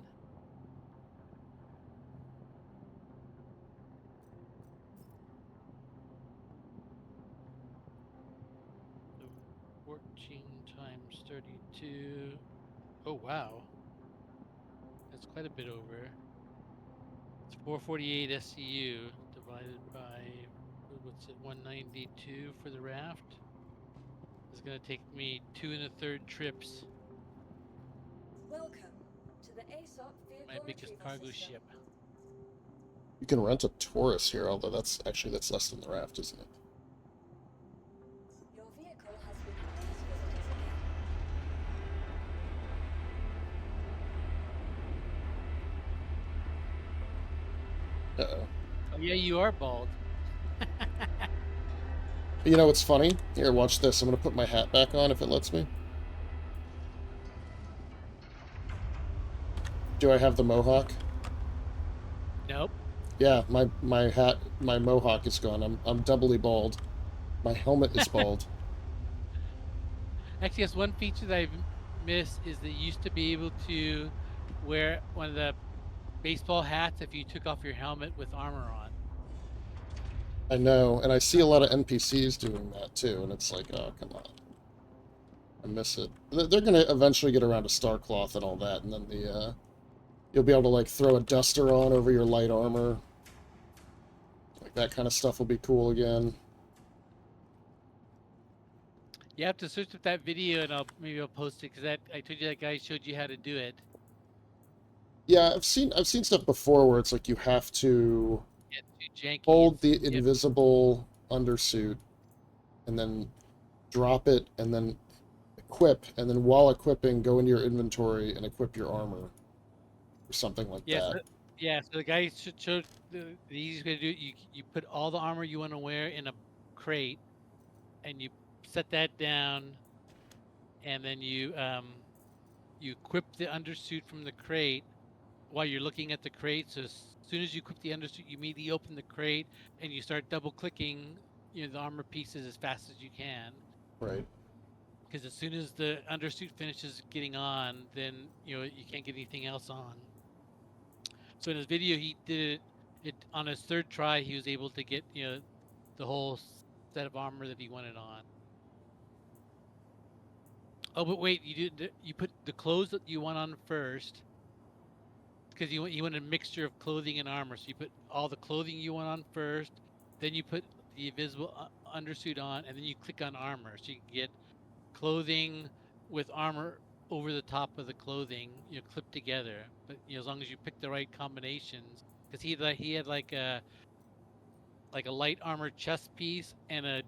So 14 times 32. Oh wow, that's quite a bit over. It's 448 SCU divided by what's it? 192 for the raft. It's gonna take me 2 1/3 trips. Welcome to the ASOP vehicle My biggest retrieval cargo system. ship. You can rent a Taurus here, although that's less than the raft, isn't it? Your vehicle has been please visit us again. Uh-oh. Oh yeah, you are bald. You know what's funny? Here, watch this. I'm going to put my hat back on if it lets me. Do I have the mohawk? Nope. Yeah, my mohawk is gone. I'm doubly bald. My helmet is bald. Actually, that's one feature that I've missed is that you used to be able to wear one of the baseball hats if you took off your helmet with armor on. I know, and I see a lot of NPCs doing that too, and it's like, oh, come on. I miss it. They're going to eventually get around to Starcloth and all that, and then you'll be able to, like, throw a duster on over your light armor. Like, that kind of stuff will be cool again. You have to search up that video, and maybe I'll post it, because I told you that guy showed you how to do it. Yeah, I've seen stuff before where it's like you have to Yeah, it's too janky. hold the invisible undersuit and then drop it and then equip, and then while equipping, go into your inventory and equip your armor or something like that. So the guy showed the easiest way to do it. You put all the armor you want to wear in a crate, and you set that down, and then you equip the undersuit from the crate while you're looking at the crate. So as soon as you equip the undersuit, you immediately open the crate and you start double clicking, the armor pieces as fast as you can. Right. Because as soon as the undersuit finishes getting on, then you can't get anything else on. So in his video, he did it on his 3rd try. He was able to get the whole set of armor that he wanted on. Oh, but wait, you put the clothes that you want on first, because you want a mixture of clothing and armor. So you put all the clothing you want on first, then you put the invisible undersuit on, and then you click on armor. So you can get clothing with armor over the top of the clothing, clipped together. But as long as you pick the right combinations, because he had like like a light armor chest piece and a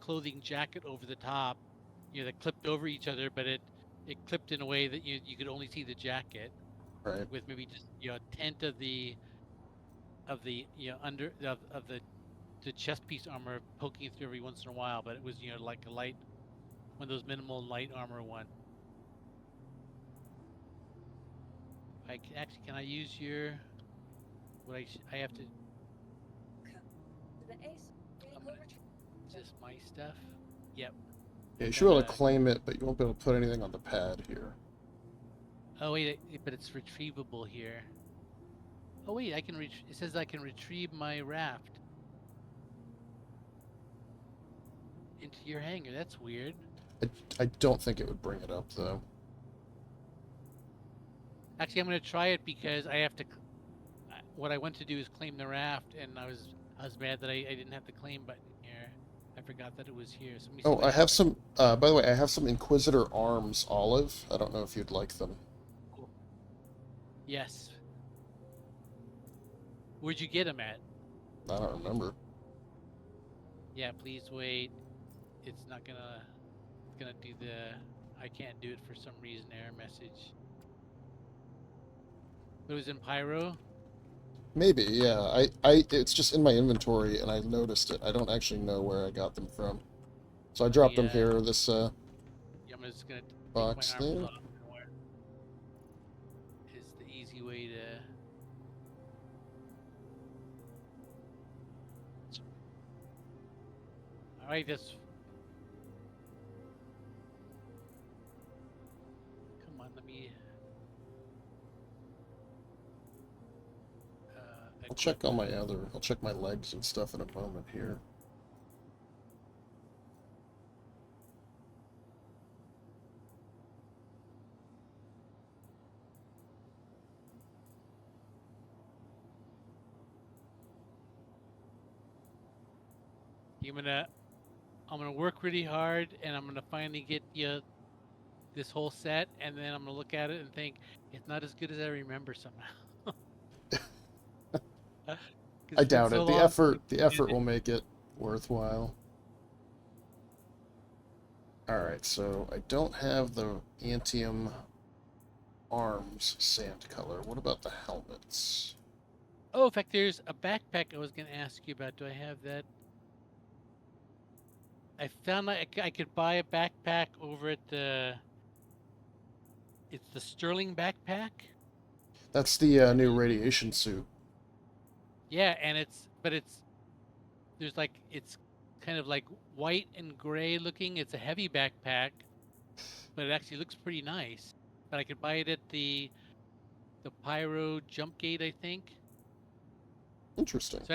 clothing jacket over the top, that clipped over each other, but it clipped in a way that you could only see the jacket Right. with maybe just a tint of the under of the chest piece armor poking through every once in a while, but it was like a light one of those minimal light armor one. Can I use your what I have to To the ASOP I'm vehicle gonna retrieval. just my stuff. Yep. Yeah, you should be able to claim it, but you won't be able to put anything on the pad here. Oh wait, but it's retrievable here. Oh wait, it says I can retrieve my raft into your hangar. That's weird. I don't think it would bring it up, though. Actually, I'm going to try it because I have to. What I want to do is claim the raft, and I was mad that I didn't have the claim button here. I forgot that it was here. So let me see Oh, what I have some. By the way, I have some Inquisitor arms, Olive. I don't know if you'd like them. Cool. Yes. Where'd you get them at? I don't remember. Yeah, please wait. It's not gonna. It's gonna do the. I can't do it for some reason. Error message. It was in Pyro. Maybe, yeah. It's just in my inventory, and I noticed it. I don't actually know where I got them from. So I dropped them here, this, Yeah, I'm just gonna box take my arms there. off and wear. Is the easy way to. All right, this. Come on, let me. I'll check on my other... I'll check my legs and stuff in a moment here. I'm gonna work really hard, and I'm gonna finally get this whole set, and then I'm gonna look at it and think it's not as good as I remember somehow. I doubt so it. The long. effort will make it worthwhile. Alright, so I don't have the Antium arms sand color. What about the helmets? Oh, in fact, there's a backpack I was gonna ask you about. Do I have that? I found I could buy a backpack over at the. It's the Sterling backpack. That's the new radiation suit. Yeah, and it's it's kind of like white and gray looking. It's a heavy backpack, but it actually looks pretty nice. But I could buy it at the Pyro jump gate, I think. Interesting. So I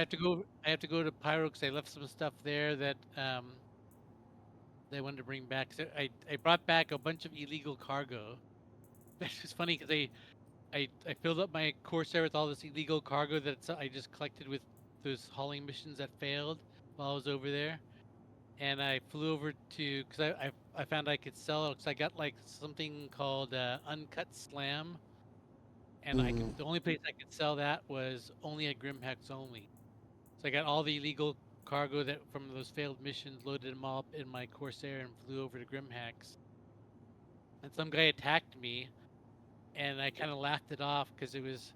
have to go to Pyro because I left some stuff there that they wanted to bring back. So I brought back a bunch of illegal cargo. It's just funny because I filled up my Corsair with all this illegal cargo that I just collected with those hauling missions that failed while I was over there. And I flew over to because I found I could sell it because I got like something called Uncut Slam, and the only place I could sell that was only at Grimhex only. So I got all the illegal cargo that from those failed missions, loaded them all up in my Corsair, and flew over to Grimhex. And some guy attacked me, and I kind of laughed it off because it was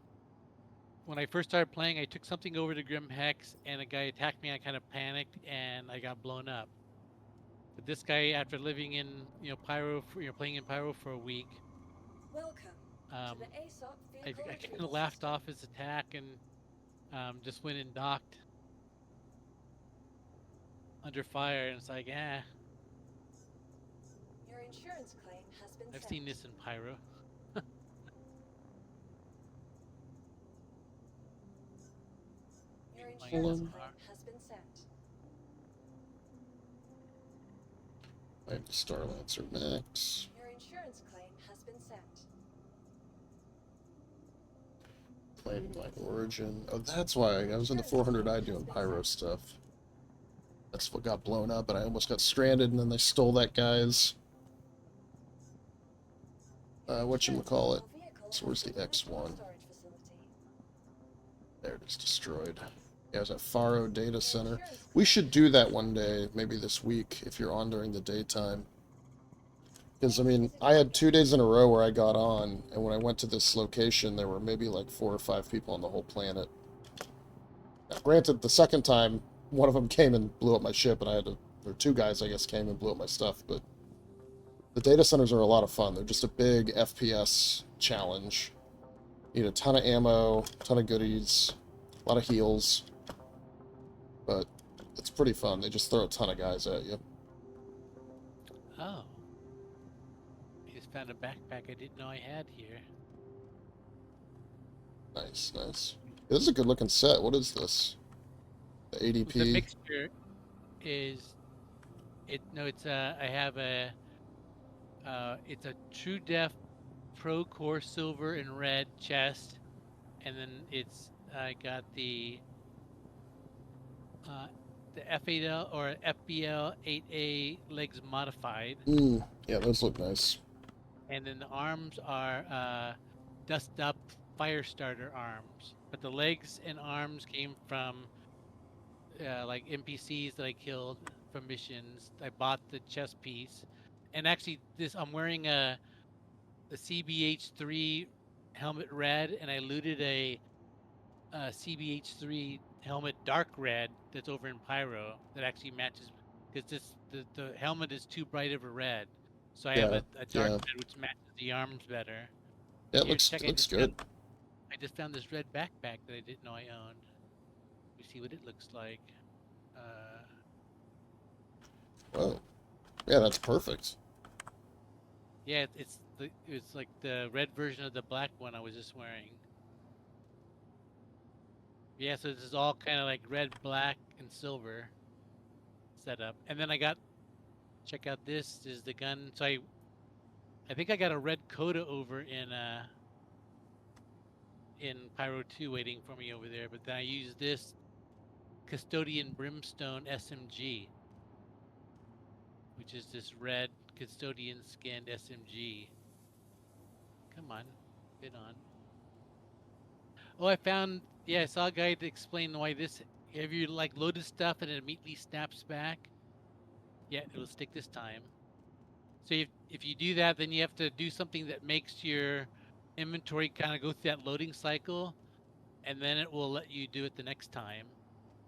when I first started playing. I took something over to Grimhex, and a guy attacked me. I kind of panicked, and I got blown up. But this guy, after living in Pyro, playing in Pyro for a week, Welcome to the ASOP I vehicle kind of retrieval laughed system. off his attack and just went and docked under fire. And it's like, Your insurance claim has been I've sent. seen this in Pyro. Your My insurance car. claim has been sent. I have the Star Lancer next. Your insurance claim has been sent. Claiming my origin. Oh, that's why I was in the 400i doing pyro stuff. That's what got blown up, and I almost got stranded, and then they stole that guy's... whatchamacallit. So where's the X1? There it is, destroyed. Yeah, it was at Faro Data Center. We should do that one day, maybe this week, if you're on during the daytime. Because, I mean, I had 2 days in a row where I got on, and when I went to this location, there were maybe like 4 or 5 people on the whole planet. Now, granted, the second time, one of them came and blew up my ship, and I had to, or 2 guys, I guess, came and blew up my stuff, but the data centers are a lot of fun. They're just a big FPS challenge. You need a ton of ammo, a ton of goodies, a lot of heals, but it's pretty fun. They just throw a ton of guys at you. Oh. I just found a backpack I didn't know I had here. Nice, nice. This is a good looking set. What is this? The ADP? The mixture is it's I have a it's a True Def Pro Core Silver and Red chest, and then I got the F8L or FBL 8A legs modified, Yeah, those look nice. and then the arms are dust up fire starter arms, but the legs and arms came from like NPCs that I killed from missions. I bought the chest piece, and actually I'm wearing the CBH3 helmet red, and I looted a CBH3 helmet dark red that's over in Pyro that actually matches, because the helmet is too bright of a red, so I have Yeah, a dark yeah. red which matches the arms better. Yeah, it Here, looks, check, it looks good. I just found this red backpack that I didn't know I owned. Let me see what it looks like. Wow. Yeah, that's perfect. Yeah, it's like the red version of the black one I was just wearing. Yeah, so this is all kind of like red, black, and silver setup. And then check out this is the gun. So I think I got a red Coda over in Pyro 2 waiting for me over there. But then I used this Custodian Brimstone SMG, which is this red Custodian skinned SMG. Come on, get on. Oh, I saw a guy to explain why this, if you like loaded stuff and it immediately snaps back, yeah, it'll stick this time. So if you do that, then you have to do something that makes your inventory kind of go through that loading cycle, and then it will let you do it the next time.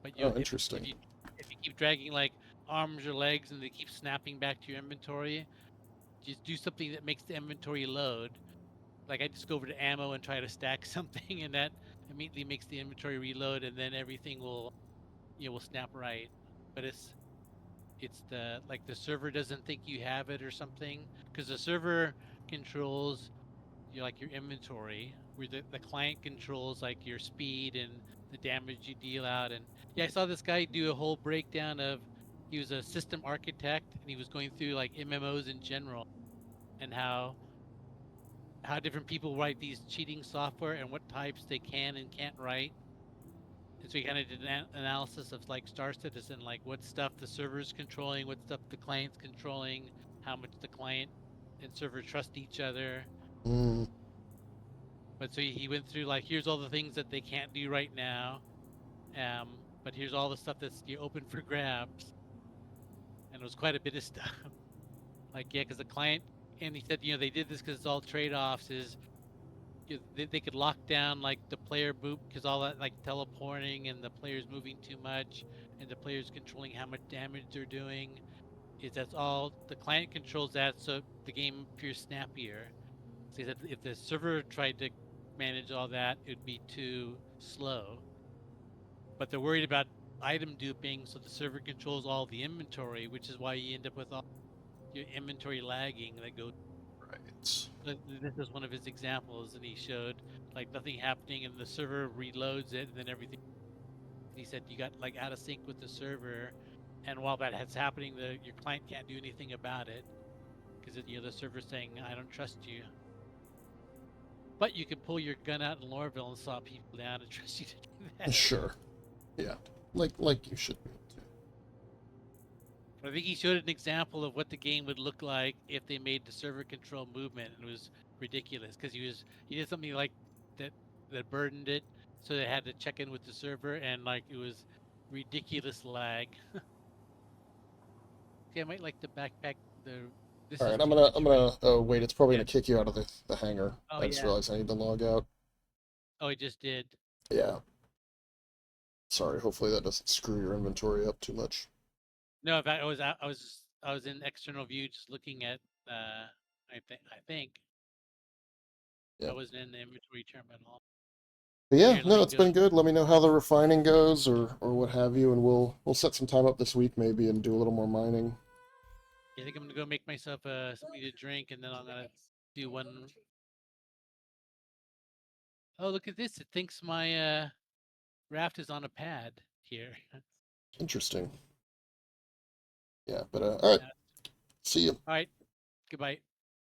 But Oh, interesting. if you keep dragging like arms or legs and they keep snapping back to your inventory, just do something that makes the inventory load. Like I just go over to ammo and try to stack something, and that immediately makes the inventory reload, and then everything will snap right. But it's the server doesn't think you have it or something, because the server controls your inventory, where the client controls like your speed and the damage you deal out. And yeah, I saw this guy do a whole breakdown of, he was a system architect, and he was going through like MMOs in general, and how different people write these cheating software and what types they can and can't write. And so he kind of did an analysis of like Star Citizen, like what stuff the server's controlling, what stuff the client's controlling, how much the client and server trust each other. Mm. But so he went through like, here's all the things that they can't do right now, but here's all the stuff that's open for grabs. And it was quite a bit of stuff. Like, yeah, because the client, and he said, they did this because it's all trade-offs. Is they could lock down like the player boot, because all that like teleporting and the players moving too much and the players controlling how much damage they're doing, that's all the client controls that, so the game appears snappier. So he said if the server tried to manage all that, it would be too slow. But they're worried about item duping, so the server controls all the inventory, which is why you end up with all your inventory lagging that goes. Right. This is one of his examples, and he showed like nothing happening, and the server reloads it, and then everything. He said you got like out of sync with the server, and while that's happening, your client can't do anything about it, because the server's saying, "I don't trust you." But you can pull your gun out in Lorville and saw people down and trust you to do that. Sure. Yeah. Like you should be able to. I think he showed an example of what the game would look like if they made the server control movement, and it was ridiculous, because he did something like that burdened it, so they had to check in with the server, and like it was ridiculous lag. See, I might like the backpack. This All is right, too much I'm for me. gonna. Oh wait, it's probably Yeah. gonna kick you out of the hangar. Oh I just yeah. realized I need to log out. Oh, it just did. Yeah. Sorry. Hopefully that doesn't screw your inventory up too much. No, in fact, I was in external view, just looking at. I think Yeah. I wasn't in the inventory terminal. But yeah, Here, let no, me it's go. been good. Let me know how the refining goes, or what have you, and we'll set some time up this week maybe and do a little more mining. I think I'm gonna go make myself something to drink, and then I'm gonna do one. Oh, look at this! It thinks my raft is on a pad here. Interesting. Yeah, but all right. Yeah. See you. All right. Goodbye.